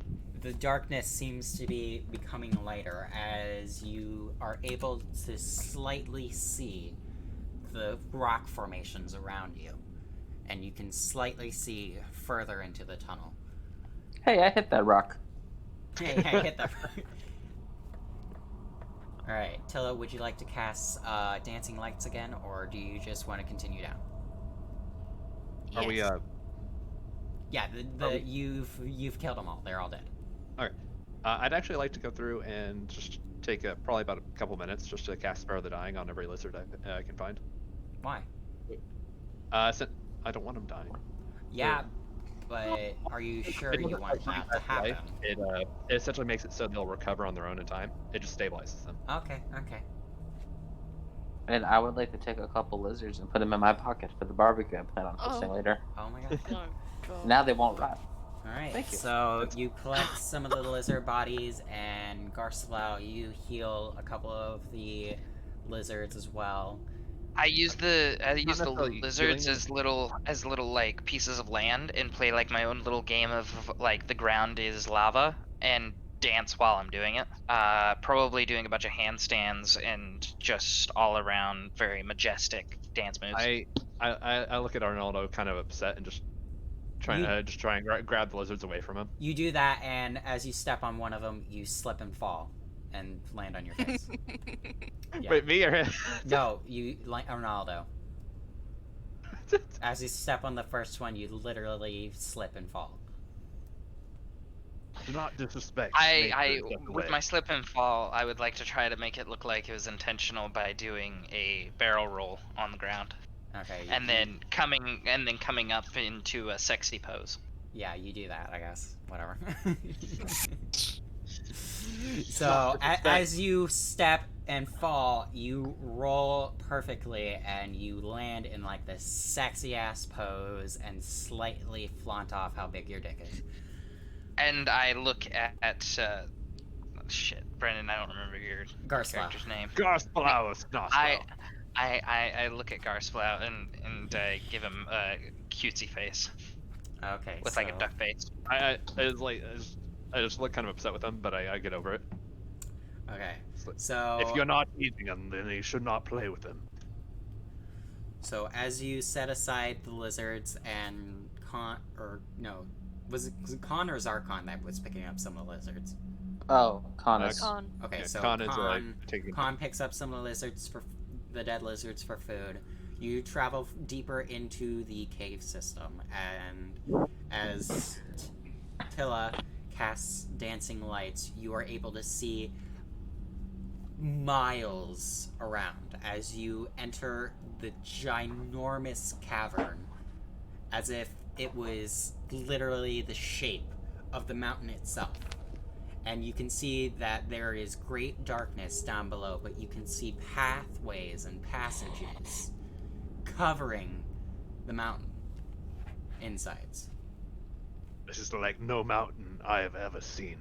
S9: the darkness seems to be becoming lighter as you are able to slightly see the rock formations around you, and you can slightly see further into the tunnel.
S8: Hey, I hit that rock.
S9: Hey, I hit that rock. Alright, Tilla, would you like to cast Dancing Lights again, or do you just want to continue down?
S6: Are we
S9: Yeah, you've killed them all. They're all dead.
S6: Alright. I'd actually like to go through and just take probably about a couple minutes just to cast Spare the Dying on every lizard I can find.
S9: Why?
S6: Since I don't want them dying.
S9: Yeah, but are you sure you want that to happen?
S6: It essentially makes it so they'll recover on their own in time. It just stabilizes them.
S9: Okay.
S8: And I would like to take a couple lizards and put them in my pocket for the barbecue I plan on hosting later.
S9: Oh my god.
S3: Oh, God.
S8: Now they won't rot.
S9: Alright,
S8: Thank you.
S9: so you collect some of the lizard bodies, and Garcelau, you heal a couple of the lizards as well.
S10: I use the
S6: necessarily
S10: lizards
S6: healing
S10: as little like pieces of land and play like my own little game of like the ground is lava and dance while I'm doing it. Probably doing a bunch of handstands and just all around very majestic dance moves.
S6: I look at Arnaldo kind of upset and just
S2: Trying to just try and grab the lizards away from him.
S9: You do that, and as you step on one of them, you slip and fall, and land on your face. Yeah.
S2: Wait, me or him?
S9: No, you like Ronaldo. As you step on the first one, you literally slip and fall.
S6: Do not disrespect.
S10: I
S6: nature, step
S10: with
S6: away.
S10: my slip and fall, I would like to try to make it look like it was intentional by doing a barrel roll on the ground,
S9: Okay.
S10: and then coming up into a sexy pose.
S9: Yeah, you do that, I guess. Whatever. So, as you step and fall, you roll perfectly, and you land in like this sexy ass pose and slightly flaunt off how big your dick is.
S10: And I look at shit, Brendan. I don't remember your
S9: Garslow.
S10: character's name.
S6: Garsplow, Snosplow.
S10: I look at Garsplow and give him a cutesy face
S9: Okay.
S10: with like a duck face.
S2: I just look kind of upset with him, but I get over it.
S9: Okay.
S2: So-
S9: So
S6: If you're not eating them, then you should not play with them.
S9: So as you set aside the lizards and was it Con or Zarkon that was picking up some of the lizards?
S8: Oh, Connors.
S3: Con.
S9: Okay,
S2: Yeah,
S9: so
S2: Con is
S9: Con
S2: taking.
S9: picks up some of the lizards for the dead lizards for food. You travel deeper into the cave system, and as Tilla casts dancing lights, you are able to see miles around as you enter the ginormous cavern, as if it was literally the shape of the mountain itself. And you can see that there is great darkness down below, but you can see pathways and passages covering the mountain insides.
S6: This is like no mountain I have ever seen.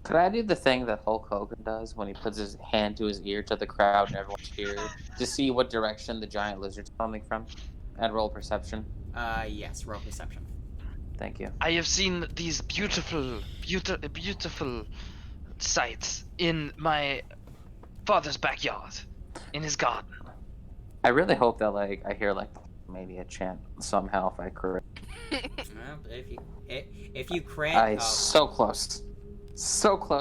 S8: Could I do the thing that Hulk Hogan does when he puts his hand to his ear to the crowd and everyone cheers to see what direction the giant lizard's coming from? And roll perception.
S9: Yes, roll perception.
S8: Thank you.
S10: I have seen these beautiful sights in my father's backyard, in his garden.
S8: I really hope that I hear Mania chant somehow if I correct.
S9: Well, if you crit,
S8: So close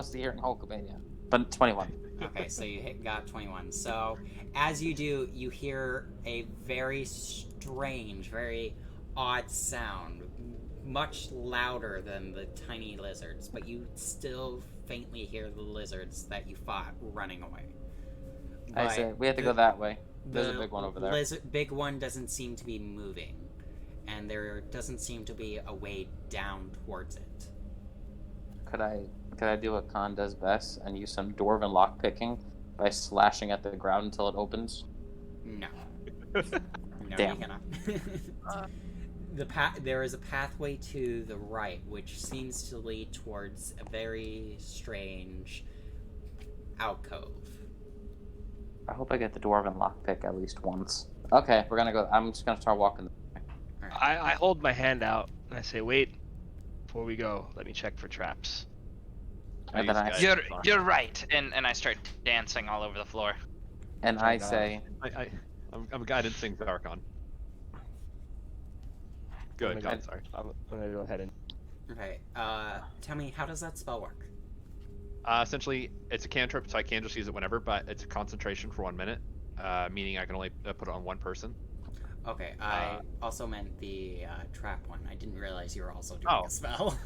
S8: to hearing Hulkamania, but 21.
S9: Okay, so you got 21. So as you do, you hear a very strange, very odd sound, much louder than the tiny lizards, but you still faintly hear the lizards that you fought running away.
S8: I
S9: But
S8: say we have to go that way. There's a big one over there.
S9: Big one doesn't seem to be moving, and there doesn't seem to be a way down towards it.
S8: Could I do what Khan does best and use some dwarven lockpicking by slashing at the ground until it opens?
S9: No. No,
S8: Damn.
S9: you cannot. There is a pathway to the right, which seems to lead towards a very strange alcove.
S8: I hope I get the dwarven lockpick at least once. Okay, we're gonna go. I'm just gonna start walking.
S5: I hold my hand out and I say, wait, before we go, let me check for traps.
S8: And then I
S10: You're right, and I start dancing all over the floor.
S8: and I say,
S2: I'm guidancing Zarkon. Good,
S5: I'm
S2: God, sorry.
S5: gonna go ahead and.
S9: Okay, tell me, how does that spell work?
S2: Essentially, it's a cantrip, so I can just use it whenever, but it's a concentration for 1 minute, meaning I can only put it on one person.
S9: Okay, I also meant the trap one. I didn't realize you were also doing
S2: Oh.
S9: a spell.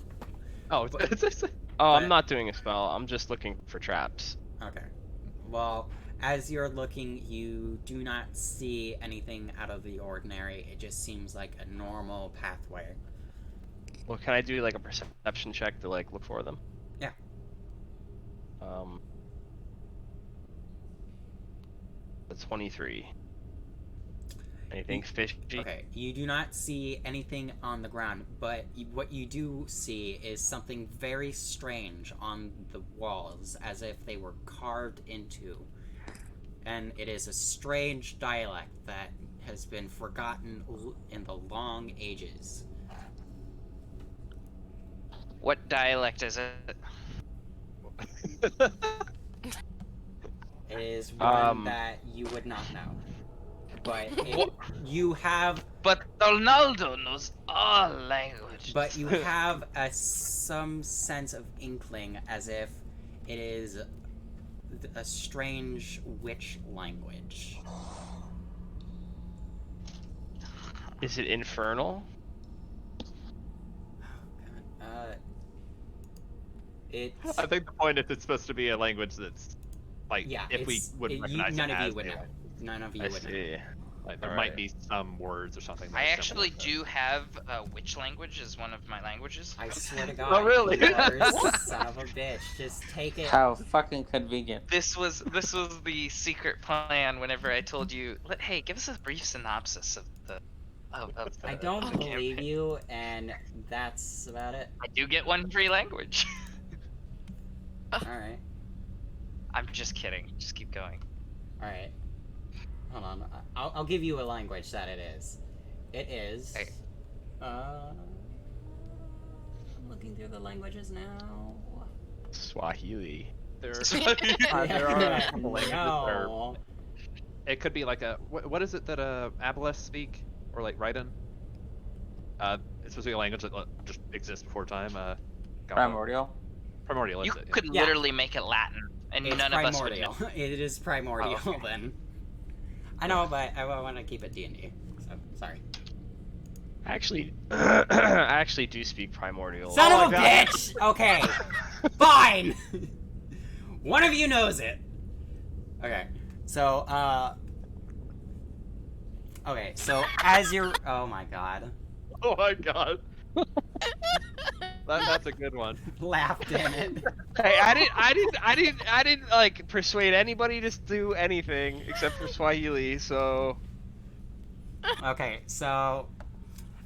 S2: Oh, it's
S5: Oh, I'm
S9: But-
S5: not doing a spell. I'm just looking for traps.
S9: Okay. Well, as you're looking, you do not see anything out of the ordinary. It just seems like a normal pathway.
S5: Well, can I do like a perception check to like look for them?
S9: Yeah.
S5: That's 23. Anything fishy?
S9: Okay, you do not see anything on the ground, but what you do see is something very strange on the walls, as if they were carved into. And it is a strange dialect that has been forgotten in the long ages.
S10: What dialect is it?
S9: It is one
S5: Um,
S9: that you would not know. But you have
S10: But Donaldo knows all languages.
S9: But you have some sense of inkling as if it is a strange witch language.
S5: Is it infernal?
S9: It's
S2: I think the point is it's supposed to be a language that's like
S9: yeah.
S2: if we would recognize
S9: none
S2: it
S9: of
S2: as
S9: you would
S2: a
S9: know.
S2: language.
S9: None of you
S5: I
S9: would know.
S5: see.
S2: Like there
S5: Alright.
S2: might be some words or something. that
S10: I
S2: are
S10: actually
S2: similar,
S10: do have witch language as one of my languages.
S9: I swear to God.
S2: Oh, really?
S9: Son of a bitch. Just take it.
S8: How fucking convenient.
S10: This was the secret plan. Whenever I told you, hey, give us a brief synopsis of the. Of the
S9: I don't
S10: of the
S9: believe
S10: campaign."
S9: you, and that's about it.
S10: I do get one free language.
S9: Alright.
S10: I'm just kidding. Just keep going.
S9: Alright. Hold on. I'll give you a language that it is. It is.
S10: Hey.
S9: I'm looking through the languages now.
S5: Swahili.
S2: There are a
S9: Yeah,
S2: couple languages that are-
S9: no.
S2: It could be like a what is it that Aboleth speak or like Raiden? It's supposed to be a language that just exists before time.
S8: Primordial.
S2: Primordial.
S10: You
S2: Is it?
S10: could
S9: Yeah.
S10: literally make it Latin, and
S9: It's
S10: none of us would know.
S9: primordial. It is primordial
S10: Oh, okay.
S9: then. I know, but I want to keep it D&D. So, sorry.
S5: I actually do speak primordial.
S9: Son
S2: Oh
S9: of a
S2: my God.
S9: bitch! Okay. Fine! One of you knows it. Okay. So, okay, so as you're... Oh my god.
S2: Oh my god. That's a good one.
S9: Laughed in it.
S5: Hey, I didn't like persuade anybody to do anything except for Swahili. So
S9: Okay, so...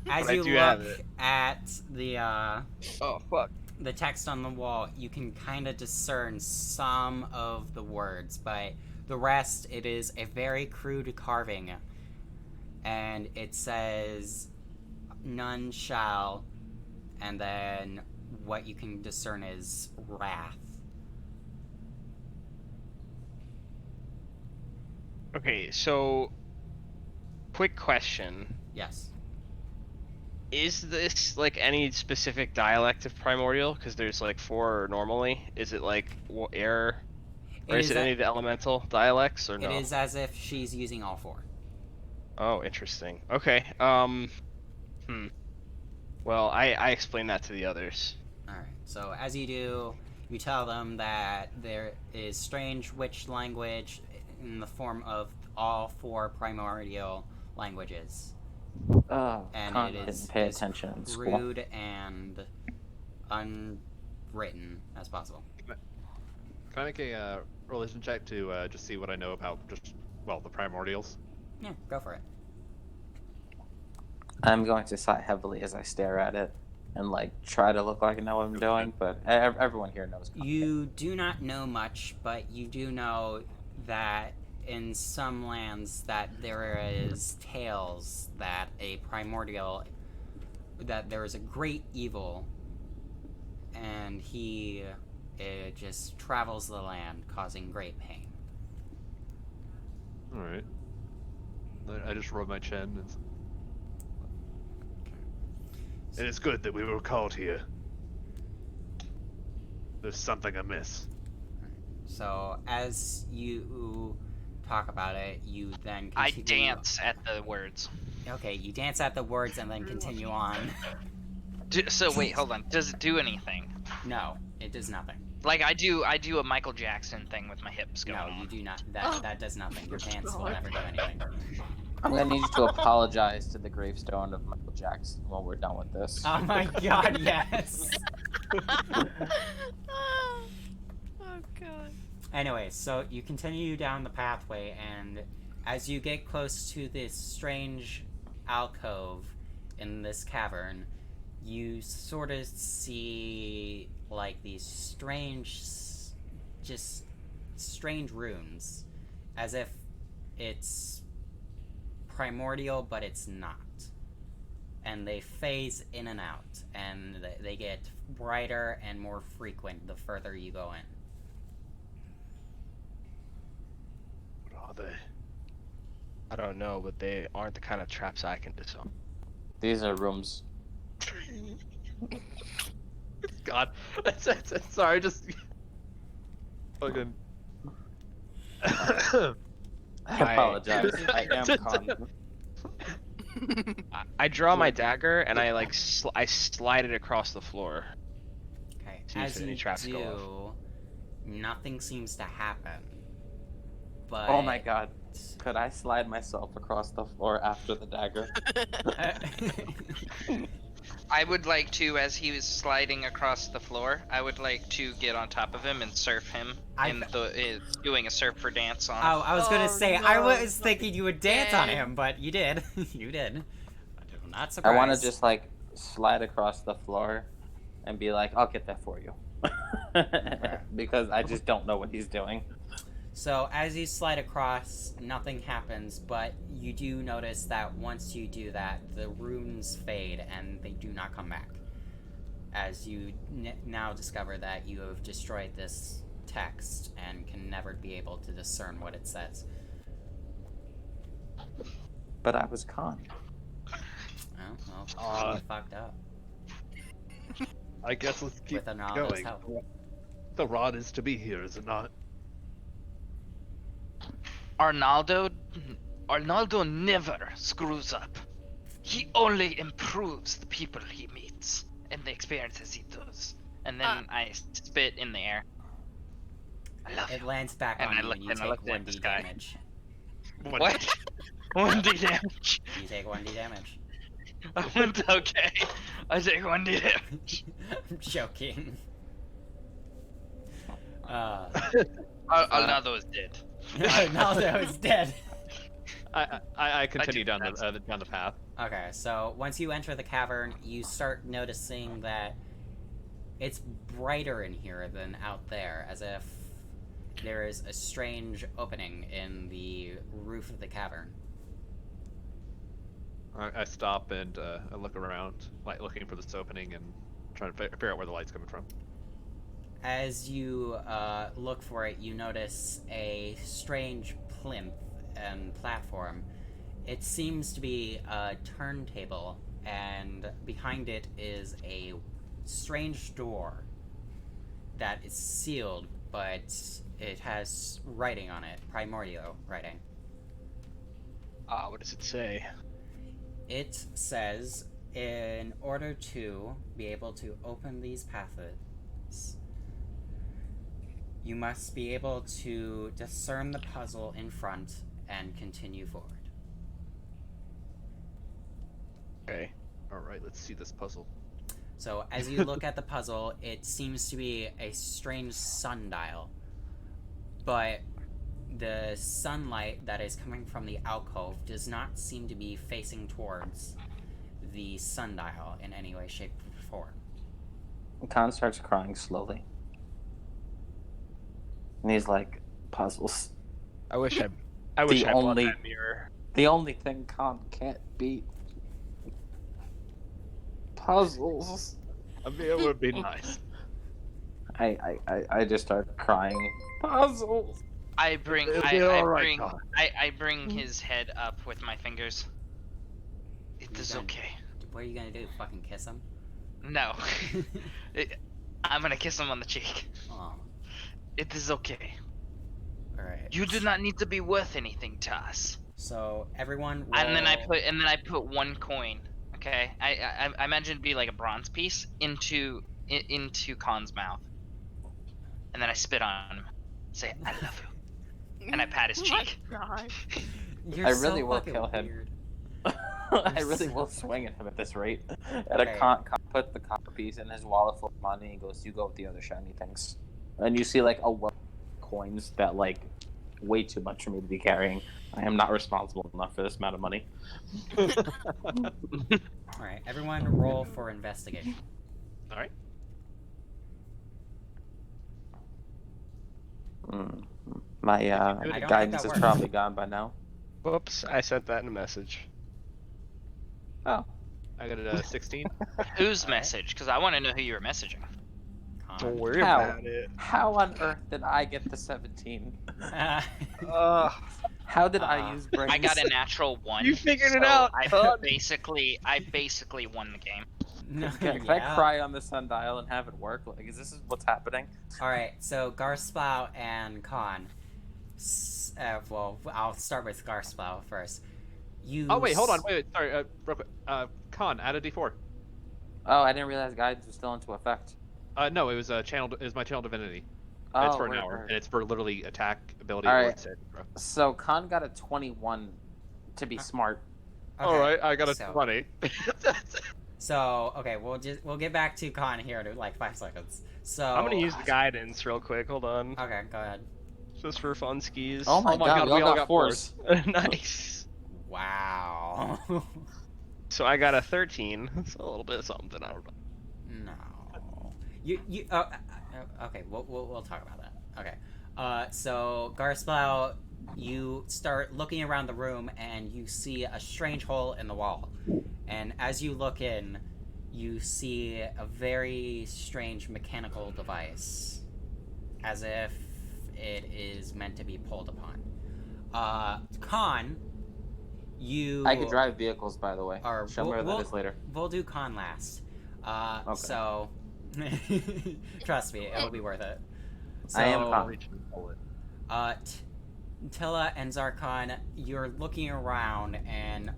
S9: As
S5: But I
S9: you
S5: do have
S9: look
S5: it.
S9: at the,
S5: oh fuck.
S9: the text on the wall, you can kind of discern some of the words, but the rest, it is a very crude carving. And it says, none shall, and then what you can discern is wrath.
S5: Okay, so quick question.
S9: Yes.
S5: Is this like any specific dialect of primordial? Because there's like 4 normally. Is it like air, or is it any of the elemental dialects, or no?
S9: It is as if she's using all 4.
S5: Oh, interesting. Okay. Well, I explained that to the others.
S9: Alright, so as you do, you tell them that there is strange witch language in the form of all 4 primordial languages.
S8: Oh,
S9: And
S8: Con
S9: it is
S8: didn't pay
S9: as
S8: attention in school.
S9: rude and unwritten as possible.
S2: Can I make a religion check to just see what I know about the primordials?
S9: Yeah, go for it.
S8: I'm going to sigh heavily as I stare at it and like try to look like I know what I'm doing, but everyone here knows.
S9: You do not know much, but you do know that in some lands that there is tales that that there is a great evil, and he just travels the land causing great pain.
S2: All right. I just rub my chin. And it's good that we were called here. There's something amiss.
S9: So as you talk about it, you then
S10: I
S9: continue...
S10: dance at the words.
S9: Okay, you dance at the words and then continue on.
S10: So wait, hold on. Does it do anything?
S9: No, it does nothing.
S10: Like I do a Michael Jackson thing with my hips going
S9: No,
S10: on.
S9: you do not. That does nothing. Your dance will never do anything.
S8: I'm gonna need you to apologize to the gravestone of Michael Jackson when we're done with this.
S9: Oh my god, yes!
S3: Oh god.
S9: Anyway, so you continue down the pathway, and as you get close to this strange alcove in this cavern, you sort of see like these strange, just strange runes, as if it's primordial, but it's not. And they phase in and out, and they get brighter and more frequent the further you go in.
S6: What are they?
S5: I don't know, but they aren't the kind of traps I can disarm.
S8: These are rooms.
S2: God, sorry, just fucking.
S8: I apologize. I am Con.
S5: I draw my dagger and I like I slide it across the floor.
S9: Okay,
S5: See if
S9: as
S5: any
S9: you
S5: traps go
S9: do, nothing seems to happen. But
S8: Oh my god. Could I slide myself across the floor after the dagger?
S10: I would like to, as he was sliding across the floor, I would like to get on top of him and surf him doing a surfer dance on him.
S9: Oh, I was gonna say,
S3: no.
S9: I was thinking you would dance on
S3: Dang.
S9: him, but you did. You did. I'm not
S8: I
S9: surprised.
S8: want to just like slide across the floor and be like, I'll get that for you. Because I just don't know what he's doing.
S9: So as you slide across, nothing happens, but you do notice that once you do that, the runes fade and they do not come back. As you now discover that you have destroyed this text and can never be able to discern what it says.
S8: But I was Con.
S9: Oh, well, you fucked up.
S6: I guess let's keep
S9: With Arnaldo's
S6: going.
S9: help.
S6: The rod is to be here, is it not?
S10: Arnaldo never screws up. He only improves the people he meets and the experiences he does. And then I spit in the air. I love
S9: It
S10: you.
S9: lands back
S10: And
S9: on
S10: I
S9: you
S10: look-
S9: and you
S10: and I
S9: take
S10: looked at
S9: 1d
S10: this guy.
S9: damage.
S10: What? 1d damage.
S9: You take 1d damage.
S10: Okay. I take 1d damage.
S9: I'm joking.
S10: Arnaldo is dead.
S9: Arnaldo is dead.
S2: I continue
S10: do
S2: down the path.
S9: Okay, so once you enter the cavern, you start noticing that it's brighter in here than out there, as if there is a strange opening in the roof of the cavern.
S2: I stop and I look around, like looking for this opening and trying to figure out where the light's coming from.
S9: As you look for it, you notice a strange plinth and platform. It seems to be a turntable, and behind it is a strange door that is sealed, but it has writing on it, primordial writing.
S5: What does it say?
S9: It says, in order to be able to open these paths, you must be able to discern the puzzle in front and continue forward.
S5: Okay.
S2: Alright, let's see this puzzle.
S9: So as you look at the puzzle, it seems to be a strange sundial, but the sunlight that is coming from the alcove does not seem to be facing towards the sundial in any way, shape, or form.
S8: Con starts crying slowly. And he's like, puzzles.
S5: I wish I bought that mirror.
S8: The only thing Con can't beat. Puzzles.
S6: A mirror would be nice.
S8: I just start crying. Puzzles.
S10: I bring
S6: It'll
S10: I,
S6: be
S10: I
S6: alright,
S10: bring
S6: Con.
S10: I bring his head up with my fingers. It is
S9: done.
S10: okay.
S9: What are you gonna do? Fucking kiss him?
S10: No. I'm gonna kiss him on the cheek.
S9: Oh,
S10: It is okay.
S9: alright.
S10: You do not need to be worth anything to us.
S9: So everyone roll...
S10: And then I put one coin. Okay, I imagine it'd be like a bronze piece into Khan's mouth, and then I spit on him, say I love you, and I pat his cheek.
S3: God.
S9: You're
S8: I
S9: so
S8: really will
S9: fucking
S8: kill him.
S9: weird.
S8: I really will swing at him at this rate. And
S9: Okay.
S8: Con put the copper piece in his wallet full of money and goes, you go with the other shiny things. And you see like a wealth of coins that like way too much for me to be carrying. I am not responsible enough for this amount of money.
S9: Alright, everyone roll for investigation.
S2: Alright.
S8: My
S9: I don't think
S8: guidance
S9: that
S8: is
S9: works.
S8: probably gone by now.
S5: Whoops, I sent that in a message.
S8: Oh.
S2: I got a 16.
S10: Whose
S9: Alright.
S10: message? Because I want to know who you were messaging.
S5: Don't worry
S8: How?
S5: about it.
S8: How on earth did I get the 17? How did I use brains?
S10: I got a natural 1.
S5: You figured it
S10: so
S5: out,
S10: I
S5: bud.
S10: basically won the game.
S9: No,
S8: Can I cry on the sundial and have it work? Like, is this what's happening?
S9: Alright, so Garsplow and Khan. Well, I'll start with Garsplow first.
S2: Oh wait, hold on, wait, sorry, real quick. Con, add a D4.
S8: Oh, I didn't realize guidance was still into effect.
S2: No, it was my channel divinity.
S8: Oh,
S2: It's for an
S8: word,
S2: hour,
S8: word.
S2: and it's for literally attack, ability,
S8: All
S2: or
S8: right.
S2: saving throw.
S8: So Khan got a 21 to be smart.
S9: Okay,
S2: All right, I got a
S9: so-
S2: 20.
S9: So, okay, we'll get back to Khan here to like 5 seconds. So
S5: I'm gonna use the guidance real quick. Hold on.
S9: Okay, go ahead.
S5: Just for fun skis.
S8: Oh my god, we all got fours.
S5: Nice.
S9: Wow.
S5: So I got a 13. It's a little bit of something. I don't know.
S9: No. You okay, we'll talk about that. Okay. So Garsplow, you start looking around the room and you see a strange hole in the wall. And as you look in, you see a very strange mechanical device, as if it is meant to be pulled upon. Khan, you...
S8: I can drive vehicles, by the way.
S9: Or
S8: Show me where that is later.
S9: We'll do Khan last.
S8: Okay.
S9: So... Trust me, it'll be worth it. So,
S8: I am Khan.
S9: Tilla and Zarkon, you're looking around and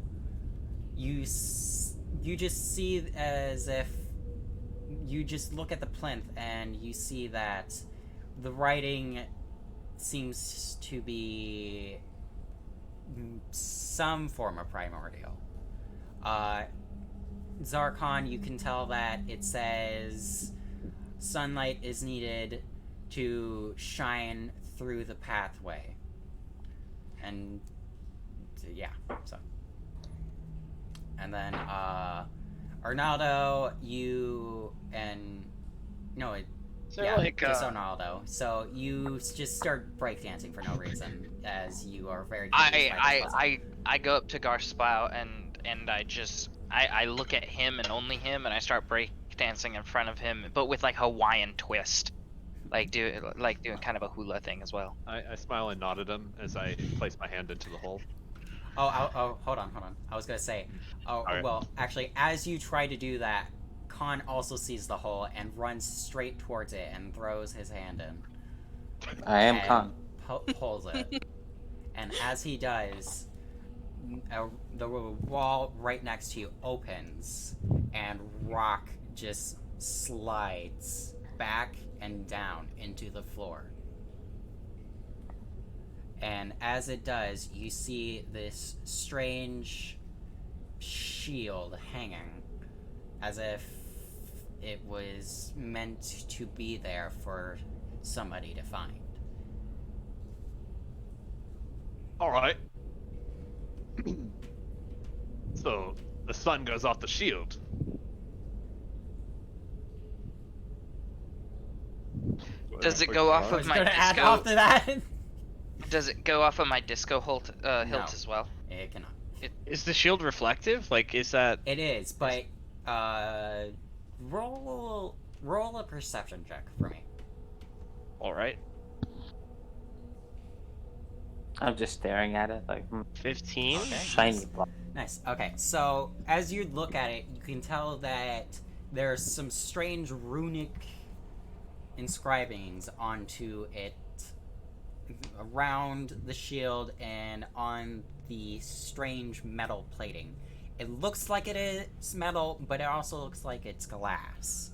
S9: you just see as if you just look at the plinth and you see that the writing seems to be some form of primordial. Zarkon, you can tell that it says sunlight is needed to shine through the pathway. And yeah, so. And then Arnaldo, you and no,
S5: So
S9: yeah,
S5: like,
S9: just Arnaldo. So you just start breakdancing for no reason, as you are very.
S10: I go up to Garsplow and I look at him and only him, and I start breakdancing in front of him, but with like Hawaiian twist. Like doing kind of a hula thing as well.
S2: I smile and nod at him as I place my hand into the hole.
S9: Oh, hold on. I was gonna say,
S2: Okay.
S9: well, actually, as you try to do that, Khan also sees the hole and runs straight towards it and throws his hand in.
S8: I am
S9: and
S8: Khan.
S9: Pulls it, and as he does, the wall right next to you opens, and rock just slides back and down into the floor. And as it does, you see this strange shield hanging, as if it was meant to be there for somebody to find.
S6: Alright. So, the sun goes off the shield.
S10: Does it go off of my
S9: Gonna add
S10: disco?
S9: off to that?
S10: Does it go off of my disco hilt
S9: No.
S10: as well?
S9: It cannot.
S5: Is the shield reflective? Like, is that?
S9: It is, but roll a perception check for me.
S5: All right.
S8: I'm just staring at it like
S5: 15.
S9: Okay.
S8: shiny block.
S9: Nice. Okay, so as you look at it, you can tell that there's some strange runic inscribings onto it, around the shield and on the strange metal plating. It looks like it is metal, but it also looks like it's glass.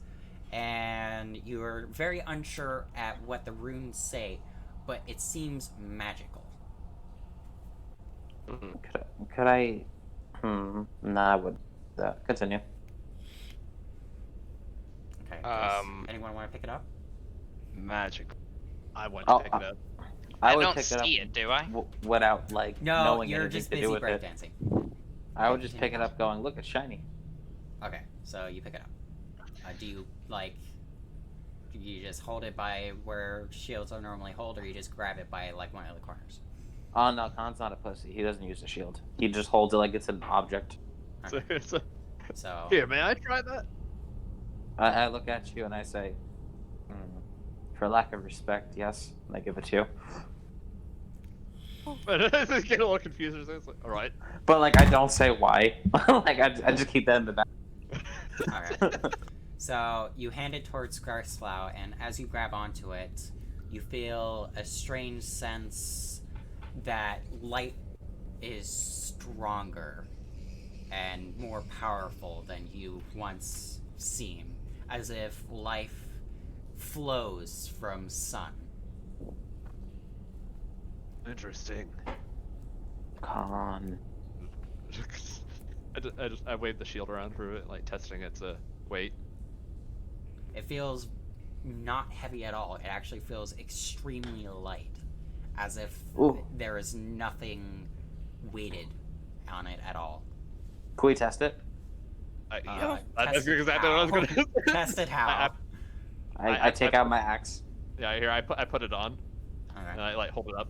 S9: And you're very unsure at what the runes say, but it seems magical.
S8: Could I? Nah, I would. Continue.
S9: Okay. Does anyone want to pick it up?
S5: Magic.
S6: I want to pick it up.
S8: I
S10: I
S8: would
S10: don't
S8: pick it up
S10: see it, do I?
S8: without like
S9: No,
S8: knowing
S9: you're
S8: anything
S9: just
S8: to
S9: busy
S8: do with it.
S9: breakdancing.
S8: I would just pick it up, going, "Look, it's shiny."
S9: Okay, so you pick it up. Do you you just hold it by where shields are normally held, or you just grab it by like one of the corners?
S8: Oh no, Khan's not a pussy. He doesn't use the shield. He just holds it like it's an object.
S9: So
S6: Here, may I try that?
S8: I look at you and I say, for lack of respect, yes. And I give it to you.
S2: It's getting a little confused. It's like, all right.
S8: But like, I don't say why. Like, I just keep that in the back.
S9: Alright. So, you hand it towards Garsflow, and as you grab onto it, you feel a strange sense that light is stronger and more powerful than you once seen. As if life flows from sun.
S2: Interesting.
S8: Con.
S2: I waved the shield around for it, like testing its weight.
S9: It feels not heavy at all. It actually feels extremely light. As if
S8: Ooh.
S9: there is nothing weighted on it at all.
S8: Can we test it?
S2: Yeah,
S9: Test
S2: that's
S9: it
S2: exactly what I was
S9: how?
S2: gonna say.
S9: Test it how?
S8: I take out my axe.
S2: Yeah, here I put it on,
S9: Okay.
S2: and I like hold it up.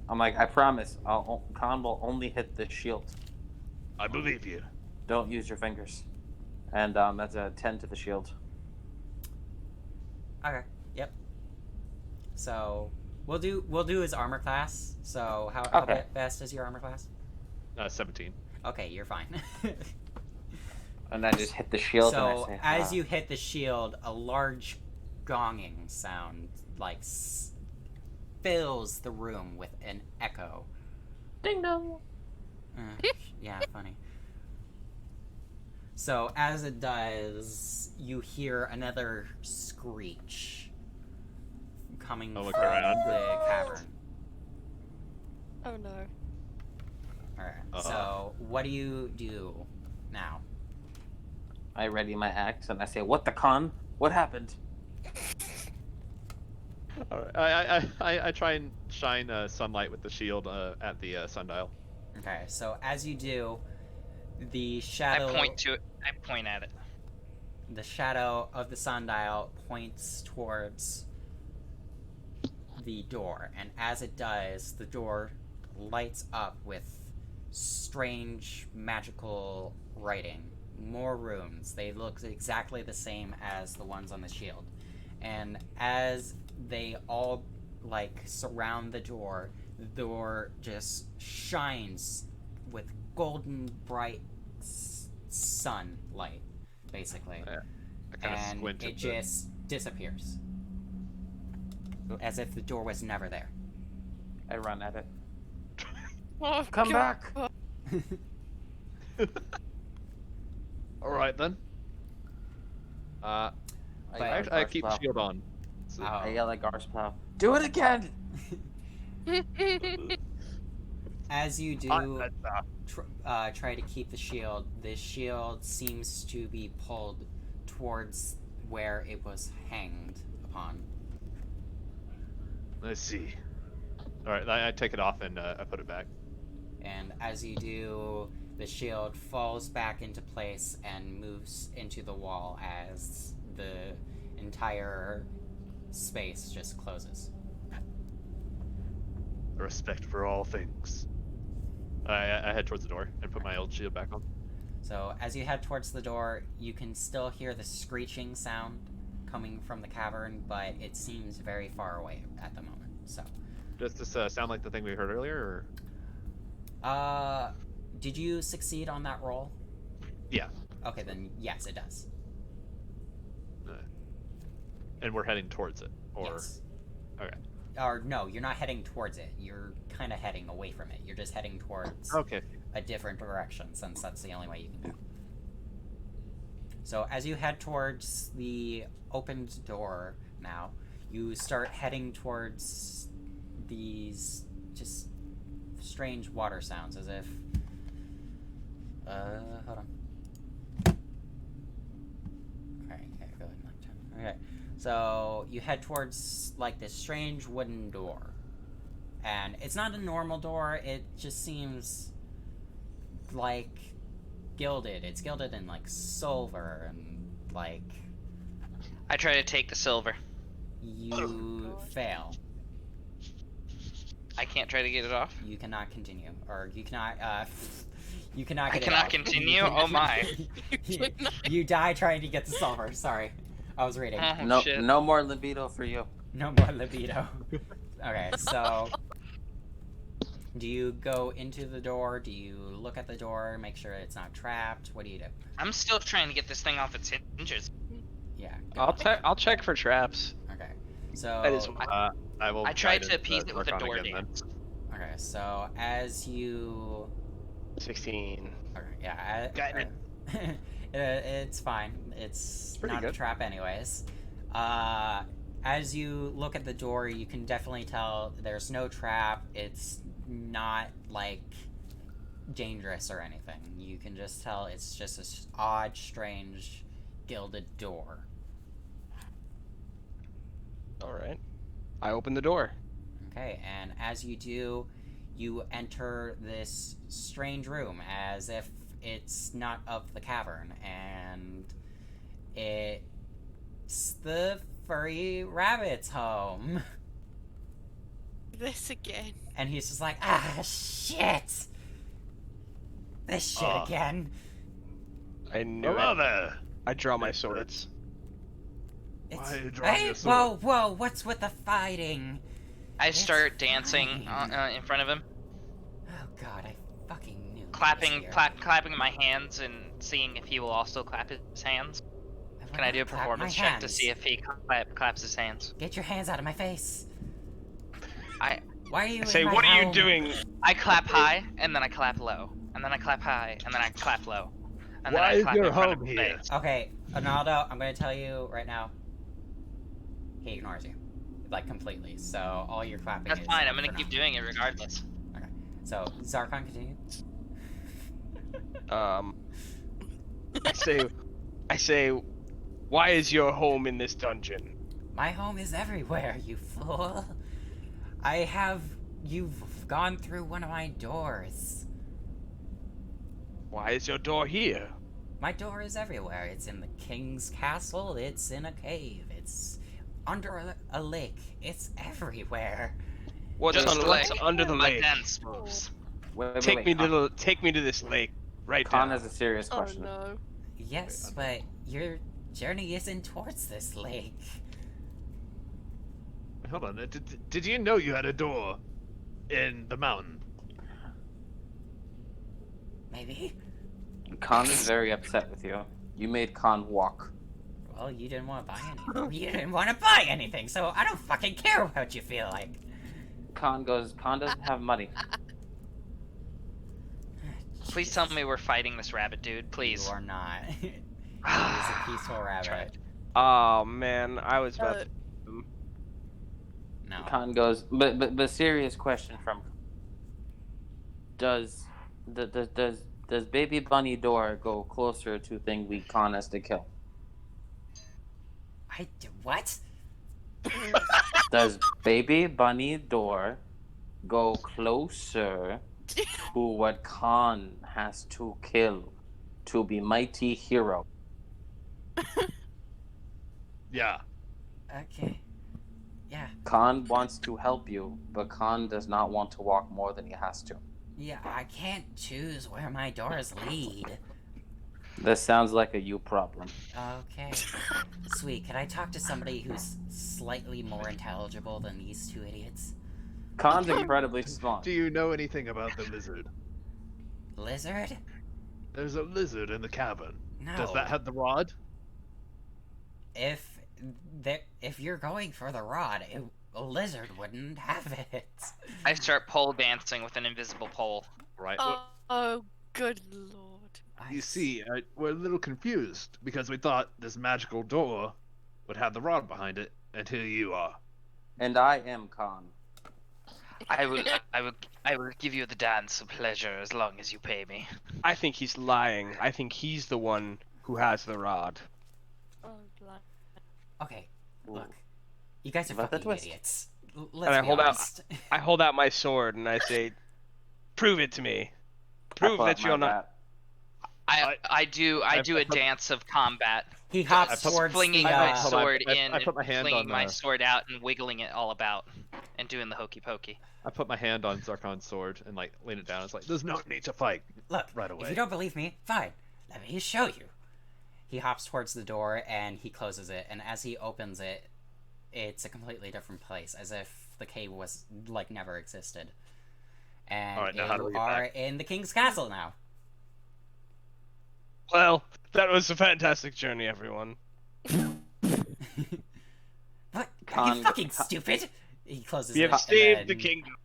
S8: I'm like, I promise, Con will only hit the shield.
S6: I believe you.
S8: Don't use your fingers. And that's a 10 to the shield.
S9: Okay. Yep. So we'll do his armor class. So how
S8: Okay.
S9: fast is your armor class?
S2: 17.
S9: Okay, you're fine.
S8: And I just hit the shield and I
S9: So
S8: say,
S9: as you hit the shield, a large gonging sound like fills the room with an echo.
S8: Ding dong.
S9: Yeah, funny. So as it does, you hear another screech coming
S2: I'll
S9: from
S2: look around.
S9: the cavern.
S3: Oh no.
S9: Alright, so what do you do now?
S8: I ready my axe and I say, what the con? What happened?
S2: Alright, I try and shine sunlight with the shield at the sundial.
S9: Okay, so as you do, the
S10: I
S9: shadow
S10: point to it. I point at it.
S9: the shadow of the sundial points towards the door, and as it does, the door lights up with strange magical writing. More runes. They look exactly the same as the ones on the shield. And as they all like surround the door just shines with golden bright sunlight, basically.
S2: Yeah. I kind of
S9: And
S2: squint
S9: it
S2: at the-
S9: just disappears. As if the door was never there.
S8: I run at it.
S3: Oh,
S8: Come
S3: God.
S8: back!
S2: Alright then.
S8: I
S2: I keep the shield on. So,
S9: Oh.
S8: I yell at Garsplow. Do it again!
S9: As you do try to keep the shield seems to be pulled towards where it was hanged upon.
S2: Let's see. Alright, I take it off and I put it back.
S9: And as you do, the shield falls back into place and moves into the wall as the entire space just closes.
S2: Respect for all things. I head towards the door and put my old shield back on.
S9: So as you head towards the door, you can still hear the screeching sound coming from the cavern, but it seems very far away at the moment. So,
S2: Does this sound like the thing we heard earlier, or?
S9: did you succeed on that roll?
S2: Yeah.
S9: Okay, then yes, it does.
S2: And we're heading towards it, or?
S9: Yes.
S2: Okay.
S9: Or no, you're not heading towards it. You're kind of heading away from it. You're just heading towards
S2: Okay.
S9: a different direction, since that's the only way you can go. So as you head towards the opened door now, you start heading towards these just strange water sounds, as if... hold on. Alright, okay, go ahead and like 10. Okay, so you head towards, like, this strange wooden door. And it's not a normal door, it just seems like gilded. It's gilded in, like, silver and, like...
S10: I try to take the silver.
S9: You fail.
S10: I can't try to get it off.
S9: You cannot continue, or you cannot. You cannot
S10: I
S9: get it
S10: cannot
S9: off.
S10: continue?
S9: You can-
S10: Oh my.
S9: you die trying to get the silver. Sorry, I was reading.
S10: Oh,
S8: No,
S10: shit.
S8: no more libido for you.
S9: No more libido. Okay, so Do you go into the door? Do you look at the door, make sure it's not trapped? What do you do?
S10: I'm still trying to get this thing off its hinges.
S9: Yeah.
S5: I'll check for traps.
S9: Okay. So.
S5: That is
S6: I will.
S10: I tried
S6: guide
S10: to appease it with a
S6: Zarkon
S10: door
S6: again, then.
S10: dance.
S9: Okay. So as you.
S5: 16.
S9: Okay. Yeah.
S5: Got it.
S9: It's fine. It's
S6: Pretty
S9: not a
S6: good.
S9: trap, anyways. As you look at the door, you can definitely tell there's no trap. It's not like dangerous or anything. You can just tell it's just this odd, strange, gilded door.
S5: All right. I open the door.
S9: Okay, and as you do, you enter this strange room as if it's not of the cavern, and it's the furry rabbit's home.
S3: This again.
S9: And he's just like, shit! This shit again.
S5: I knew
S6: Hello
S5: it.
S6: there.
S5: I draw my swords.
S9: It's,
S6: Why are you drawing
S9: hey,
S6: your sword?
S9: whoa, what's with the fighting?
S10: I
S9: It's
S10: start dancing
S9: fine.
S10: in front of him,
S9: Oh god, I fucking knew he was
S10: clapping
S9: here.
S10: clapping my hands and seeing if he will also clap his hands. Can I do a
S9: Clap my
S10: performance check to
S9: hands.
S10: see if he claps his hands?
S9: Get your hands out of my face.
S10: I
S9: Why are you
S5: I say,
S9: in my
S5: what are you
S9: home?
S5: doing?
S10: I clap high and then I clap low, and then I clap high and then I clap low, and
S6: Why
S10: then I
S6: is
S10: clap
S6: your
S10: in front of
S6: home
S10: his
S6: here?
S10: face.
S9: Okay, Arnaldo, I'm gonna tell you right now. He ignores you. Like, completely. So, all your clapping
S10: That's
S9: is
S10: fine.
S9: on
S10: I'm gonna
S9: for
S10: keep
S9: now.
S10: doing it regardless.
S9: Okay. So, Zarkon, continue.
S5: I say, why is your home in this dungeon?
S9: My home is everywhere, you fool. You've gone through one of my doors.
S5: Why is your door here?
S9: My door is everywhere. It's in the king's castle, it's in a cave, it's under a lake. It's everywhere.
S5: What's
S10: Just like
S5: under the
S10: my
S5: lake?
S10: dance moves.
S8: Wait,
S5: Take me to this lake right
S8: Khan
S5: now.
S8: has a serious
S3: Oh
S8: question.
S3: no.
S9: Yes, but your journey isn't towards this lake.
S6: Hold on. Did you know you had a door in the mountain?
S9: Maybe?
S8: Khan is very upset with you. You made Khan walk.
S9: Well, you didn't want to buy anything. You didn't want to buy anything, so I don't fucking care what you feel like.
S8: Khan doesn't have money.
S10: Please tell me we're fighting this rabbit dude, please.
S9: You are not. He is a peaceful rabbit.
S10: Tried.
S5: Oh man, I was about to.
S9: No.
S8: Khan goes, but serious question from. Does Baby Bunny door go closer to thing we Khan has to kill?
S9: What?
S8: Does Baby Bunny door go closer to what Khan has to kill to be mighty hero?
S6: Yeah.
S9: Okay. Yeah.
S8: Khan wants to help you, but Khan does not want to walk more than he has to.
S9: Yeah, I can't choose where my doors lead.
S8: This sounds like a you problem.
S9: Okay. Sweet, can I talk to somebody who's slightly more intelligible than these two idiots?
S8: Khan's incredibly smart.
S6: Do you know anything about the lizard?
S9: Lizard?
S6: There's a lizard in the cavern.
S9: No.
S6: Does that have the rod?
S9: If you're going for the rod, a lizard wouldn't have it.
S10: I start pole dancing with an invisible pole.
S6: Right.
S3: Oh, good lord.
S6: You see, we're a little confused because we thought this magical door would have the rod behind it, and here you are.
S8: And I am Khan.
S10: I will give you the dance of pleasure as long as you pay me.
S5: I think he's lying. I think he's the one who has the rod.
S3: Oh, blood.
S9: Okay, look. You guys are
S8: About the
S9: fucking
S8: twist.
S9: idiots.
S5: And
S9: Let's
S5: I
S9: be
S5: hold out-
S9: honest.
S5: I hold out my sword and I say, "Prove it to me. Prove
S8: I
S5: that
S8: thought
S5: you're
S8: my
S5: not."
S10: I do a dance of combat,
S9: He hops towards
S10: flinging
S9: the,
S10: my
S9: uh,
S10: sword
S6: I
S10: in,
S6: put my
S10: and
S6: hand
S10: flinging
S6: on
S10: my
S6: the-
S10: sword out and wiggling it all about, and doing the hokey pokey.
S6: I put my hand on Zarkon's sword and like lean it down. It's like there's no need to fight.
S9: Look,
S6: right
S9: if
S6: away.
S9: you don't believe me, fine. Let me show you. He hops towards the door and he closes it, and as he opens it, it's a completely different place, as if the cave was, like, never existed. And
S5: Alright, now how do
S9: you
S5: we get
S9: are
S5: back?
S9: in the king's castle now.
S5: Well, that was a fantastic journey, everyone.
S9: What? Are
S8: Con-
S9: you fucking
S8: Con-
S9: stupid? He closes
S5: We
S9: it
S5: have saved the
S9: and then-
S5: kingdom.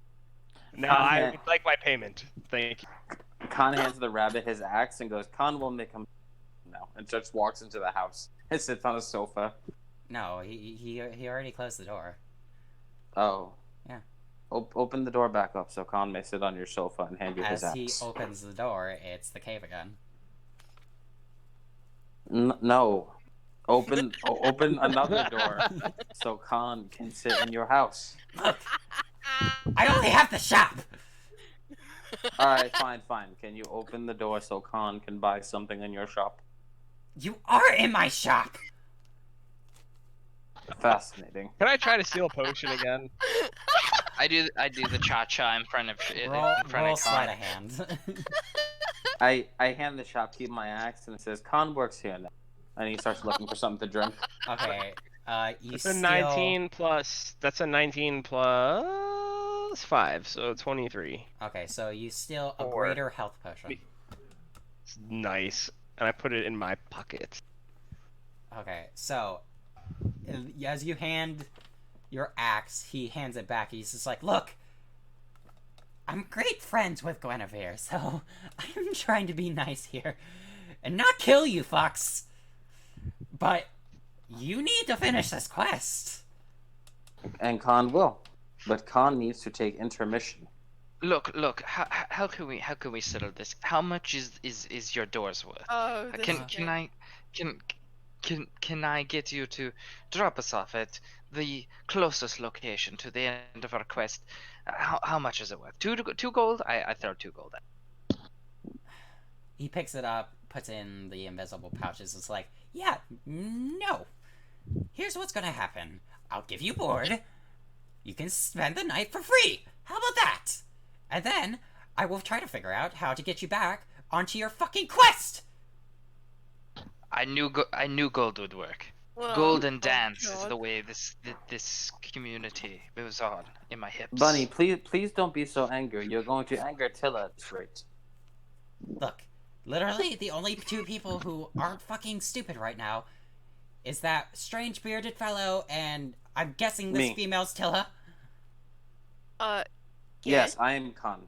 S5: Now I
S8: Con-
S5: would like my payment. Thank you.
S8: Khan hands the rabbit his axe and goes, Khan will make him now. And just walks into the house and sits on a sofa.
S9: No, he already closed the door.
S8: Oh.
S9: Yeah.
S8: Open the door back up so Khan may sit on your sofa and hand you his
S9: As he
S8: axe.
S9: opens the door, it's the cave again.
S8: No. Open another door so Khan can sit in your house.
S9: Look, I only have the shop.
S8: Alright, fine. Can you open the door so Khan can buy something in your shop?
S9: You are in my shop.
S8: Fascinating.
S5: Can I try to steal a potion again?
S10: I do the cha-cha in front of
S9: Roll
S10: Khan.
S9: sleight of hand.
S8: I hand the shopkeep my axe and it says, Khan works here now. And he starts looking for something to drink.
S9: Okay, you
S5: That's
S9: steal...
S5: a 19 plus. That's a 19 plus 5, so 23.
S9: Okay, so you steal a
S5: Four.
S9: greater health potion.
S5: It's nice, and I put it in my pocket.
S9: Okay, so as you hand your axe, he hands it back. He's just like, look, I'm great friends with Guinevere, so I'm trying to be nice here and not kill you, Fox. But you need to finish this quest.
S8: And Khan will. But Khan needs to take intermission.
S10: Look. How can we settle this? How much is your doors worth?
S3: Oh, this
S10: Can I get you to drop us off at the closest location to the end of our quest? How much is it worth? Two gold? I throw 2 gold at.
S9: He picks it up, puts it in the invisible pouches. It's like, yeah, no. Here's what's gonna happen. I'll give you board. You can spend the night for free. How about that? And then I will try to figure out how to get you back onto your fucking quest.
S10: I knew gold would work.
S3: Well,
S10: Gold and
S3: oh
S10: dance is
S3: God.
S10: the way this community moves on in my hips.
S8: Bunny, please don't be so angry. You're going to anger Tilla at this rate.
S9: Look, literally the only 2 people who aren't fucking stupid right now is that strange bearded fellow and I'm guessing this
S8: Me.
S9: female's Tilla.
S8: Yes, I am Khan.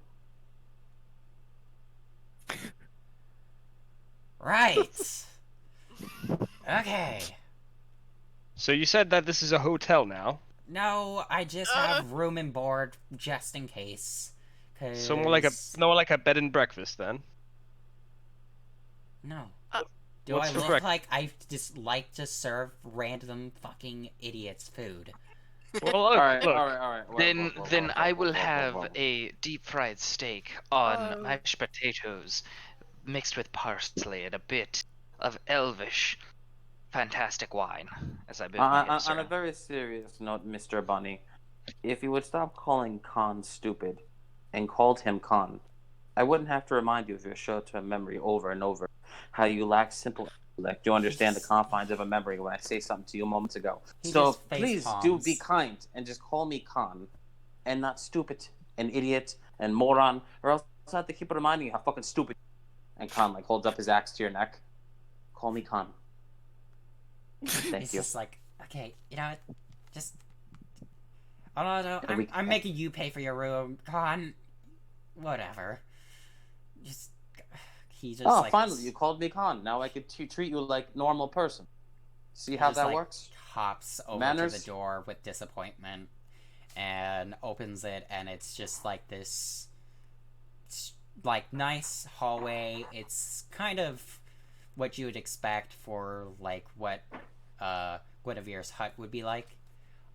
S9: Right. Okay.
S5: So you said that this is a hotel now.
S9: No, I just have room and board just in case.
S5: So more like a bed and breakfast then.
S9: No. Do
S5: what's
S9: I
S5: for
S9: look
S5: breakfast?
S9: like I just like to serve random fucking idiots food?
S5: Well, look,
S8: Alright.
S5: look.
S10: Then I will have a deep fried steak on
S3: Oh.
S10: mashed potatoes mixed with parsley and a bit of elvish fantastic wine as I build my hips
S8: On a
S10: around.
S8: very serious note, Mr. Bunny, if you would stop calling Khan stupid and called him Khan, I wouldn't have to remind you of your short-term memory over and over. How you lack simple intellect. You understand the confines of a memory when I say something to you moments ago.
S9: He
S8: So
S9: just face
S8: please
S9: palms.
S8: do be kind and just call me Khan and not stupid and idiot and moron, or else I have to keep reminding you how fucking stupid. And Khan like holds up his axe to your neck. Call me Khan. Thank
S9: It's
S8: you.
S9: just like, okay, you know what? Just. Oh no,
S8: Yeah, we-
S9: I'm making you pay for your room, Con. Whatever. Just. He just
S8: Oh,
S9: like.
S8: finally, you called me Khan. Now I could treat you like normal person. See how
S9: just,
S8: that
S9: like,
S8: works?
S9: Hops over to
S8: Manners?
S9: the door with disappointment and opens it, and it's just like this. Like, nice hallway. It's kind of what you would expect for, like, what Guinevere's hut would be like.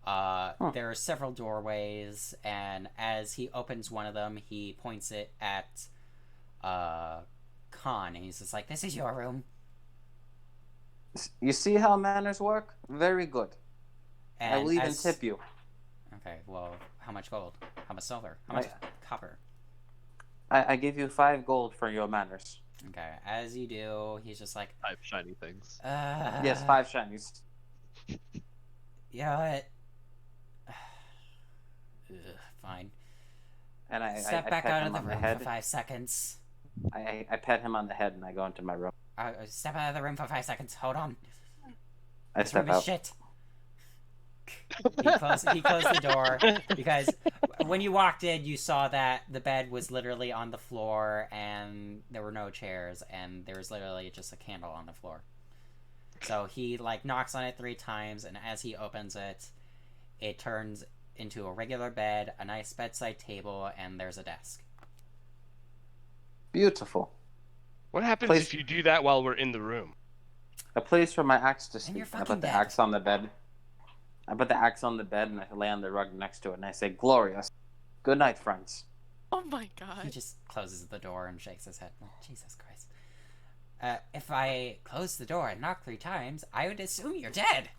S9: There are several doorways, and as he opens one of them, he points it at Khan, and he's just like, "This is your room."
S8: You see how manners work? Very good.
S9: And
S8: I will even
S9: as-
S8: tip you.
S9: Okay, well, how much gold? How much silver? How much copper?
S8: I give you 5 gold for your manners.
S9: Okay, as you do, he's just like,
S6: 5 shiny things.
S8: Yes, 5 shinies.
S9: You know what? Ugh, fine.
S8: And I
S9: Step
S8: I
S9: back
S8: pet
S9: out
S8: him
S9: of the
S8: on
S9: room
S8: head.
S9: for 5 seconds.
S8: I pet him on the head and I go into my room.
S9: Step out of the room for 5 seconds. Hold on.
S8: I
S9: This room
S8: step
S9: is
S8: out.
S9: shit. He closed the door because when you walked in, you saw that the bed was literally on the floor and there were no chairs and there was literally just a candle on the floor. So he like knocks on it 3 times, and as he opens it, it turns into a regular bed, a nice bedside table, and there's a desk.
S8: Beautiful.
S5: What happens
S8: Place-
S5: if you do that while we're in the room?
S8: A place for my axe to
S9: And
S8: sleep.
S9: you're
S8: I
S9: fucking
S8: put the
S9: dead.
S8: axe on the bed. I put the axe on the bed and I lay on the rug next to it and I say, "Glorious. Good night, friends."
S3: Oh my
S9: He
S3: god.
S9: just closes the door and shakes his head. Like, Jesus Christ. If I close the door and knock 3 times, I would assume you're dead.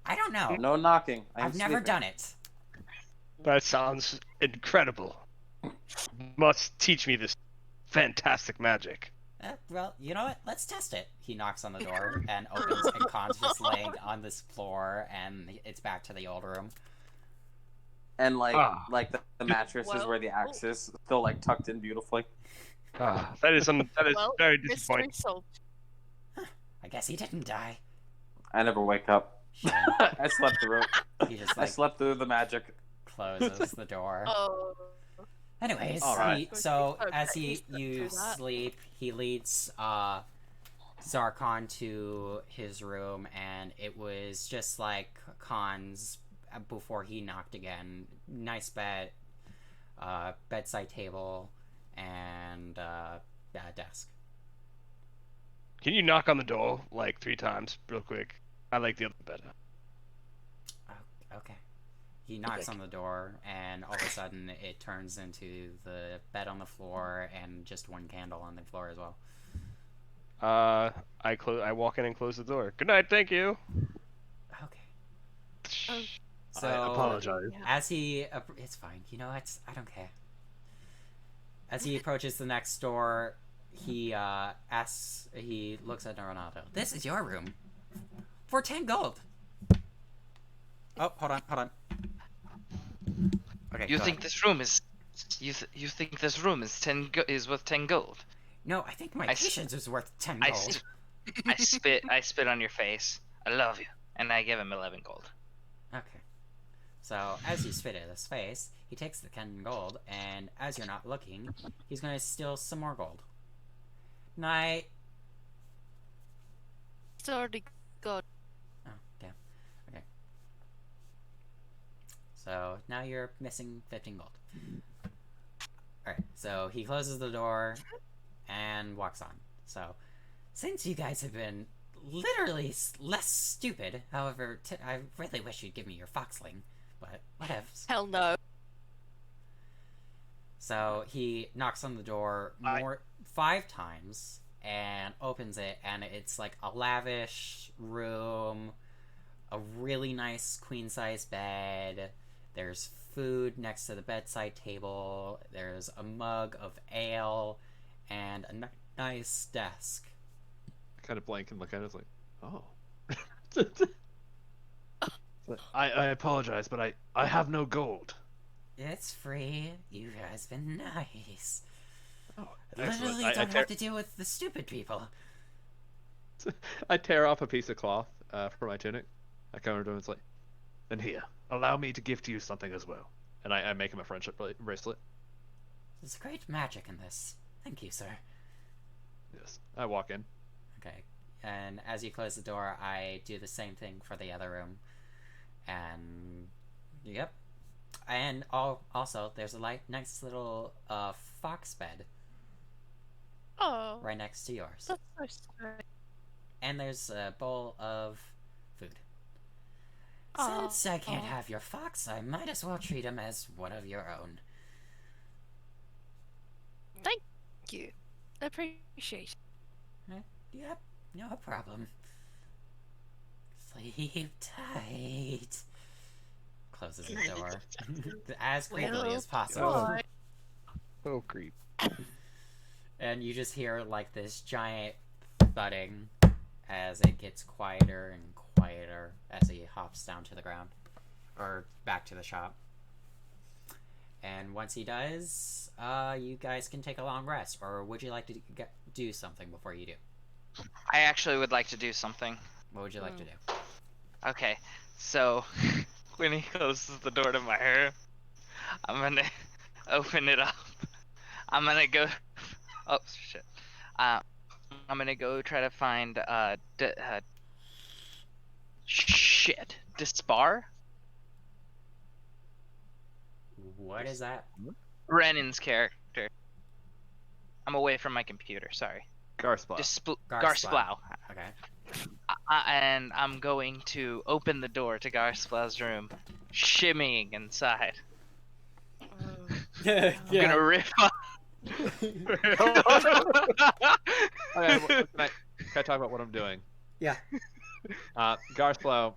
S9: I don't know.
S8: No knocking.
S9: I've never done it.
S5: That sounds incredible. Must teach me this fantastic magic.
S9: Well, you know what? Let's test it. He knocks on the door and opens, and Khan's just laying on this floor, and it's back to the old room.
S8: And like
S5: Ah.
S8: the mattress is
S3: Well,
S8: where the axe is, still like tucked in beautifully.
S5: That is
S3: Well,
S5: very
S3: mystery
S5: disappointing.
S3: solved.
S9: I guess he didn't die.
S8: I never wake up.
S9: Shame.
S8: I slept through it.
S9: He just
S8: I
S9: like
S8: slept through the magic.
S9: closes the door.
S3: Oh.
S9: Anyways,
S5: All right.
S9: so
S3: Okay,
S9: as
S3: he's
S9: you
S3: through that.
S9: sleep, he leads Zarkon to his room, and it was just like Khan's before he knocked again. Nice bed, bedside table, and desk.
S5: Can you knock on the door like 3 times, real quick? I like the other better.
S9: Okay. He knocks on the door, and all of a sudden it turns into the bed on the floor and just one candle on the floor as well.
S5: I walk in and close the door. Good night, thank you.
S9: Okay. So
S6: I apologize.
S9: as he, it's fine. You know, I don't care. As he approaches the next door, he looks at Ronaldo. This is your room. For 10 gold. Oh, hold on. Okay.
S10: You
S9: go
S10: think
S9: ahead.
S10: this room is you think this room is is worth 10 gold?
S9: No, I think my
S10: I s-
S9: patience is worth 10
S10: I,
S9: gold.
S10: I spit on your face. I love you, and I give him 11 gold.
S9: Okay. So, as you spit at his face, he takes the 10 gold, and as you're not looking, he's gonna steal some more gold. Night.
S3: It's already gone.
S9: Oh, damn. Okay. So, now you're missing 15 gold. Alright, so he closes the door and walks on. So, since you guys have been literally less stupid, however, I really wish you'd give me your foxling, but whatevs.
S3: Hell no.
S9: So he knocks on the door 5 times and opens it, and it's like a lavish room, a really nice queen size bed. There's food next to the bedside table. There's a mug of ale and a nice desk.
S6: Kind of blank and look at it, it's like, oh. I apologize, but I have no gold.
S9: It's free. You guys been nice.
S6: Oh,
S9: Literally
S6: excellent.
S9: don't have to deal with the stupid people.
S6: I tear off a piece of cloth for my tunic. I come over to him and it's like, then here, allow me to gift you something as well. And I make him a friendship bracelet.
S9: There's great magic in this. Thank you, sir.
S6: Yes. I walk in.
S9: Okay. And as you close the door, I do the same thing for the other room. And yep. And also, there's a nice little fox bed
S3: Oh.
S9: right next to yours.
S3: That's so sweet.
S9: And there's a bowl of food.
S3: Aw.
S9: Since I can't have your fox, I might as well treat him as one of your own.
S3: Thank you. Appreciate it.
S9: Yep, no problem. Sleep tight. Closes the door as creepily as possible.
S3: Bye.
S5: Oh, creep.
S9: And you just hear like this giant thudding as it gets quieter and quieter as he hops down to the ground or back to the shop. And once he does, you guys can take a long rest. Or would you like to do something before you do?
S10: I actually would like to do something.
S9: What would you like to do?
S10: Okay, so when he closes the door to my room, I'm gonna open it up. I'm gonna go. Oh shit. I'm gonna go try to find shit. Dispar?
S9: What is that?
S10: Renan's character. I'm away from my computer. Sorry.
S2: Garsplow.
S10: Garsplow.
S9: Okay.
S10: And I'm going to open the door to Garsplow's room, shimmying inside. I'm gonna rip up.
S2: Okay, can I talk about what I'm doing?
S9: Yeah.
S2: Garsplow,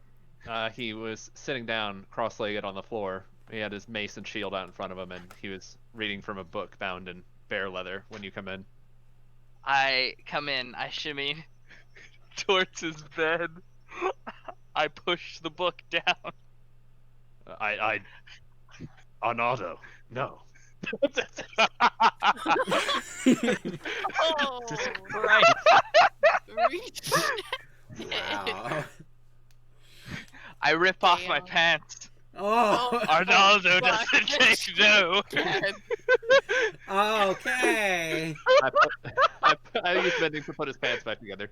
S2: he was sitting down cross-legged on the floor. He had his mace and shield out in front of him, and he was reading from a book bound in bear leather when you come in.
S10: I come in, I shimmy towards his bed. I push the book down.
S6: Arnaldo, no.
S3: Oh,
S10: Right.
S9: Wow.
S10: I rip off my
S3: Damn.
S10: pants.
S9: Oh.
S6: Arnaldo
S3: fuck.
S6: doesn't take no.
S9: Okay.
S2: I use bending to put his pants back together.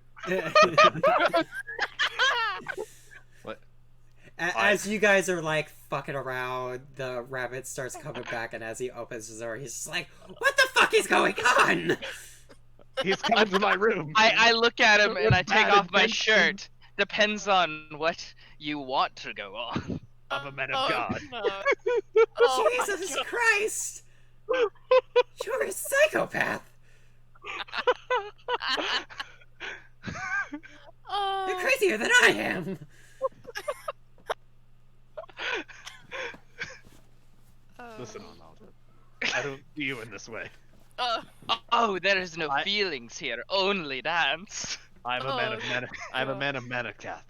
S2: What?
S9: As you guys are like fucking around, the rabbit starts coming back, and as he opens his door, he's just like, "What the fuck is going on?"
S6: He's coming to my room.
S10: I look at him and I take
S6: Bad
S10: off my
S6: intentions.
S10: shirt. Depends on what you want to go on.
S6: I'm a man of God.
S3: No. Oh, my
S9: Jesus
S3: God.
S9: Christ! You're a psychopath.
S3: Oh.
S9: You're crazier than I am.
S6: Listen, Arnaldo. I don't see you in this way.
S10: Oh, there is no
S6: I-
S10: feelings here, only dance.
S6: I'm a man
S3: Oh,
S6: of I'm a man of Manicath.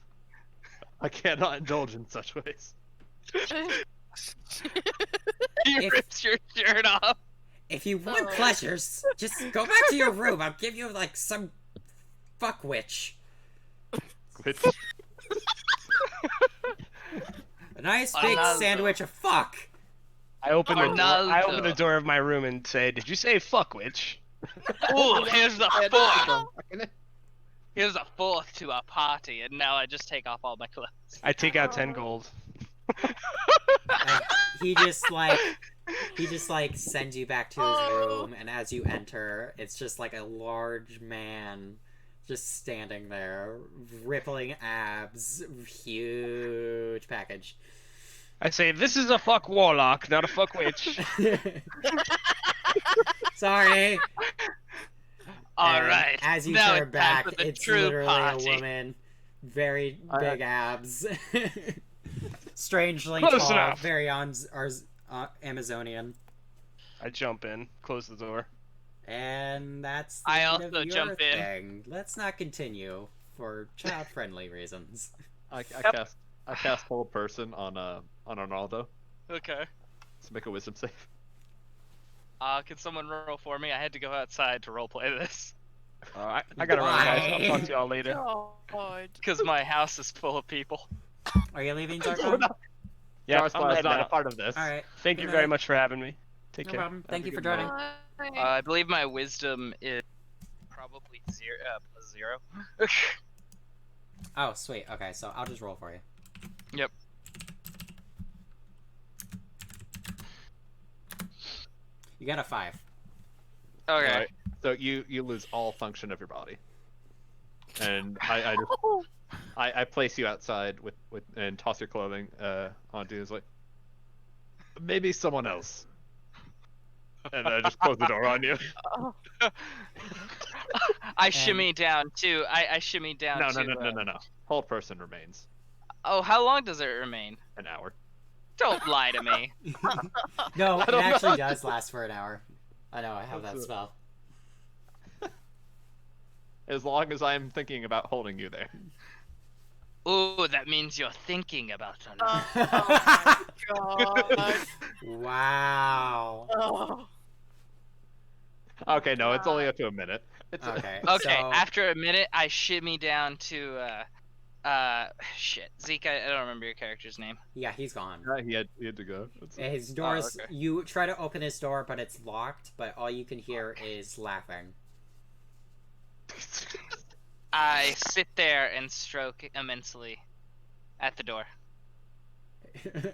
S6: I cannot indulge in such ways.
S10: He
S9: If-
S10: rips your shirt off.
S9: If you want
S3: Oh.
S9: pleasures, just go back to your room. I'll give you like some fuck witch.
S6: Which,
S9: A nice big
S10: Arnaldo.
S9: sandwich of fuck.
S5: I open the door. I
S10: Arnaldo.
S5: open the door of my room and say, "Did you say fuck witch?"
S10: Ooh, here's the fourth. Here's a fourth to our party, and now I just take off all my clothes.
S5: I take out 10 gold.
S9: And he just like sends you back to his room, and as you enter, it's just like a large man just standing there, rippling abs, huge package.
S5: I say, "This is a fuck warlock, not a fuck witch."
S9: Sorry.
S10: All
S9: And
S10: right.
S9: As you
S10: now
S9: turn
S10: it's time
S9: back,
S10: for the
S9: it's
S10: true
S9: literally
S10: party.
S9: a woman, very big abs, strangely
S5: Close
S9: tall,
S5: enough.
S9: very Amazonian,
S5: I jump in, close the door.
S9: and that's the
S10: I
S9: end
S10: also
S9: of your
S10: jump in.
S9: thing. Let's not continue for child-friendly reasons.
S2: I cast hold person on Arnaldo
S10: Okay.
S2: to make a wisdom save.
S10: Can someone roll for me? I had to go outside to roleplay this.
S5: I gotta run, guys. I'll talk to y'all later.
S3: God.
S10: Because my house is full of people.
S9: Are you leaving, Zarkon?
S5: Yeah,
S2: Garsplow
S5: I'm
S2: is
S5: heading
S2: not a
S5: out.
S2: part of this.
S9: All right.
S5: Thank
S9: Good
S5: you very
S9: night.
S5: much for having me. Take
S9: No
S5: care.
S9: problem. Thank you for
S2: good night.
S9: joining.
S10: I believe my wisdom is probably zero.
S9: Oh, sweet. Okay, so I'll just roll for you.
S10: Yep.
S9: You got a 5.
S10: Okay.
S2: Alright, so you lose all function of your body, and I place you outside with and toss your clothing onto you. It's like maybe someone else, and I just close the door on you.
S10: I shimmy down too. I shimmy down
S2: No,
S10: to.
S2: no. Hold person remains
S10: Oh, how long does it remain?
S2: an hour.
S10: Don't lie to me.
S9: No, it
S2: don't
S9: actually
S2: know.
S9: does last for an hour. I know, I have that spell.
S2: As long as I'm thinking about holding you there.
S10: Ooh, that means you're thinking about it.
S3: Oh my God.
S9: Wow.
S3: Oh.
S2: Okay, no, it's only up to a minute. It's
S9: Okay.
S10: Okay,
S9: So,
S10: after a minute, I shimmy down to shit. Zeke, I don't remember your character's name.
S9: yeah, he's gone.
S2: he had to go.
S9: His door's.
S10: okay.
S9: You try to open his door, but it's locked. But all you can hear is laughing.
S10: I sit there and stroke immensely at the door.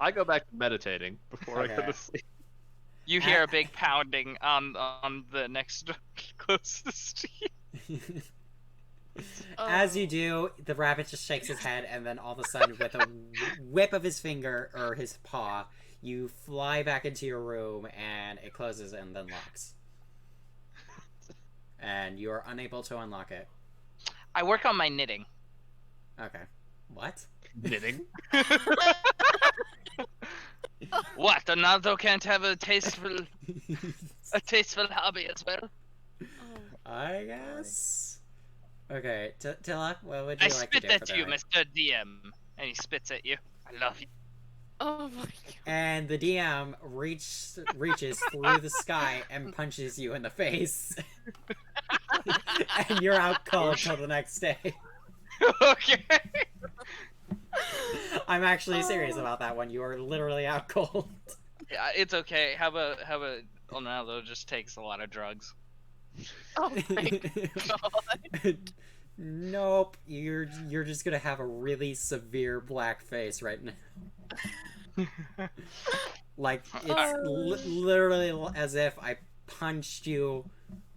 S2: I go back to meditating before I go
S9: Okay.
S2: to sleep.
S10: You hear a big pounding on the next door closest to you.
S9: As you do, the rabbit just shakes his head, and then all of a sudden, with a whip of his finger or his paw, you fly back into your room, and it closes and then locks. And you are unable to unlock it.
S10: I work on my knitting.
S9: Okay. What?
S2: Knitting.
S10: What? Ronaldo can't have a tasteful hobby as well.
S9: I guess. Okay, Tilla, what would you
S10: I
S9: like to
S10: spit
S9: do
S10: at
S9: for
S10: you,
S9: the night?
S10: Mr. DM, and he spits at you. I love you.
S3: Oh my god.
S9: And the DM reaches through the sky and punches you in the face. And you're out cold till the next day.
S10: Okay.
S9: I'm actually serious about that one. You are literally out cold.
S10: Yeah, it's okay. How about Ronaldo just takes a lot of drugs?
S3: Oh my god.
S9: Nope. You're just gonna have a really severe black face right now. Like it's literally as if I punched you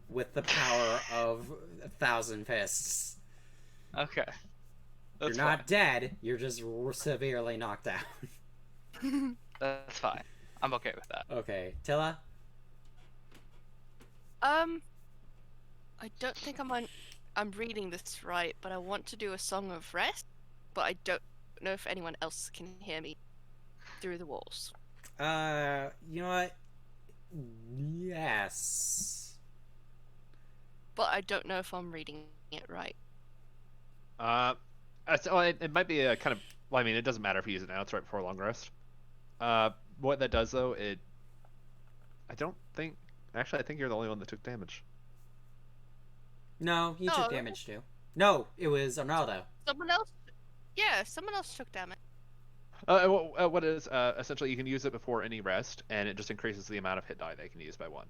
S9: with the power of 1,000 fists.
S10: Okay.
S9: You're not dead. You're just severely knocked out.
S10: That's fine. I'm okay with that.
S9: Okay, Tilla.
S3: I don't think I'm reading this right, but I want to do a song of rest, but I don't know if anyone else can hear me through the walls.
S9: You know what? Yes.
S3: But I don't know if I'm reading it right.
S2: So it might be a kind of. Well, I mean, it doesn't matter if you use it now. It's right before long rest. What that does though, I don't think. Actually, I think you're the only one that took damage.
S9: No, you
S3: No.
S9: took damage too. No, it was Arnaldo.
S3: Someone else? Yeah, someone else took damage.
S2: What is essentially you can use it before any rest, and it just increases the amount of hit die they can use by 1.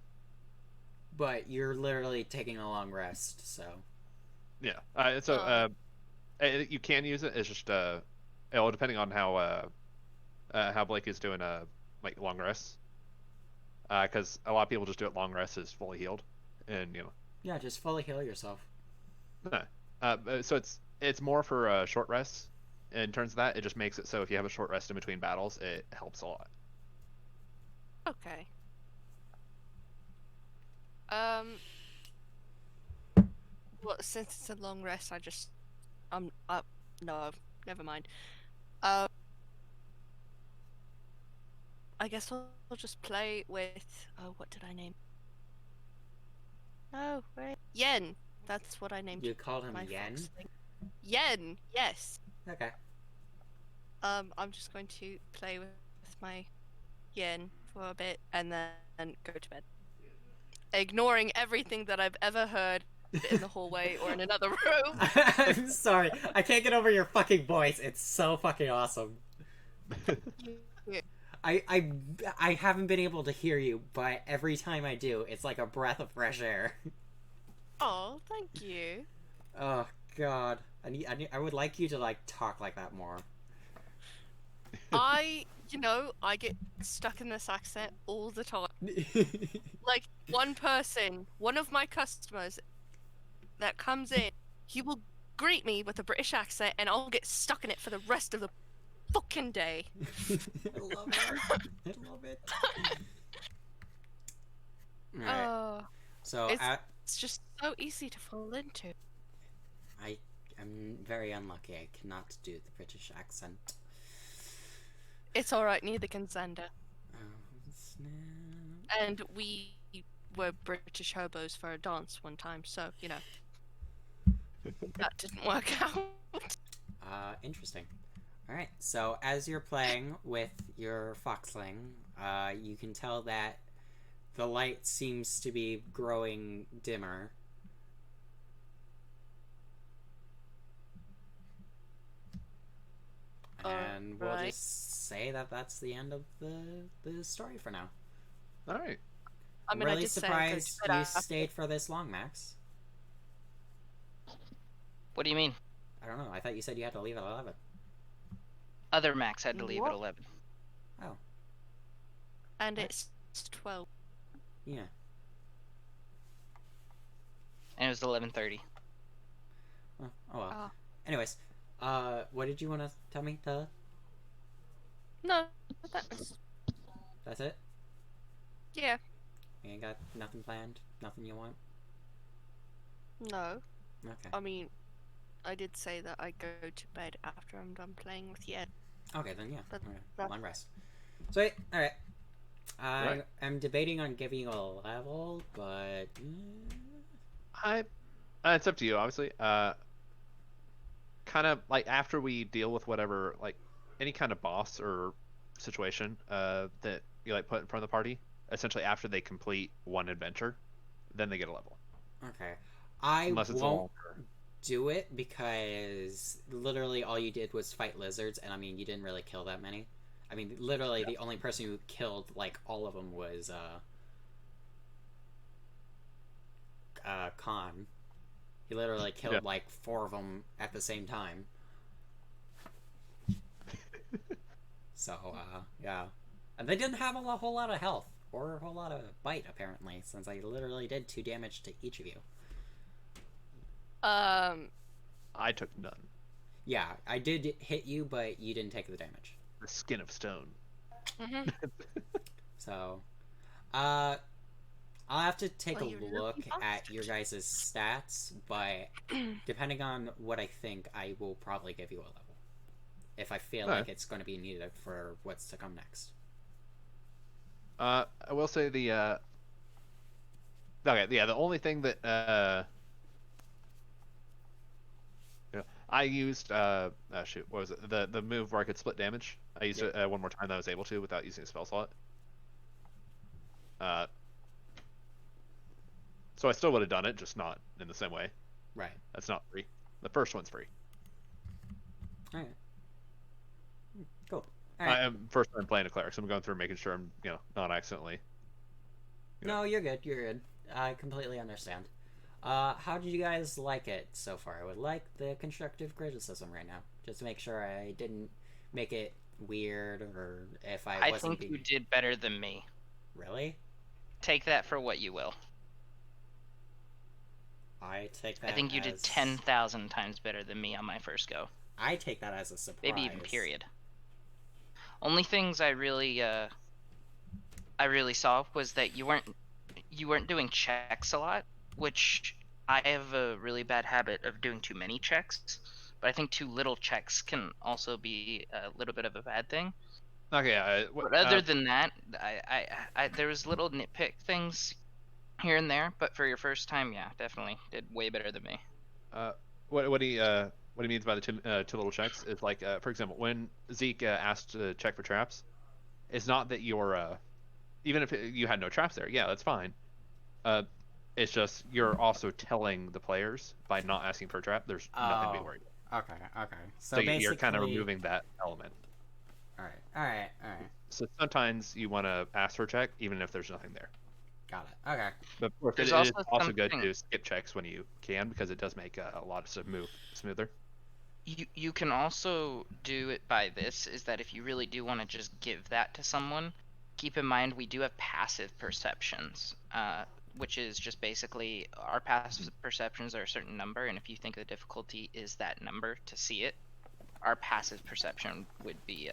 S9: But you're literally taking a long rest, so.
S2: Yeah. You can use it. It's just depending on how Blake is doing like long rests. Because a lot of people just do it long rest is fully healed, and
S9: Yeah, just fully heal yourself.
S2: so it's more for short rests. In terms of that, it just makes it so if you have a short rest in between battles, it helps a lot.
S3: Okay. Well, since it's a long rest, no, never mind. I guess I'll just play with. Oh, what did I name? No, where? Yen. That's what I named.
S9: You called him
S3: my
S9: Yen?
S3: fox thing. Yen. Yes.
S9: Okay.
S3: I'm just going to play with my Yen for a bit and then go to bed, ignoring everything that I've ever heard in the hallway or in another room.
S9: I'm sorry. I can't get over your fucking voice. It's so fucking awesome.
S3: Yeah.
S9: I haven't been able to hear you, but every time I do, it's like a breath of fresh air.
S3: Oh, thank you.
S9: Oh god. I would like you to like talk like that more.
S3: I get stuck in this accent all the time. Like, one of my customers that comes in, he will greet me with a British accent and I'll get stuck in it for the rest of the fucking day.
S9: I love it. I love it. Alright. So
S3: It's just so easy to fall into.
S9: I'm very unlucky. I cannot do the British accent.
S3: It's alright, neither can Xander.
S9: Oh, snap.
S3: And we were British hobos for a dance one time, so, that didn't work out.
S9: Interesting. Alright, so as you're playing with your foxling, you can tell that the light seems to be growing dimmer. And we'll
S3: Right.
S9: just say that that's the end of the story for now.
S6: All right.
S3: I mean,
S9: really
S3: I did say I'd go to
S9: surprised
S3: bed
S9: you
S3: after.
S9: stayed for this long, Max.
S10: What do you mean?
S9: I don't know. I thought you said you had to leave at 11.
S10: Other Max had to leave
S3: What?
S10: at 11.
S3: And
S9: What?
S3: it's 12.
S9: Yeah.
S10: And it was 11:30.
S9: Oh well.
S3: Oh.
S9: Anyways, what did you want to tell me?
S3: No, that's...
S9: That's it?
S3: Yeah,
S9: You ain't got nothing planned? Nothing you want?
S3: no.
S9: Okay.
S3: I mean, I did say that I go to bed after I'm done playing with Yen.
S9: Okay, then yeah.
S3: But
S9: Okay.
S3: that-
S9: Long rest. Sweet. Alright. I
S6: Right.
S9: am debating on giving you a level, but...
S6: It's up to you, obviously. Kind of like after we deal with whatever, like any kind of boss or situation that you like put in front of the party, essentially after they complete one adventure, then they get a level.
S9: Okay. I
S6: Unless it's a
S9: won't
S6: longer.
S9: do it because literally all you did was fight lizards, and I mean, you didn't really kill that many. I mean, literally the only person who killed, like, all of them was, Khan. He literally killed,
S6: Yeah.
S9: like, 4 of them at the same time. So, yeah. And they didn't have a whole lot of health, or a whole lot of bite, apparently, since I literally did 2 damage to each of you.
S6: I took none.
S9: Yeah, I did hit you, but you didn't take the damage.
S6: The skin of stone.
S3: Mhm.
S9: So, I'll have to take
S3: Well,
S9: a
S3: you
S9: look
S3: lucky
S9: at your guys' stats, but depending on what I think, I will probably give you a level. If I feel
S6: Alright.
S9: like it's going to be needed for what's to come next.
S6: I will say the okay, yeah, the only thing that yeah, I used shoot, what was it? The move where I could split damage. I used it one more time that I was able to without using a spell slot. So I still would have done it, just not in the same way.
S9: Right.
S6: That's not free. The first one's free.
S9: Alright. Cool.
S6: I
S9: Alright.
S6: am first time playing a cleric, so I'm going through making sure I'm, not accidentally.
S9: No, you're good. You're good. I completely understand. How did you guys like it so far? I would like the constructive criticism right now. Just to make sure I didn't make it weird, or if I
S10: I
S9: wasn't
S10: think you did better than me.
S9: Really?
S10: Take that for what you will.
S9: I take that
S10: I think you did
S9: as-
S10: 10,000 times better than me on my first go.
S9: I take that as a surprise.
S10: Maybe even period. Only things I really saw was that you weren't doing checks a lot, which I have a really bad habit of doing too many checks. But I think too little checks can also be a little bit of a bad thing.
S6: Okay.
S10: But other than that, I there was little nitpick things here and there. But for your first time, yeah, definitely did way better than me.
S6: What he means by the two little checks is like, for example, when Zeke asked to check for traps, it's not that you're even if you had no traps there, yeah, that's fine. It's just you're also telling the players by not asking for a trap, there's nothing to be worried about.
S9: Okay.
S6: So you're kind of removing that element.
S9: Alright.
S6: So sometimes you want to ask for a check even if there's nothing there.
S9: Got it. Okay.
S6: But of course,
S10: There's
S6: it is
S10: also
S6: also good
S10: something-
S6: to skip checks when you can because it does make a lot of stuff move smoother.
S10: You can also do it by this, is that if you really do want to just give that to someone, keep in mind we do have passive perceptions, which is just basically our passive perceptions are a certain number, and if you think the difficulty is that number to see it, our passive perception would be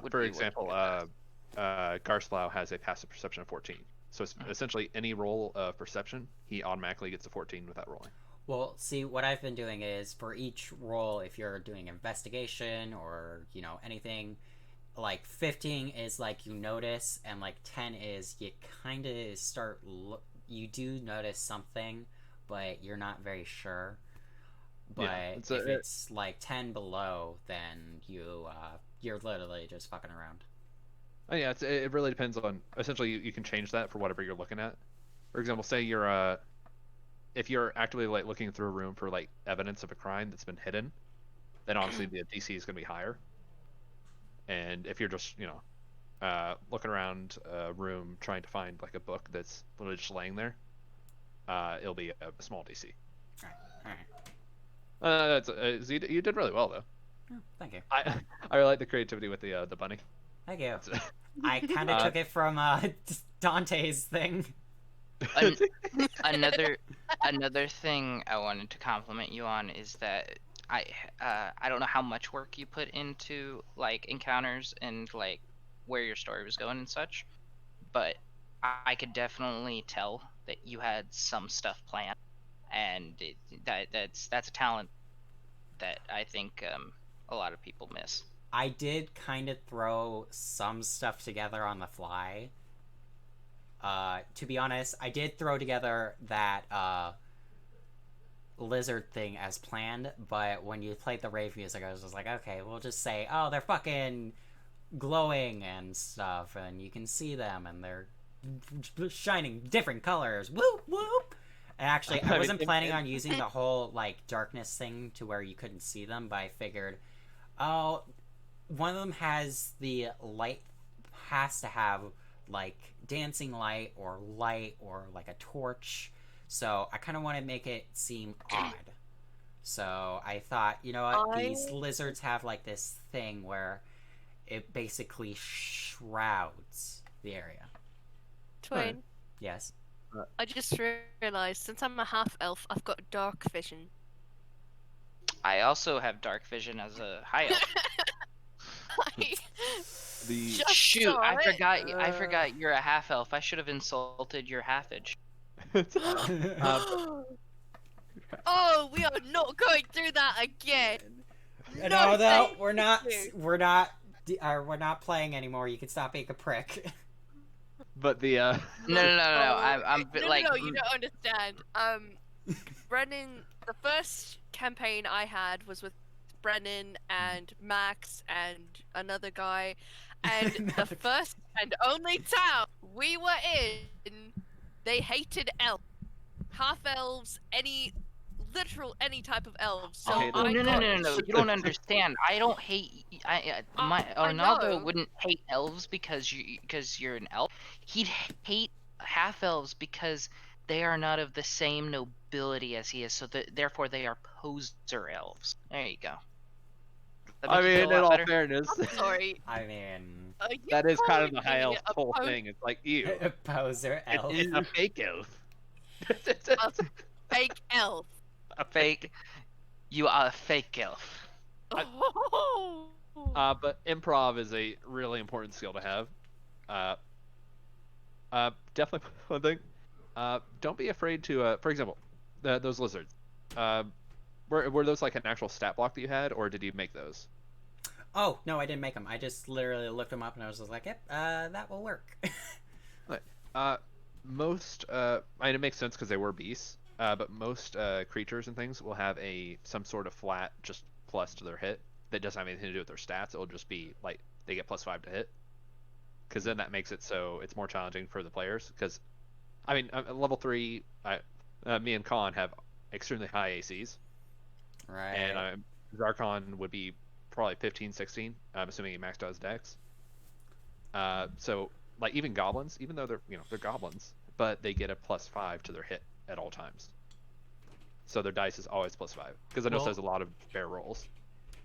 S10: would
S6: For
S10: be what
S6: example,
S10: you
S6: Garslau has a passive perception of 14. So it's essentially any roll of perception, he automatically gets a 14 without rolling.
S9: Well, see, what I've been doing is for each roll, if you're doing investigation or, anything, like 15 is like you notice, and like 10 is you kind of you do notice something, but you're not very sure. But if it's like 10 below, then you're literally just fucking around.
S6: Oh, yeah, it really depends on. Essentially, you can change that for whatever you're looking at. For example, say you're if you're actively like looking through a room for like evidence of a crime that's been hidden, then obviously the DC is going to be higher. And if you're just looking around a room trying to find like a book that's literally just laying there, it'll be a small DC.
S9: All right.
S6: You did really well though.
S9: Oh, thank you.
S6: I really like the creativity with the bunny.
S9: Thank you. I kind of took it from Dante's thing.
S10: Another thing I wanted to compliment you on is that I don't know how much work you put into like encounters and like where your story was going and such, but I could definitely tell that you had some stuff planned, and that's a talent that I think a lot of people miss.
S9: I did kind of throw some stuff together on the fly. To be honest, I did throw together that lizard thing as planned, but when you played the rave music, I was just like, okay, we'll just say, oh, they're fucking glowing and stuff, and you can see them, and they're shining different colors. Whoop, whoop! And actually, I wasn't planning on using the whole, like, darkness thing to where you couldn't see them, but I figured, oh, one of them has the light, has to have, like, dancing light, or like a torch. So I kind of want to make it seem odd. So I thought, you know what, these lizards have like this thing where it basically shrouds the area.
S3: Twain.
S9: Yes.
S3: I just realized, since I'm a half elf, I've got dark vision.
S10: I also have dark vision as a high elf. Shoot, I forgot you're a half elf. I should have insulted your halfage.
S3: Oh, we are not going through that again.
S9: No, we're not playing anymore. You can stop being a prick.
S6: But the
S10: No. I'm like.
S3: No, you don't understand. Brennan, the first campaign I had was with Brennan and Max and another guy, and the first and only town we were in, they hated elves, half elves, any type of elves. So
S10: no. You don't understand. I don't hate. Arnaldo wouldn't hate elves because you're an elf. He'd hate half elves because they are not of the same nobility as he is. So therefore, they are poser elves. There you go.
S6: I mean, in all fairness,
S3: sorry.
S9: I mean,
S6: that is kind of the high elf whole thing. It's like, ew.
S9: A poser elf.
S6: It is a fake elf.
S3: A fake elf.
S10: A fake. You are a fake elf.
S6: But improv is a really important skill to have. Definitely one thing. Don't be afraid to, for example, those lizards. Were those like an actual stat block that you had, or did you make those?
S9: Oh, no, I didn't make them. I just literally looked them up and I was just like, yep, that will work.
S6: Most, I mean, it makes sense because they were beasts, but most creatures and things will have some sort of flat just plus to their hit that doesn't have anything to do with their stats. It'll just be like they get +5 to hit, because then that makes it so it's more challenging for the players. Because, I mean, level 3, me and Khan have extremely high ACs.
S9: Right.
S6: And Zarkon would be probably 15, 16. I'm assuming he maxed out his dex. So like even goblins, even though they're goblins, but they get a +5 to their hit at all times. So their dice is always +5 because I know there's a lot of bear rolls.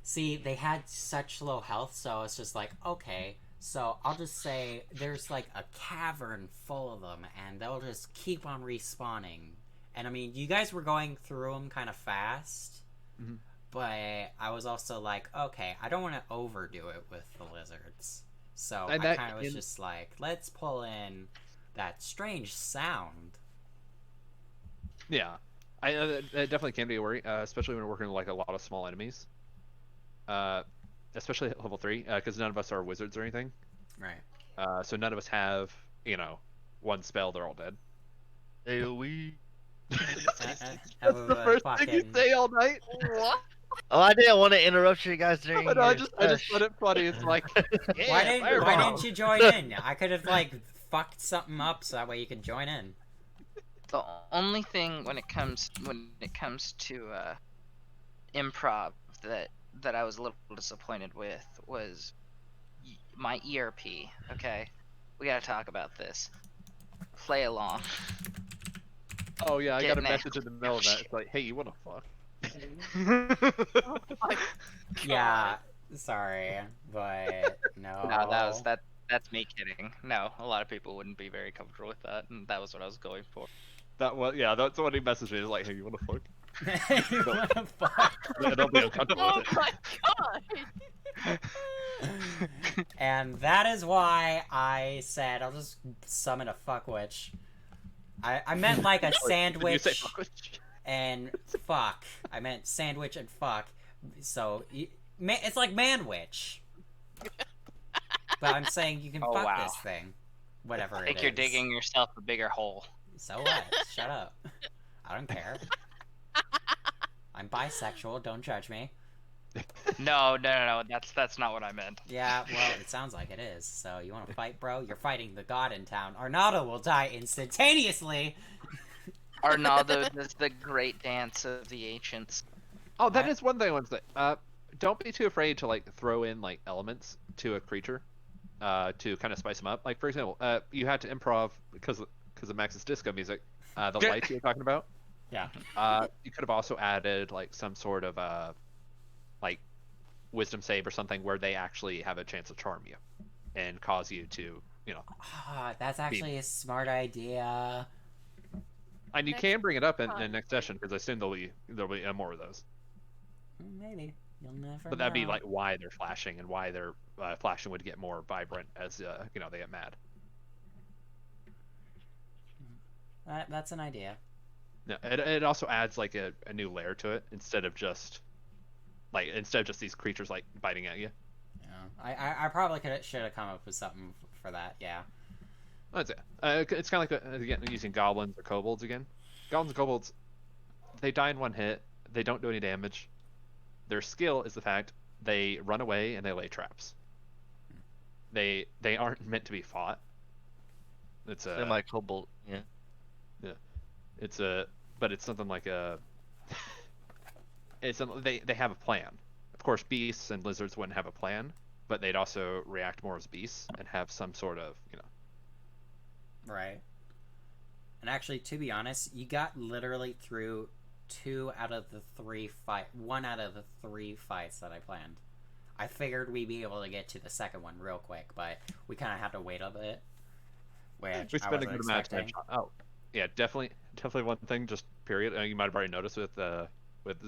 S9: See, they had such low health, so it's just like, okay, so I'll just say there's like a cavern full of them, and they'll just keep on respawning. And I mean, you guys were going through them kind of fast.
S6: Mm-hmm.
S9: But I was also like, okay, I don't want to overdo it with the lizards. So I kind of was just like, let's pull in that strange sound.
S6: Yeah. It definitely can be a worry, especially when we're working with like a lot of small enemies. Especially at level 3, because none of us are wizards or anything.
S9: Right.
S6: So none of us have, one spell, they're all dead.
S2: AoE.
S6: That's the first thing you say all night.
S3: What?
S11: Oh, I didn't want to interrupt you guys during
S6: But
S11: your
S6: I just
S11: sesh.
S6: thought it funny. It's like,
S9: Why
S6: yeah,
S9: didn't
S6: fireball.
S9: you join in? I could have like fucked something up so that way you could join in.
S10: The only thing when it comes to improv that I was a little disappointed with was my ERP. Okay, we gotta talk about this. Play along.
S6: Oh yeah, I got a
S10: Getting it.
S6: message in the middle of that. It's like, hey, you wanna fuck?
S9: Yeah, sorry, but no.
S10: No, that's me kidding. No, a lot of people wouldn't be very comfortable with that, and that was what I was going for.
S6: That was that's what he messaged me. It's like, hey, you wanna fuck?
S9: You wanna fuck?
S6: Don't be uncomfortable
S3: Oh
S6: with it.
S3: my god!
S9: And that is why I said I'll just summon a fuck witch. I meant like a
S6: Did you
S9: sandwich
S6: say fuck witch?
S9: and fuck. I meant sandwich and fuck. So it's like man witch. But I'm saying you can
S10: Oh,
S9: fuck
S10: wow.
S9: this thing, whatever
S10: I
S9: it
S10: think
S9: is.
S10: you're digging yourself a bigger hole.
S9: So what? Shut up. I don't care. I'm bisexual. Don't judge me.
S10: No, that's not what I meant.
S9: Yeah, well, it sounds like it is. So you want to fight, bro? You're fighting the god in town. Arnaldo will die instantaneously.
S10: Arnaldo does the great dance of the ancients.
S6: Oh, that is one thing I want to say. Don't be too afraid to like throw in like elements to a creature, to kind of spice them up. Like for example, you had to improv because of Max's disco music, the lights you were talking about.
S9: Yeah.
S6: You could have also added like some sort of like wisdom save or something where they actually have a chance to charm you, and cause you to
S9: Ah, that's actually a smart idea.
S6: And you can bring it up in next session because I assume there'll be more of those.
S9: Maybe. You'll never
S6: But that'd be
S9: know.
S6: like why they're flashing and why their flashing would get more vibrant as they get mad.
S9: That's an idea.
S6: No, it also adds like a new layer to it instead of just these creatures like biting at you.
S9: Yeah. I probably should have come up with something for that. Yeah.
S6: That's it. It's kind of like again using goblins or kobolds again. Goblins and kobolds, they die in one hit. They don't do any damage. Their skill is the fact they run away and they lay traps. They aren't meant to be fought. It's a
S11: Semi-kobold, yeah.
S6: Yeah, but it's something like a. They have a plan. Of course, beasts and lizards wouldn't have a plan, but they'd also react more as beasts and have some sort of
S9: Right. And actually, to be honest, you got literally through 1 out of the 3 fights that I planned. I figured we'd be able to get to the second one real quick, but we kind of had to wait a bit. Which
S6: We spent a good amount of time.
S9: expecting.
S6: Oh, yeah, definitely one thing. Just period. You might have already noticed with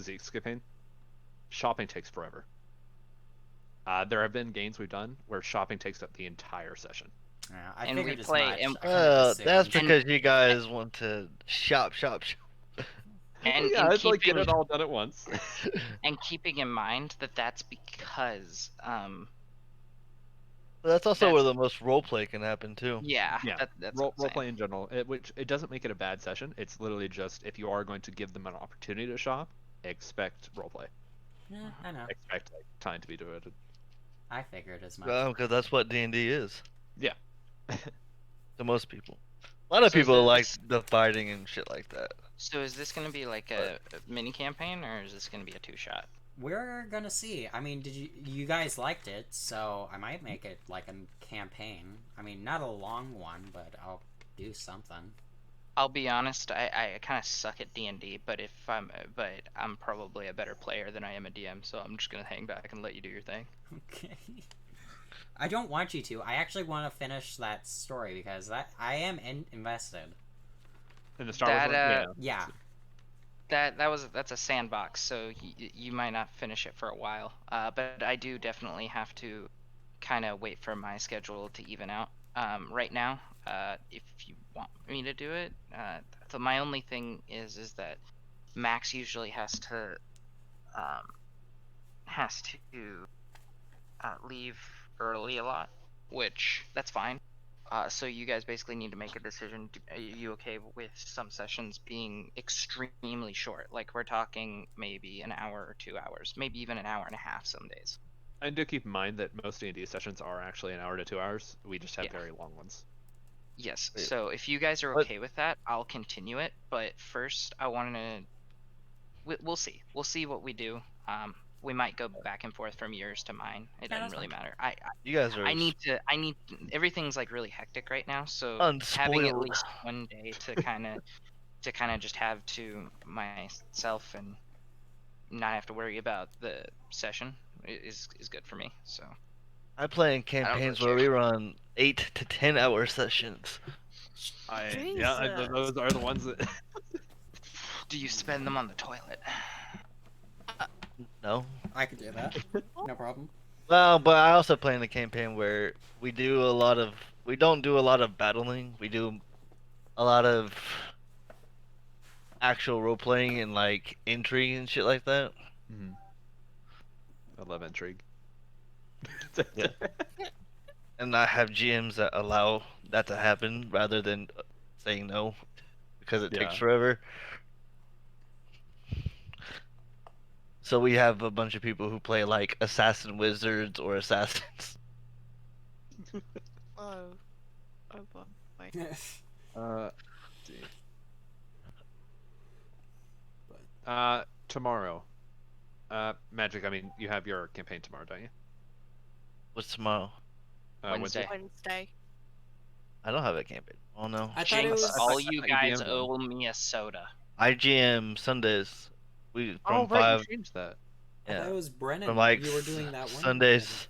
S6: Zeke skipping. Shopping takes forever. There have been games we've done where shopping takes up the entire session.
S9: Yeah, I
S10: And
S9: figured
S10: we
S9: as
S10: play-
S9: much.
S10: and-
S9: I kind of
S11: That's
S9: assumed.
S11: because you guys want to shop.
S10: And
S6: yeah,
S10: in
S6: it's like get
S10: keeping-
S6: it all done at once.
S10: And keeping in mind that that's because
S11: That's also where the most roleplay can happen too.
S10: yeah,
S6: Yeah,
S10: that's
S6: role
S10: what I'm
S6: play in general, which it doesn't make it a bad session. It's literally just if you are going to give them an opportunity to shop, expect roleplay.
S9: Yeah, I know.
S6: Expect like time to be devoted.
S9: I figured as much.
S11: Because that's what D&D is.
S6: Yeah.
S11: To most people. A lot of
S10: So is
S11: people like
S10: this-
S11: the fighting and shit like that.
S10: So is this gonna be like a mini campaign, or is this gonna be a 2-shot?
S9: We're gonna see. I mean, you guys liked it, so I might make it like a campaign. I mean, not a long one, but I'll do something.
S10: I'll be honest, I kind of suck at D&D, but I'm probably a better player than I am a DM, so I'm just gonna hang back and let you do your thing.
S9: Okay. I don't want you to. I actually want to finish that story because I am invested.
S6: In the Star Wars one?
S9: Yeah.
S10: That's a sandbox, so you might not finish it for a while. But I do definitely have to kind of wait for my schedule to even out. Right now, if you want me to do it, my only thing is that Max usually has to leave early a lot, which that's fine. So you guys basically need to make a decision. Are you okay with some sessions being extremely short? Like we're talking maybe an hour or 2 hours, maybe even an hour and a half some days.
S6: And do keep in mind that most D&D sessions are actually an hour to 2 hours. We just have
S10: Yeah.
S6: very long ones.
S10: Yes.
S11: Wait,
S10: So if you guys are
S11: what?
S10: okay with that, I'll continue it. But first, I want to. We'll see. We'll see what we do. We might go back and forth from yours to mine. It doesn't really matter.
S11: You guys are
S10: I need everything's like really hectic right now, so having at
S11: unspoiled.
S10: least one day to kind of just have to myself and not have to worry about the session is good for me. So
S11: I play in
S10: I don't really
S11: campaigns where we run 8 to 10 hour sessions.
S6: Those are the ones that.
S10: do you spend them on the toilet?
S11: No.
S9: I could do that. No problem.
S11: Well, but I also play in a campaign where we don't do a lot of battling. We do a lot of actual role playing and like intrigue and shit like that.
S6: Mhm. I love intrigue.
S11: Yeah. And I have GMs that allow that to happen rather than saying no because it takes
S6: Yeah.
S11: forever. So we have a bunch of people who play like assassin wizards or assassins.
S3: Oh. Oh boy.
S6: Let's see. Tomorrow. Magic. I mean, you have your campaign tomorrow, don't you?
S11: What's tomorrow?
S10: Wednesday.
S3: Wednesday.
S11: I don't have a campaign. Oh no.
S9: I thought it
S10: Jinx,
S9: was.
S10: all you
S6: I
S10: guys
S6: DM'd them.
S10: owe me a soda.
S11: IGM Sundays. We from
S6: Oh right,
S11: 5.
S6: you changed that.
S9: I thought
S11: Yeah.
S9: it was Brennan.
S11: From like
S9: You were doing that one.
S11: Sundays.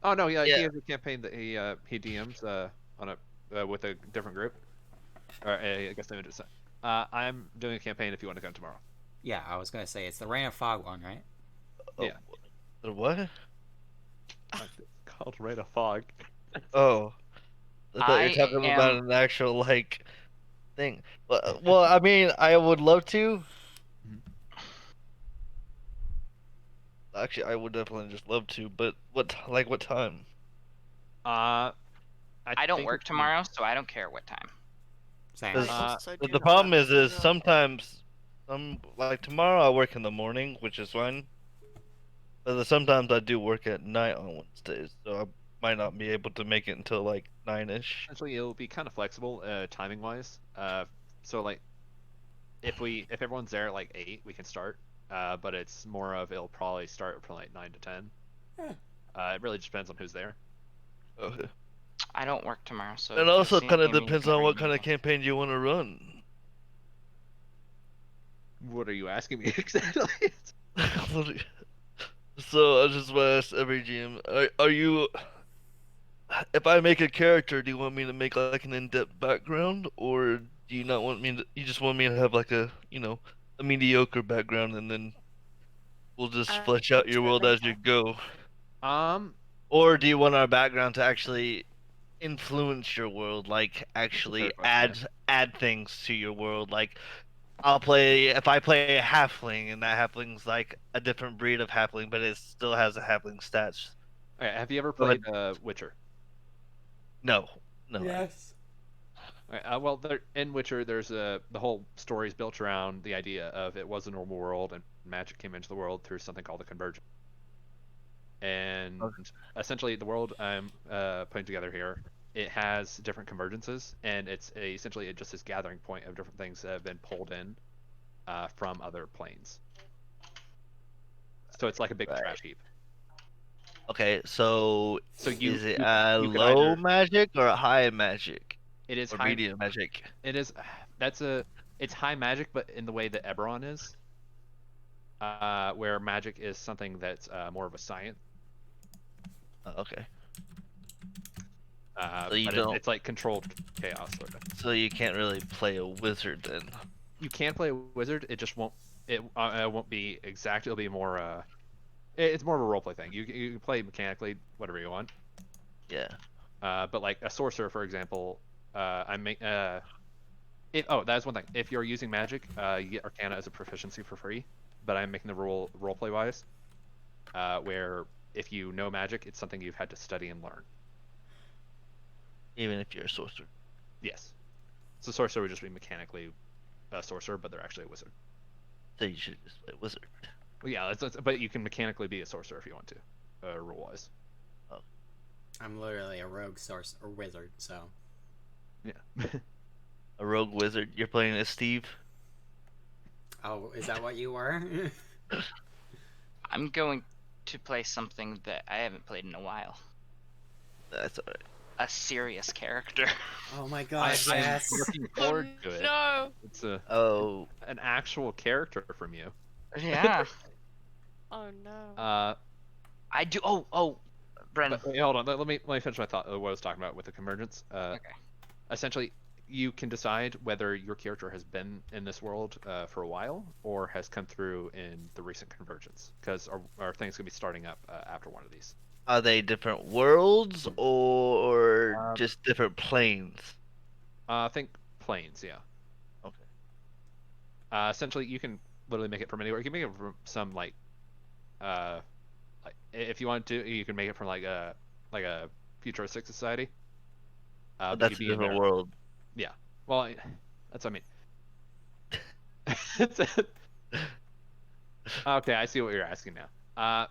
S6: Oh no, yeah,
S11: Yeah.
S6: he has a campaign that he DMs on a with a different group. Or I guess they just. I'm doing a campaign if you want to come tomorrow.
S9: Yeah, I was gonna say it's the Rain of Fog one, right?
S11: Oh,
S6: Yeah.
S11: The what?
S6: It's called Rain of Fog.
S11: Oh. I thought you were talking about an actual like thing. Well, I mean, I would love to. Actually, I would definitely just love to, but what time?
S10: I don't
S6: think
S10: work
S6: it's-
S10: tomorrow, so I don't care what time.
S9: Same.
S11: Cause
S3: also do
S11: the
S3: not
S11: problem
S3: work
S11: is
S3: tomorrow.
S11: sometimes like tomorrow I work in the morning, which is fine. But sometimes I do work at night on Wednesdays, so I might not be able to make it until like 9ish.
S6: Essentially, it'll be kind of flexible, timing wise. So like, if everyone's there at like 8, we can start. But it's more of it'll probably start from like 9 to 10. It really just depends on who's there.
S11: Okay.
S10: I don't work tomorrow, so.
S11: And
S10: if
S11: also
S10: you see
S11: kind of
S10: me,
S11: depends
S10: you
S11: on
S10: can
S11: what
S10: bring
S11: kind
S10: me
S11: of campaign you want to run.
S6: What are you asking me exactly?
S11: So I just want to ask every GM: Are you? If I make a character, do you want me to make like an in-depth background, or do you not want me to? You just want me to have like a a mediocre background, and then we'll just flesh out your world as you go. Or do you want our background to actually influence your world, like actually add things to your world? Like if I play a halfling, and that halfling's like a different breed of halfling, but it still has a halfling stats.
S6: Okay, have you ever played Witcher?
S11: No.
S9: Yes.
S6: Alright, well, in Witcher, there's the whole story is built around the idea of it was a normal world, and magic came into the world through something called the Convergence. And essentially, the world I'm putting together here, it has different convergences, and it's essentially just this gathering point of different things that have been pulled in from other planes. So it's like a big trash heap.
S11: Okay, so is it
S6: you could
S11: low
S6: either-
S11: magic or a high magic?
S6: It is
S11: or
S6: high
S11: medium magic.
S6: It is. It's high magic, but in the way that Eberron is, where magic is something that's more of a science.
S11: Okay.
S6: So it's like controlled chaos, sort of.
S11: So you can't really play a wizard then.
S6: You can play a wizard. It just won't. It won't be exact. It'll be more. It's more of a roleplay thing. You can play mechanically whatever you want.
S11: Yeah.
S6: But like a sorcerer, for example, that's one thing. If you're using magic, you get Arcana as a proficiency for free. But I'm making the rule roleplay wise, where if you know magic, it's something you've had to study and learn.
S11: even if you're a sorcerer.
S6: Yes. So sorcerer would just be mechanically a sorcerer, but they're actually a wizard.
S11: So you should just play wizard.
S6: Well, yeah, but you can mechanically be a sorcerer if you want to, rule-wise.
S9: I'm literally a rogue source or wizard, so.
S6: Yeah.
S11: A rogue wizard. You're playing as Steve.
S9: Oh, is that what you were?
S10: I'm going to play something that I haven't played in a while.
S11: That's alright.
S10: A serious character.
S9: Oh my god, yes.
S6: I'm looking forward to it.
S3: No.
S6: It's an actual character from you.
S10: Yeah.
S3: Oh no.
S10: I do. Oh, Brennan.
S6: Wait, hold on. Let me finish my thought. What I was talking about with the convergence.
S10: Okay.
S6: Essentially, you can decide whether your character has been in this world for a while or has come through in the recent convergence, because our thing's gonna be starting up after one of these.
S11: Are they different worlds or just different planes?
S6: I think planes, yeah.
S11: Okay.
S6: Essentially, you can literally make it from anywhere. You can make it from some like if you want to, you can make it from like a futuristic society.
S11: That's a different world.
S6: Yeah. Well, that's what I mean. Okay, I see what you're asking now.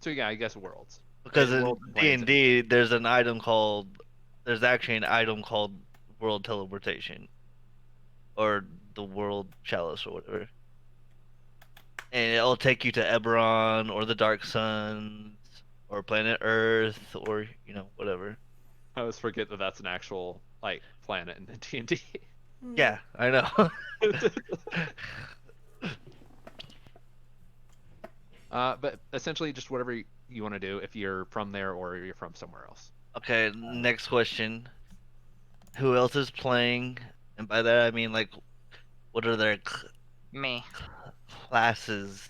S6: So yeah, I guess worlds.
S11: Because
S6: And
S11: in
S6: world
S11: D&D, there's actually an item called world teleportation, or the world chalice or whatever, and it'll take you to Eberron or the Dark Suns or planet Earth or whatever.
S6: I always forget that that's an actual like planet in D&D.
S11: Yeah, I know.
S6: But essentially, just whatever you want to do, if you're from there or you're from somewhere else.
S11: Okay, next question. Who else is playing? And by that I mean, like, what are their
S10: Me.
S11: classes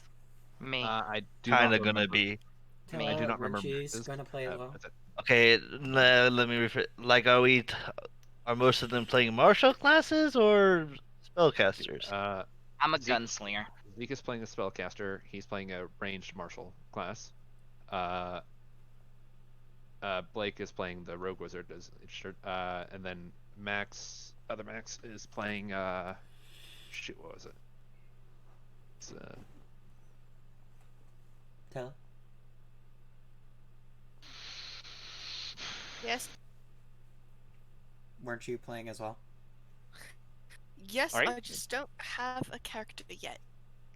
S10: Me.
S6: I do
S11: kind
S6: not
S11: of gonna
S6: remember-
S11: be?
S6: I do not remember.
S9: She's
S6: Max's.
S9: gonna play alone.
S6: That's it.
S11: Okay, let me refer. Like, are most of them playing martial classes or spellcasters?
S10: I'm a gunslinger.
S6: Zeke is playing a spellcaster. He's playing a ranged martial class. Blake is playing the rogue wizard, and then other Max is playing. Shoot, what was it? It's
S9: Tell.
S3: Yes.
S9: Weren't you playing as well?
S3: Yes,
S6: Alright.
S3: I just don't have a character yet.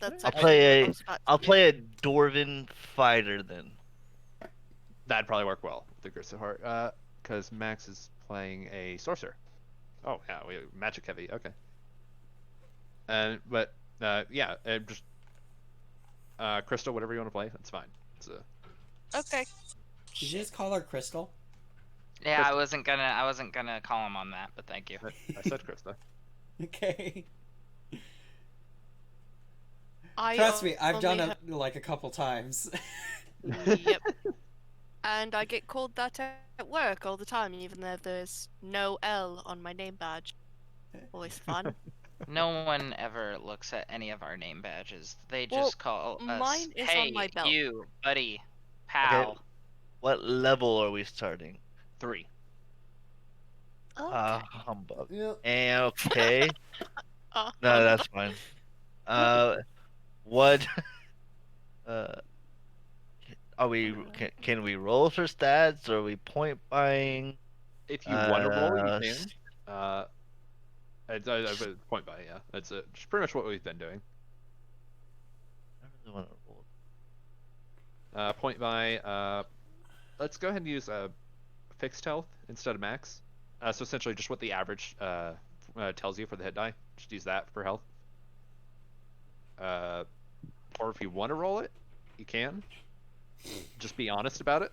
S3: That's
S11: I'll
S3: actually
S11: play
S3: what I
S11: a
S3: was about to
S11: I'll
S3: do.
S11: play a Dwarven fighter then.
S6: That'd probably work well with the Grist of Heart, because Max is playing a sorcerer. Oh yeah, we magic heavy. Okay. Just Crystal, whatever you want to play, that's fine. It's
S3: Okay.
S9: Did you just call her Crystal?
S10: Yeah,
S6: Krista.
S10: I wasn't gonna call him on that, but thank you.
S6: I said Krista.
S9: Okay.
S3: I
S9: Trust me, I've done
S3: only
S9: it like a couple times.
S3: Yep. And I get called that at work all the time, even though there's no L on my name badge. Always fun.
S10: No one ever looks at any of our name badges. They
S3: Well,
S10: just call us,
S3: mine is on
S10: hey,
S3: my belt."
S10: you, buddy, pal.
S11: What level are we starting?
S6: 3.
S3: Okay.
S11: Humbug.
S9: Yep.
S11: And okay.
S3: Uh,
S11: No, that's fine. What? Are we? Can we roll for stats? Or are we point buying?
S6: If you want to roll,
S11: Uh,
S6: you can. I point by, yeah. That's just pretty much what we've been doing.
S11: I really want to roll.
S6: Point by. Let's go ahead and use fixed health instead of max. So essentially, just what the average tells you for the hit die. Just use that for health. Or if you want to roll it, you can. Just be honest about it.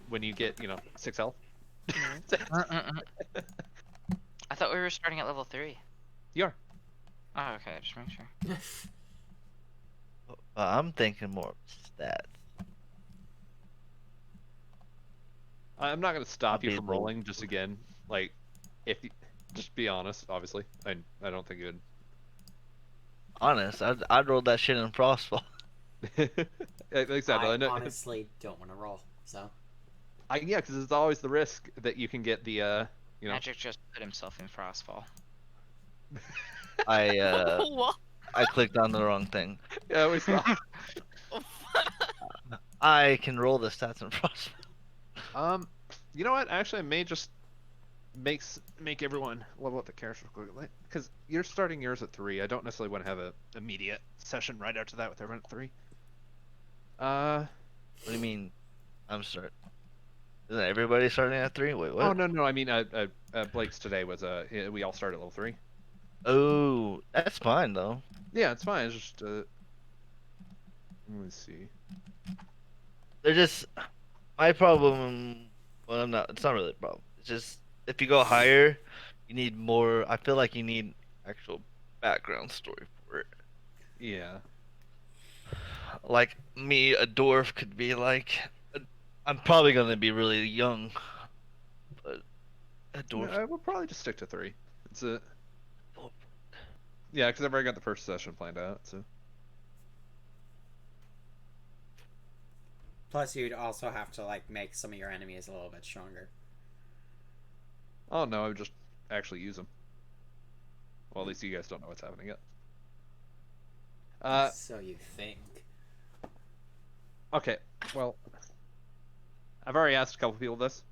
S6: When you get, 6 health.
S10: I thought we were starting at level 3.
S6: You are.
S10: Oh, okay, just make sure.
S11: I'm thinking more stats.
S6: I'm not gonna stop you
S11: Be
S6: from
S11: low.
S6: rolling. Just again, like, if you just be honest. Obviously, I don't think you'd.
S11: Honest, I'd roll that shit in Frostfall.
S6: Exactly.
S9: I
S6: I know.
S9: honestly don't want to roll, so.
S6: Yeah, because there's always the risk that you can get the you know.
S10: Magic just put himself in Frostfall.
S3: What?
S11: I clicked on the wrong thing.
S6: Yeah, we saw.
S11: I can roll the stats in Frost.
S6: You know what? Actually, I may just make everyone level up the characters real quick, because you're starting yours at 3. I don't necessarily want to have a immediate session right after that with everyone at 3.
S11: What do you mean? I'm starting. Isn't everybody starting at 3? Wait, what?
S6: Oh no, I mean Blake's today was we all started at level 3.
S11: Oh, that's fine though.
S6: Yeah, it's fine. It's just let me see.
S11: They're just my problem. Well, it's not really a problem. It's just if you go higher, you need more. I feel like you need actual background story for it.
S6: Yeah.
S11: Like me, a dwarf could be like. I'm probably gonna be really young, but a dwarf.
S6: I will probably just stick to 3. It's a. Yeah, because I've already got the first session planned out. So.
S9: Plus, you'd also have to like make some of your enemies a little bit stronger.
S6: Oh no, I would just actually use them. Well, at least you guys don't know what's happening yet.
S9: So you think?
S6: Okay, well, I've already asked a couple people this.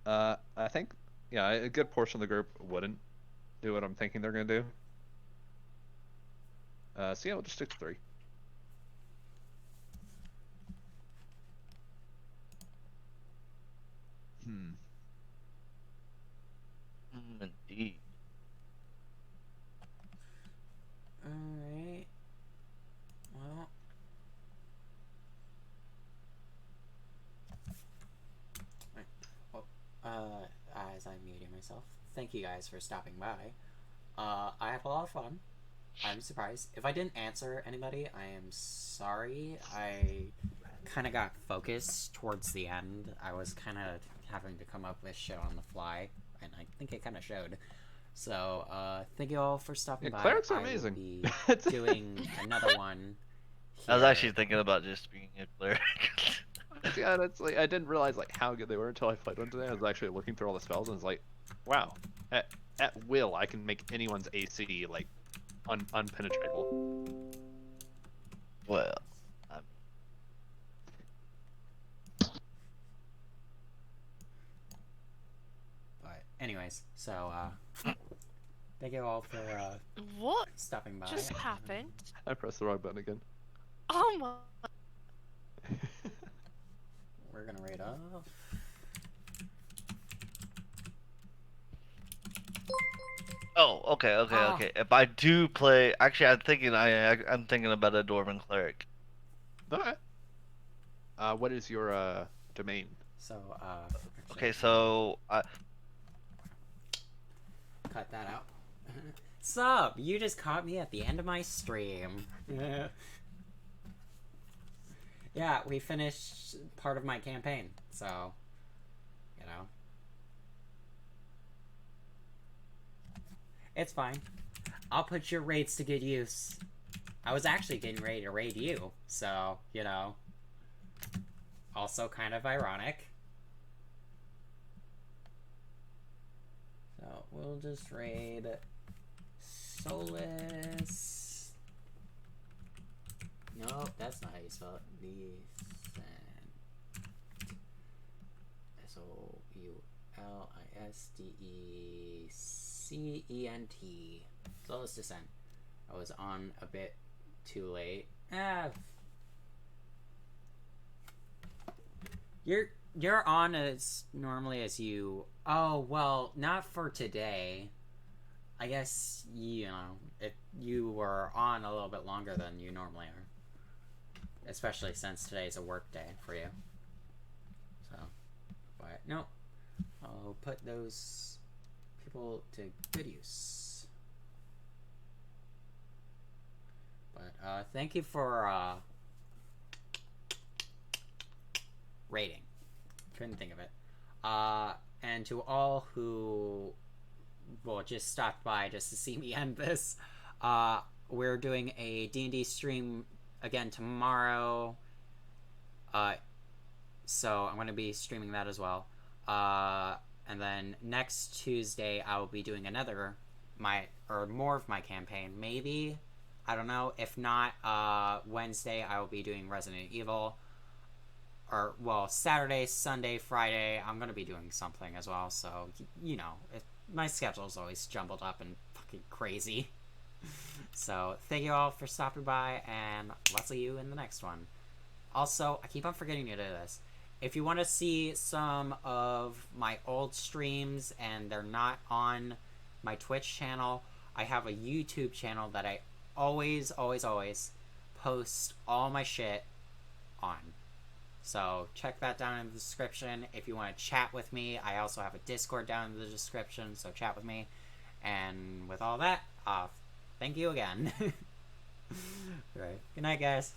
S6: I think, yeah, a good portion of the group wouldn't do what I'm thinking they're gonna do. So yeah, we'll just stick to 3.
S11: Indeed.
S9: Alright. Well. As I'm muting myself, thank you guys for stopping by. I had a lot of fun. I'm surprised. If I didn't answer anybody, I am sorry. I kind of got focused towards the end. I was kind of having to come up with shit on the fly, and I think it kind of showed. So, thank you all for stopping by.
S6: Clerics are amazing.
S9: I will be doing another one.
S11: I was actually thinking about just being a cleric.
S6: Yeah, that's like I didn't realize like how good they were until I played one today. I was actually looking through all the spells and was like, wow, at will I can make anyone's AC like unpenetrable.
S11: Well,
S9: but anyways, so thank you all for
S3: What
S9: stopping by.
S3: just happened?
S6: I pressed the wrong button again.
S3: Oh my.
S9: We're gonna raid off.
S11: Oh, okay. If I do play, actually, I'm thinking about a dwarven cleric.
S6: Okay. What is your domain?
S9: So
S11: Okay, so
S9: cut that out. Sup? You just caught me at the end of my stream. Yeah, we finished part of my campaign, so you know. It's fine. I'll put your raids to good use. I was actually getting ready to raid you, so, you know. Also kind of ironic. So, we'll just raid Solus. Nope, that's not how you spell it. Soulistdecent. Solus Descent. I was on a bit too late. You're on as normally as you. Oh well, not for today. I guess you know if you were on a little bit longer than you normally are. Especially since today's a work day for you. So, but no, I'll put those people to good use. But thank you for rating. Couldn't think of it. And to all who just stopped by just to see me end this, we're doing a D&D stream again tomorrow. So I'm going to be streaming that as well. And then next Tuesday I will be doing more of my campaign. Maybe, I don't know. If not, Wednesday I will be doing Resident Evil. Or, well, Saturday, Sunday, Friday, I'm going to be doing something as well. So, you know, my schedule's always jumbled up and fucking crazy. So, thank you all for stopping by, and I'll see you in the next one. Also, I keep on forgetting to do this. If you want to see some of my old streams and they're not on my Twitch channel, I have a YouTube channel that I always post all my shit on. So check that down in the description. If you want to chat with me, I also have a Discord down in the description, so chat with me. And with all that, thank you again. Alright, good night, guys.